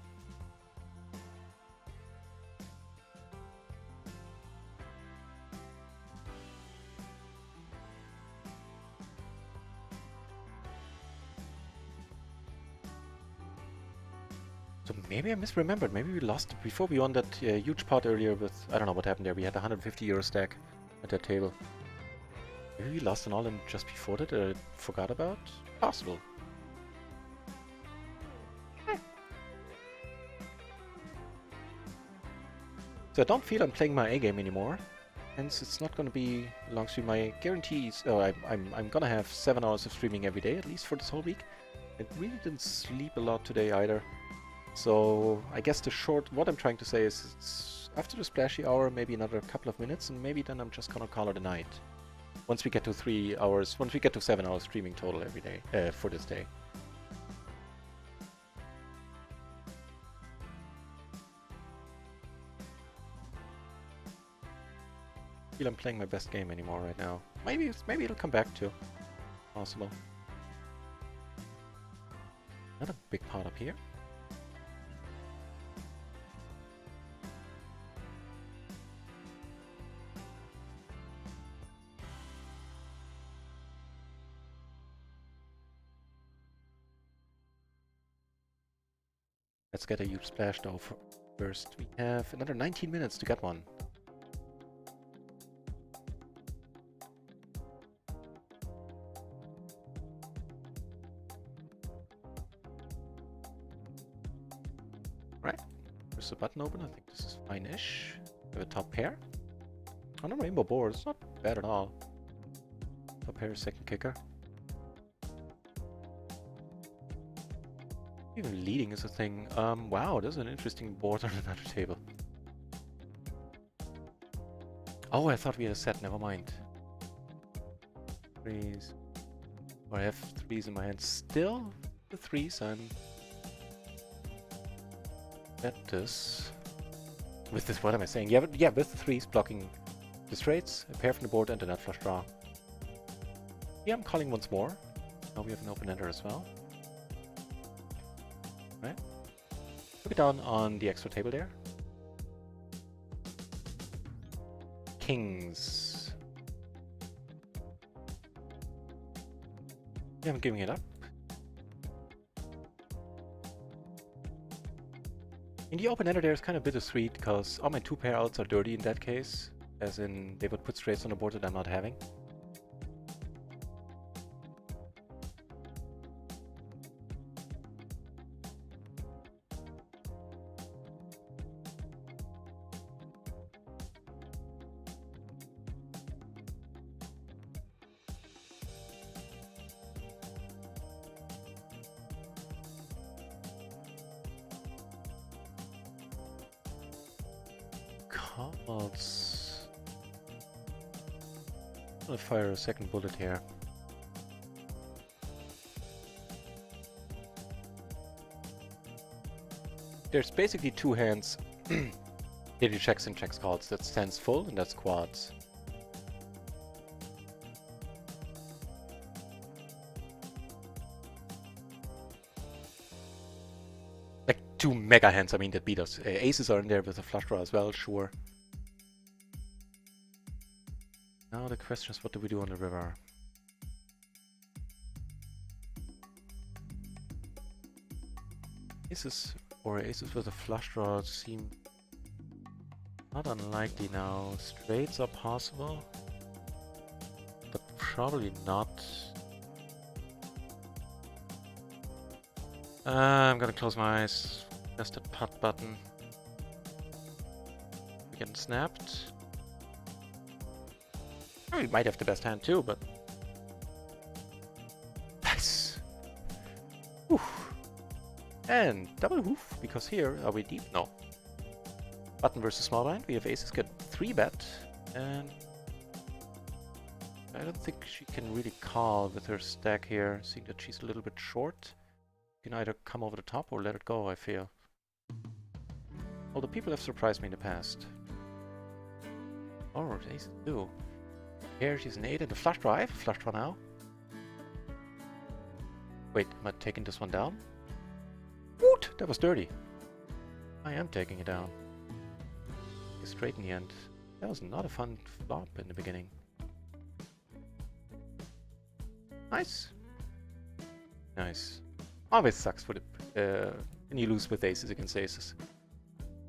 Maybe I misremembered. Maybe we lost before we won that huge pot earlier with... I don't know what happened there. We had a 150 euro stack at that table. Maybe we lost an all-in just before that I forgot about? Possible. So I don't feel I'm playing my A game anymore. Hence it's not gonna be a long stream. My guarantees... Oh, I'm gonna have 7 hours of streaming every day, at least for this whole week. I really didn't sleep a lot today either. So I guess what I'm trying to say is it's after the splashy hour, maybe another couple of minutes, and maybe then I'm just gonna call it a night. Once we get to 3 hours, once we get to 7 hours streaming total every day, for this day. I feel I'm playing my best game anymore right now. Maybe it'll come back too. Possible. Another big pot up here. Let's get a huge splash though first. We have another 19 minutes to get one. Right. There's a button open. I think this is fine-ish. We have a top pair. On a rainbow board. It's not bad at all. Top pair, second kicker. Even leading is a thing. Wow, there's an interesting board on another table. Oh, I thought we had a set. Never mind. Threes. Or I have threes in my hand. Still the threes. I'm at this. With this, what am I saying? Yeah, but yeah, with the threes blocking the straights, a pair from the board, and a nut flush draw. Yeah, I'm calling once more. Now we have an open ender as well. Right. Look it down on the extra table there. Kings. Yeah, I'm giving it up. In the open ender there is kind of bittersweet because all my 2 pair outs are dirty in that case. As in, they would put straights on the board that I'm not having. Calls. I'm gonna fire a second bullet here. There's basically 2 hands. Daily checks and checks calls. That's tens full and that's quads. Like 2 mega hands, I mean, that beat us. Aces are in there with a flush draw as well, sure. Now the question is, what do we do on the river? Aces or aces with a flush draw seem not unlikely now. Straights are possible, but probably not. I'm gonna close my eyes. Press that putt button. We get snapped. We might have the best hand too, but nice. Whew. And double hoof, because here are we deep? No. Button versus small blind. We have aces get 3-bet, and I don't think she can really call with her stack here, seeing that she's a little bit short. You can either come over the top or let it go, I feel. Although people have surprised me in the past. Oh, aces do. Here she's an 8 and a flush draw. I have a flush draw now. Wait, am I taking this one down? Woot! That was dirty. I am taking it down. It's straight in the end. That was not a fun flop in the beginning. Nice. Nice. Always sucks for the And you lose with aces against aces.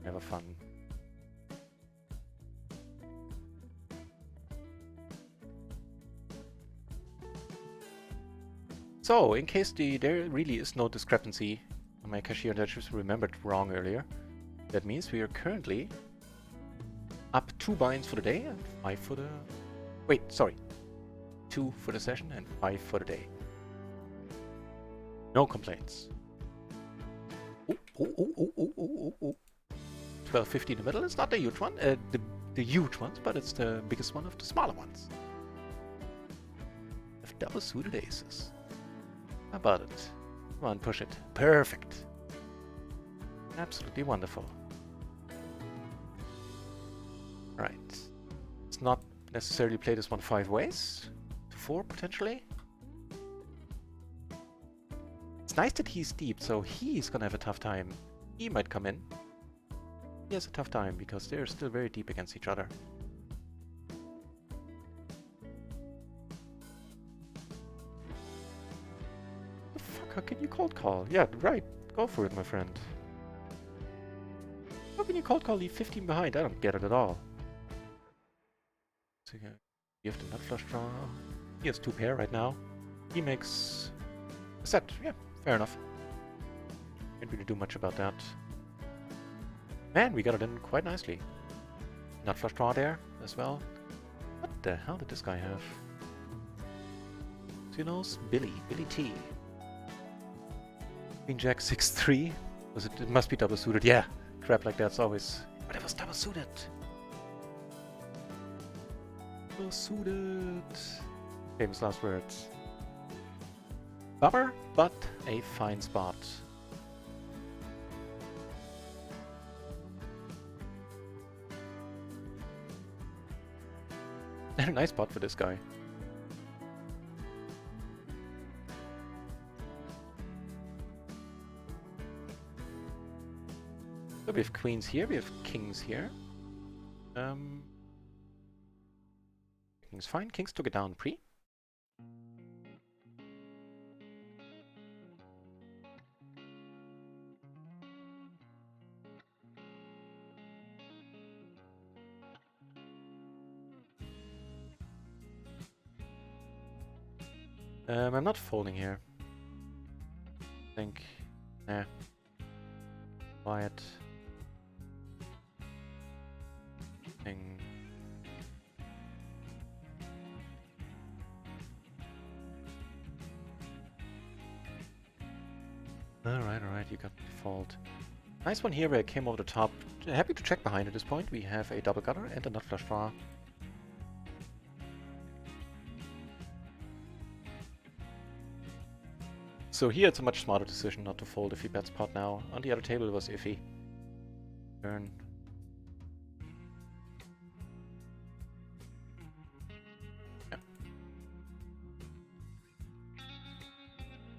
Never fun. So, in case there really is no discrepancy, my cashier and I just remembered wrong earlier. That means we are currently up 2 buy-ins for the day and 5 for the... Wait, sorry. 2 for the session and 5 for the day. No complaints. Ooh, ooh, ooh, ooh, ooh, ooh, ooh. 1250 in the middle. It's not the huge one, the huge ones, but it's the biggest one of the smaller ones. Have double suited aces. How about it? Come on, push it. Perfect. Absolutely wonderful. Right. Let's not necessarily play this one 5 ways. To 4 potentially. It's nice that he's deep, so he's gonna have a tough time. He might come in. He has a tough time because they're still very deep against each other. The fuck, how can you cold call? Yeah, right. Go for it, my friend. How can you cold call, leave 15 behind? I don't get it at all. So you have the nut flush draw. He has 2 pair right now. He makes a set. Yeah, fair enough. Can't really do much about that. Man, we got it in quite nicely. Nut flush draw there as well. What the hell did this guy have? So, you know, Billy T. Queen Jack 6-3. Was it? It must be double suited. Yeah, crap like that's always. But it was double suited. Double suited. Famous last words. Bummer, but a fine spot. And a nice spot for this guy. So we have queens here, we have kings here. Kings fine, kings took it down pre. I'm not folding here. I think, nah. Quiet. Thing. Alright, you got the fold. Nice one here where I came over the top. Happy to check behind at this point. We have a double gutter and a nut flush draw. So here it's a much smarter decision not to fold if he bets pot now. On the other table it was iffy. Turn. Yeah.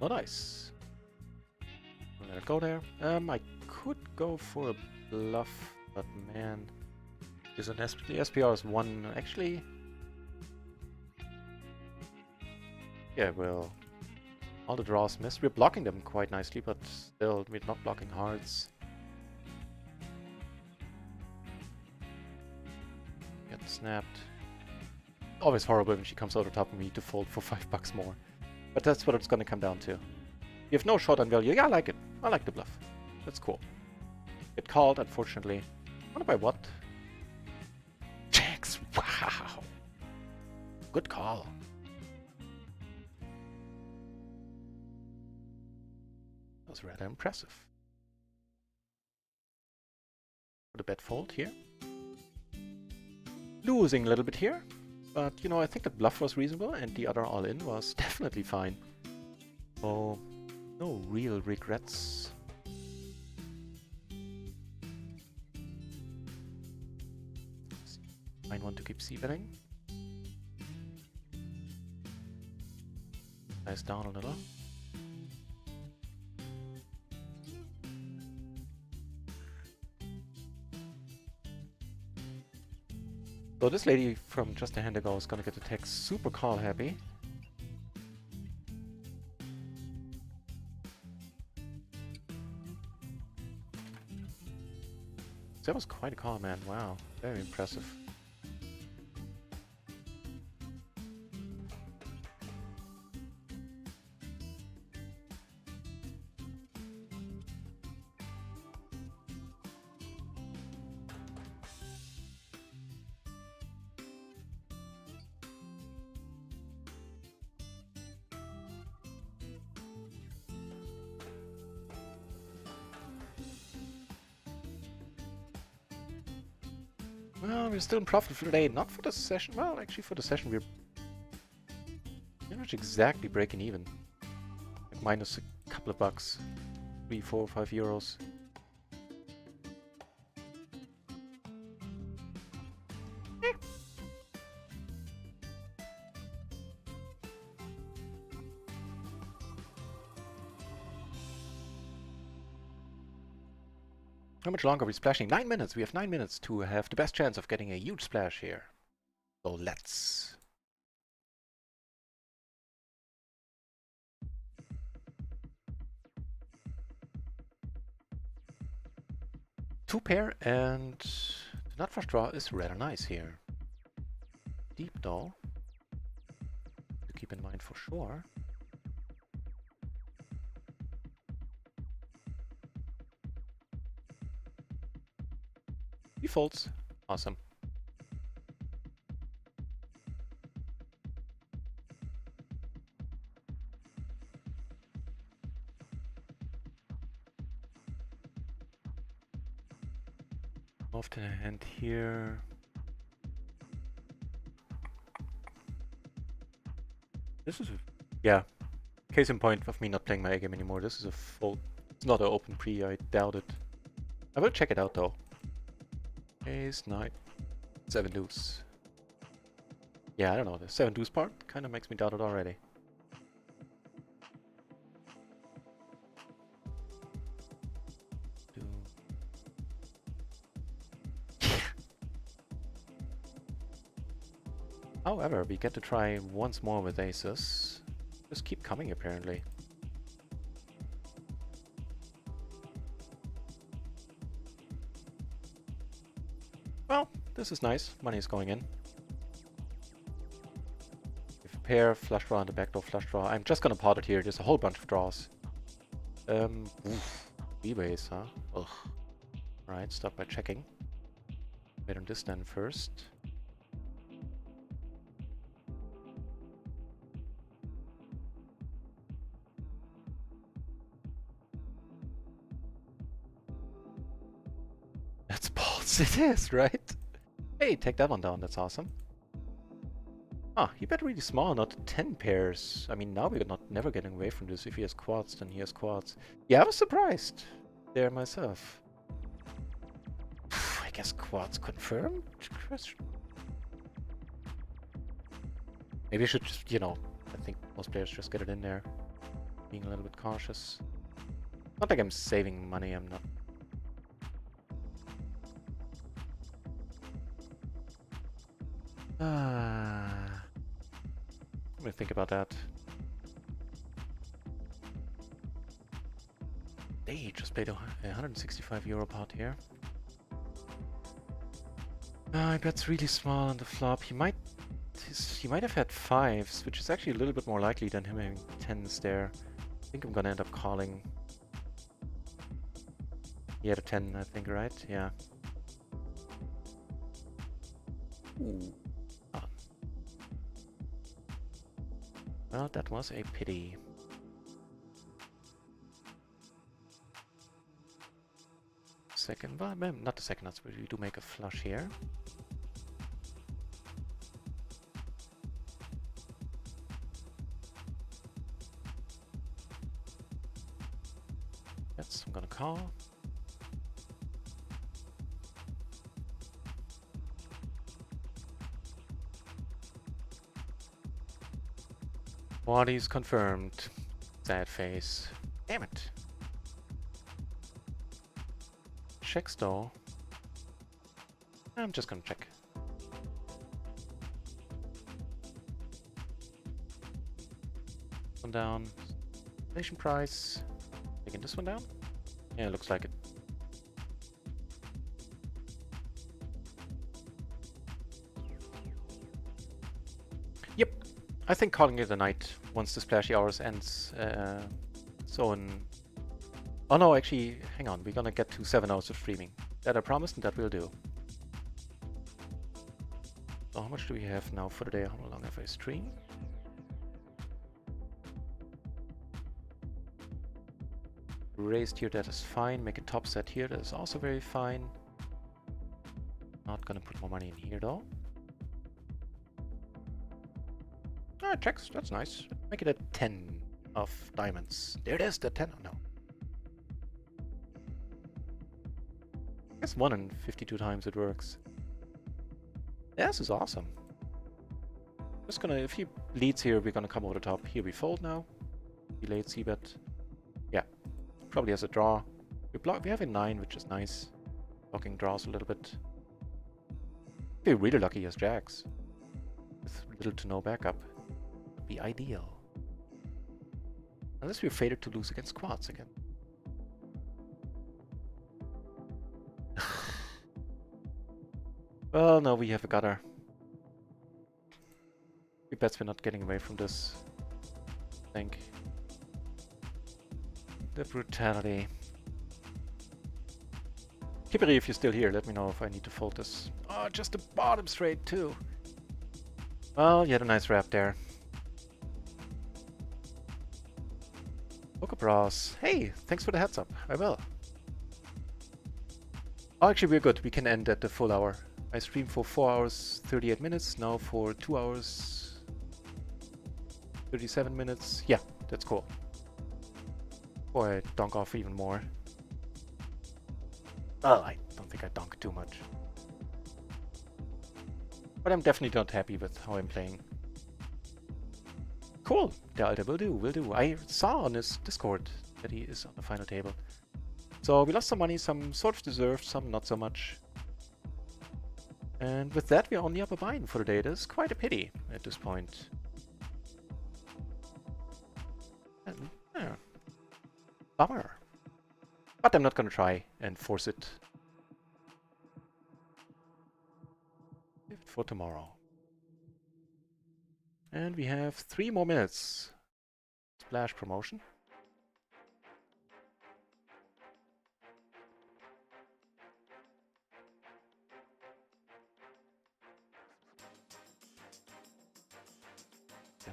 Not nice. Let it go there. I could go for a bluff, but man, is the SPR is 1 actually. Yeah, well. All the draws missed. We're blocking them quite nicely, but still, we're not blocking hearts. Get snapped. Always horrible when she comes out on top of me to fold for $5 more. But that's what it's gonna come down to. You have no shot on value. Yeah, I like it. I like the bluff. That's cool. Get called, unfortunately. I wonder by what? Checks! Wow! Good call. That was rather impressive. The bet fold here. Losing a little bit here, but you know, I think the bluff was reasonable and the other all-in was definitely fine. So, no real regrets. Might want to keep c-betting. Nice down a little. So this lady from just a hand ago is gonna get the text super call happy. That was quite a call, man. Wow. Very impressive. Well, we're still in profit for today. Not for the session. Well, actually for the session we're pretty much exactly breaking even. Like minus a couple of bucks. 3, 4, 5 euros. How much longer are we splashing? 9 minutes! We have 9 minutes to have the best chance of getting a huge splash here. So let's... Two pair and the nut flush draw is rather nice here. Deep though. To keep in mind for sure. Defaults. Awesome. Off to the hand here. This is a... yeah. Case in point of me not playing my A game anymore. This is a full... it's not an open pre, I doubt it. I will check it out though. Ace, 9, 7 deuce. Yeah, I don't know. The 7 deuce part kind of makes me doubt it already. However, we get to try once more with aces. Just keep coming apparently. Well, this is nice. Money is going in. With a pair, flush draw, and a backdoor flush draw. I'm just gonna pot it here. There's a whole bunch of draws. Oof. B-base, huh? Ugh. Right, start by checking. Wait on this then first. That's balls, it is, right? Hey, take that one down, that's awesome. Ah, he bet really small, not 10 pairs. I mean, now we're not never getting away from this. If he has quads, then he has quads. Yeah, I was surprised there myself. I guess quads confirmed? Question. Maybe I should just, you know, I think most players just get it in there. Being a little bit cautious. Not like I'm saving money, I'm not. Let me think about that. They just played a 165 euro pot here. I bet's really small on the flop. He might have had 5s, which is actually a little bit more likely than him having 10s there. I think I'm gonna end up calling. He had a 10, I think, right? Yeah. Ooh. Ah. Well, that was a pity. Second, well, not the second nuts, but we do make a flush here. Yes, I'm gonna call. Body's confirmed. Sad face. Damn it. Checks though. I'm just gonna check. One down. Station price. Taking this one down? Yeah, looks like it. Yep, I think calling it a night once the splashy hours ends. So in... Oh no, actually, hang on, we're gonna get to 7 hours of streaming. That I promised and that we'll do. So how much do we have now for the day? How long have I streamed? Raised here, that is fine. Make a top set here, that is also very fine. Not gonna put more money in here though. Ah, checks, that's nice. Make it a 10 of diamonds. There it is, the 10. Oh, no. I guess 1 in 52 times it works. Yeah, this is awesome. Just gonna, if he leads here, we're gonna come over the top. Here we fold now. Delayed c-bet. Yeah, probably has a draw. We have a 9, which is nice. Blocking draws a little bit. If we're really lucky, he has jacks. With little to no backup. Would be ideal. Unless we're fated to lose against quads again. Well, no, we have a gutter. We bets we're not getting away from this. I think. The brutality. Kippery, if you're still here, let me know if I need to fold this. Oh, just the bottom straight too. Well, you had a nice wrap there. Bros. Hey, thanks for the heads up. I will. Oh, actually, we're good. We can end at the full hour. I streamed for 4 hours, 38 minutes. Now for 2 hours, 37 minutes. Yeah, that's cool. Boy, I donk off even more. Well, I don't think I donk too much. But I'm definitely not happy with how I'm playing. Cool. The Alter will do, will do. I saw on his Discord that he is on the final table. So we lost some money, some sort of deserved, some not so much. And with that, we're on the upper bind for the day. It is quite a pity at this point. And, yeah. Bummer. But I'm not gonna try and force it. Leave it for tomorrow. And we have 3 more minutes. Splash promotion.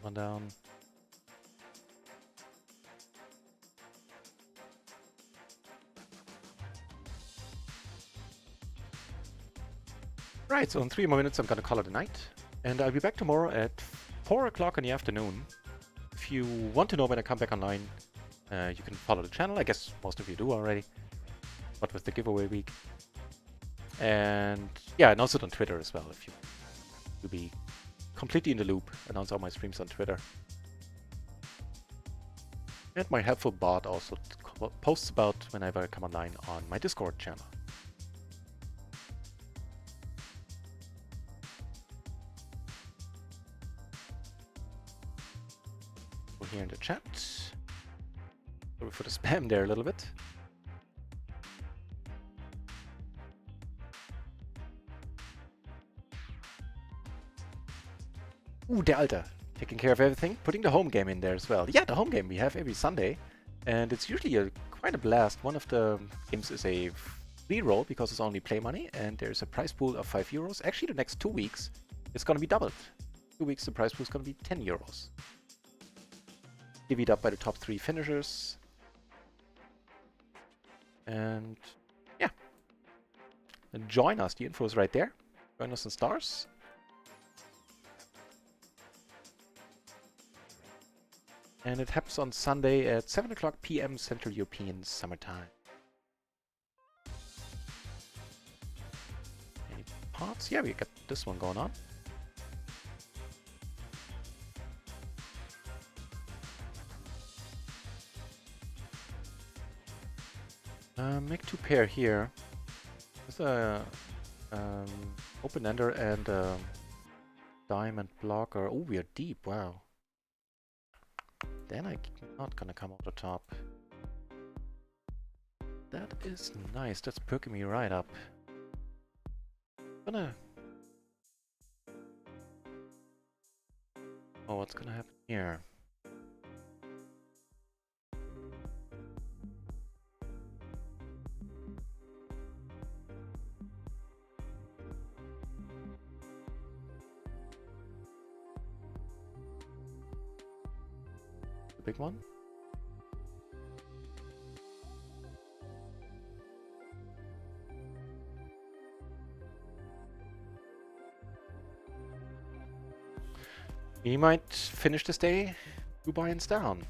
One down. Right, so in 3 more minutes I'm gonna call it a night. And I'll be back tomorrow at 4 o'clock in the afternoon. If you want to know when I come back online, you can follow the channel. I guess most of you do already. But with the giveaway week. And yeah, and also on Twitter as well, if you to be completely in the loop. Announce all my streams on Twitter. And my helpful bot also posts about whenever I come online on my Discord channel. We're here in the chat. Sorry for the spam there a little bit. Ooh, der Alter. Taking care of everything. Putting the home game in there as well. Yeah, the home game we have every Sunday. And it's usually quite a blast. One of the games is a free roll because it's only play money. And there's a prize pool of 5 euros. Actually, the next 2 weeks, it's going to be doubled. 2 weeks, the prize pool is going to be 10 euros. Divvied up by the top 3 finishers. And yeah. And join us. The info is right there. Join us in stars. And it happens on Sunday at 7 o'clock PM Central European Summertime. Any pots? Yeah, we got this one going on. Make 2 pair here. With a open-ender and a diamond blocker. Oh, we are deep, wow. Then I'm not gonna come over the top. That is nice, that's perking me right up. Oh, what's gonna happen here? The big one? He might finish this day 2 buy-ins down.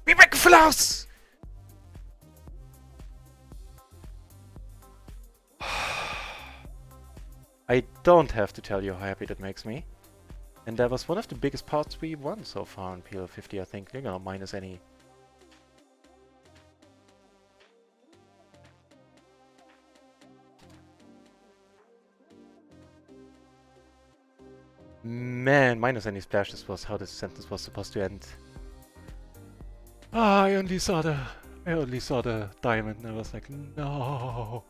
Miraculous! I don't have to tell you how happy that makes me. And that was one of the biggest parts we won so far on PLO 50, I think. You're gonna minus any. Man, minus any splash, this was how this sentence was supposed to end. Ah, I only saw the diamond and I was like, no.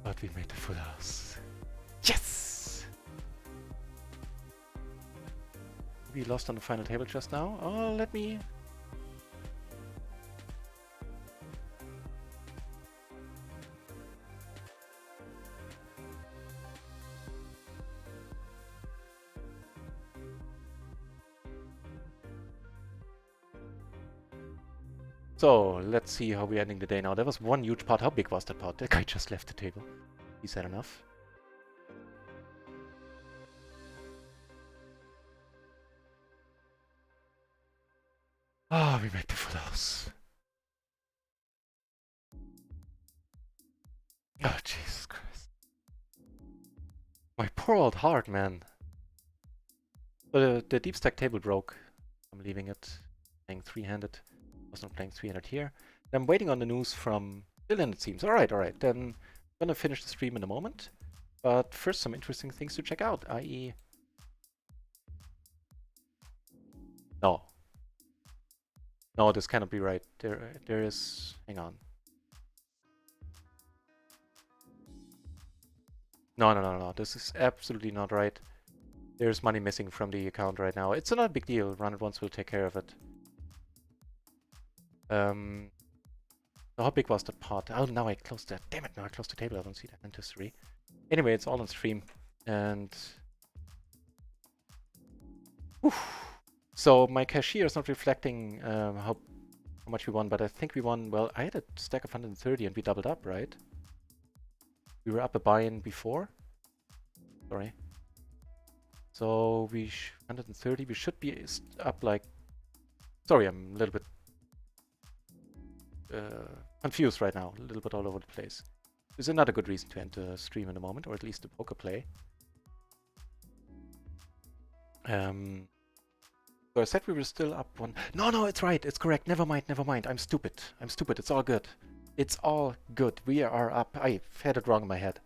But we made the full house. Yes! We lost on the final table just now. Oh, let me... So, let's see how we're ending the day now. There was one huge part. How big was that part? That guy just left the table. He said enough. Ah, we made the full house. Oh, Jesus Christ. My poor old heart, man. So the deep stack table broke. I'm leaving it. Playing three-handed. I was not playing three-handed here. I'm waiting on the news from Dylan, it seems. Alright. Then I'm gonna finish the stream in a moment. But first, some interesting things to check out, i.e. No. No, this cannot be right. There is... Hang on. No. This is absolutely not right. There's money missing from the account right now. It's not a big deal. RunItOnce will take care of it. So how big was that part? Oh, now I closed that. Damn it, now I closed the table. I don't see that in history. Anyway, it's all on stream. And... Oof. So my cashier is not reflecting how much we won, but I think we won... Well, I had a stack of 130 and we doubled up, right? We were up a buy-in before. Sorry. So we 130, we should be up like... Sorry, I'm a little bit confused right now, a little bit all over the place. There's another good reason to enter stream in a moment, or at least the poker play. So I said we were still up one... No, it's right, it's correct, never mind. I'm stupid, it's all good. It's all good, we are up, I had it wrong in my head.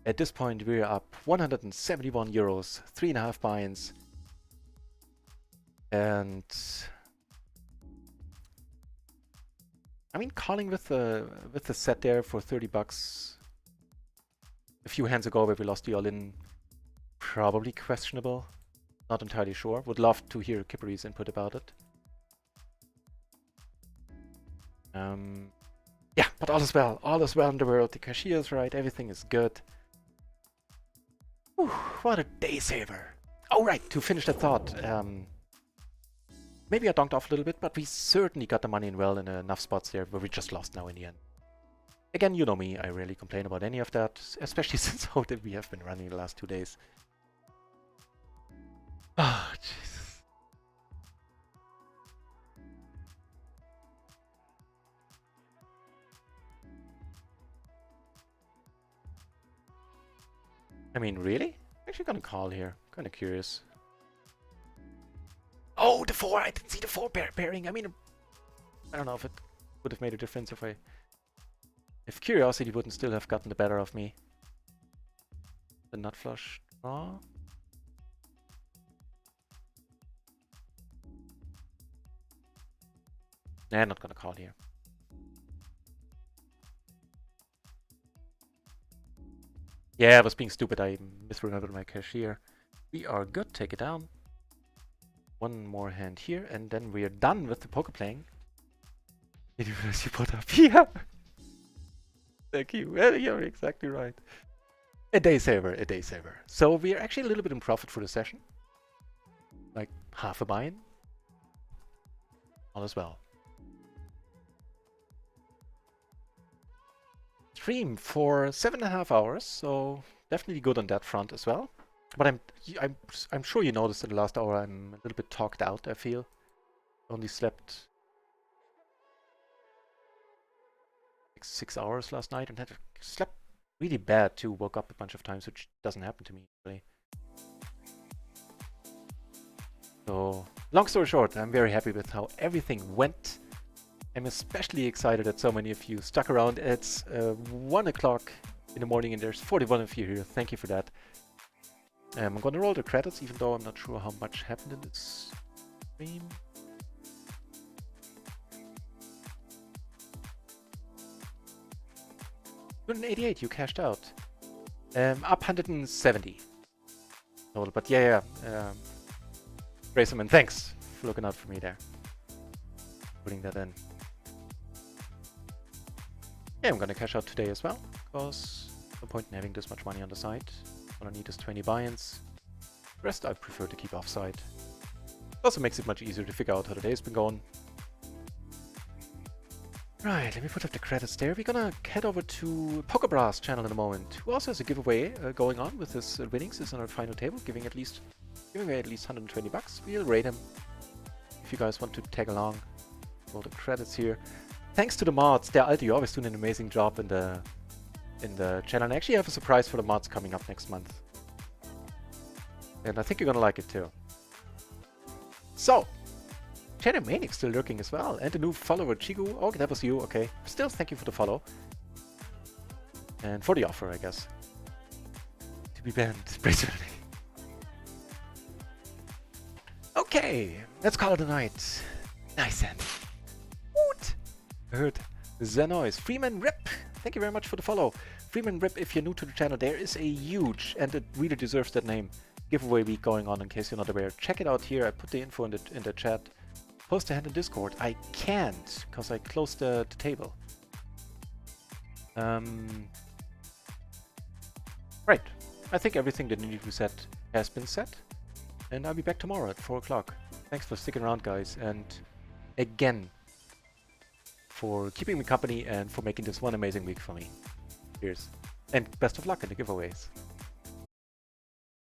At this point we are up 171 euros, 3.5 buy-ins. And... I mean, calling with the set there for 30 bucks a few hands ago where we lost the all-in, probably questionable. Not entirely sure. Would love to hear Kipperi's input about it. Yeah, but all is well. All is well in the world. The cashier is right. Everything is good. Whew, what a day saver. Oh, right. To finish that thought. Maybe I donked off a little bit, but we certainly got the money in well in enough spots there where we just lost now in the end. Again, you know me, I rarely complain about any of that, especially since how that we have been running the last 2 days. Ah, oh, Jesus. I mean, really? I'm actually gonna call here. Kinda curious. Oh, the 4! I didn't see the 4 pairing. I mean, I don't know if it would have made a difference if curiosity wouldn't still have gotten the better of me. The nut flush draw. Nah, not gonna call here. Yeah, I was being stupid. I misremembered my cashier. We are good. Take it down. One more hand here, and then we are done with the poker playing. University put up. Yeah. Thank you. Well, you're exactly right. A day saver, a day saver. So we are actually a little bit in profit for the session. Like half a buy-in. All as well. Stream for 7.5 hours, so definitely good on that front as well. But I'm sure you noticed in the last hour I'm a little bit talked out, I feel. Only slept 6 hours last night and slept really bad too. Woke up a bunch of times, which doesn't happen to me usually. So, long story short, I'm very happy with how everything went. I'm especially excited that so many of you stuck around. It's 1 o'clock in the morning and there's 41 of you here. Thank you for that. I'm gonna roll the credits, even though I'm not sure how much happened in this stream. $188, you cashed out. Up 170 total, but yeah. Grayson, thanks for looking out for me there. Putting that in. Yeah, I'm gonna cash out today as well, because no point in having this much money on the side. All I need is 20 buy-ins. The rest I prefer to keep offside. Also makes it much easier to figure out how the day's been going. Right, let me put up the credits there. We're gonna head over to PokerBrass channel in a moment, who also has a giveaway going on with his winnings. Is on our final table, giving away at least 120 bucks. We'll rate him if you guys want to tag along. All the credits here. Thanks to the mods. You're always doing an amazing job in the channel. And I actually have a surprise for the mods coming up next month. And I think you're gonna like it too. So, Channel Manic still lurking as well. And the new follower, Chigu. Oh, that was you. Okay. Still, thank you for the follow. And for the offer, I guess. To be banned. Okay. Let's call it a night. Nice end. Woot. I heard the noise. Freeman Rip. Thank you very much for the follow. Freeman Rip, if you're new to the channel, there is a huge, and it really deserves that name, giveaway week going on in case you're not aware. Check it out here. I put the info in the chat. Post a hand in Discord. I can't, because I closed the table. Right. I think everything that needed to be said has been said. And I'll be back tomorrow at 4 o'clock. Thanks for sticking around, guys. And again, for keeping me company and for making this one amazing week for me. Cheers. And best of luck in the giveaways.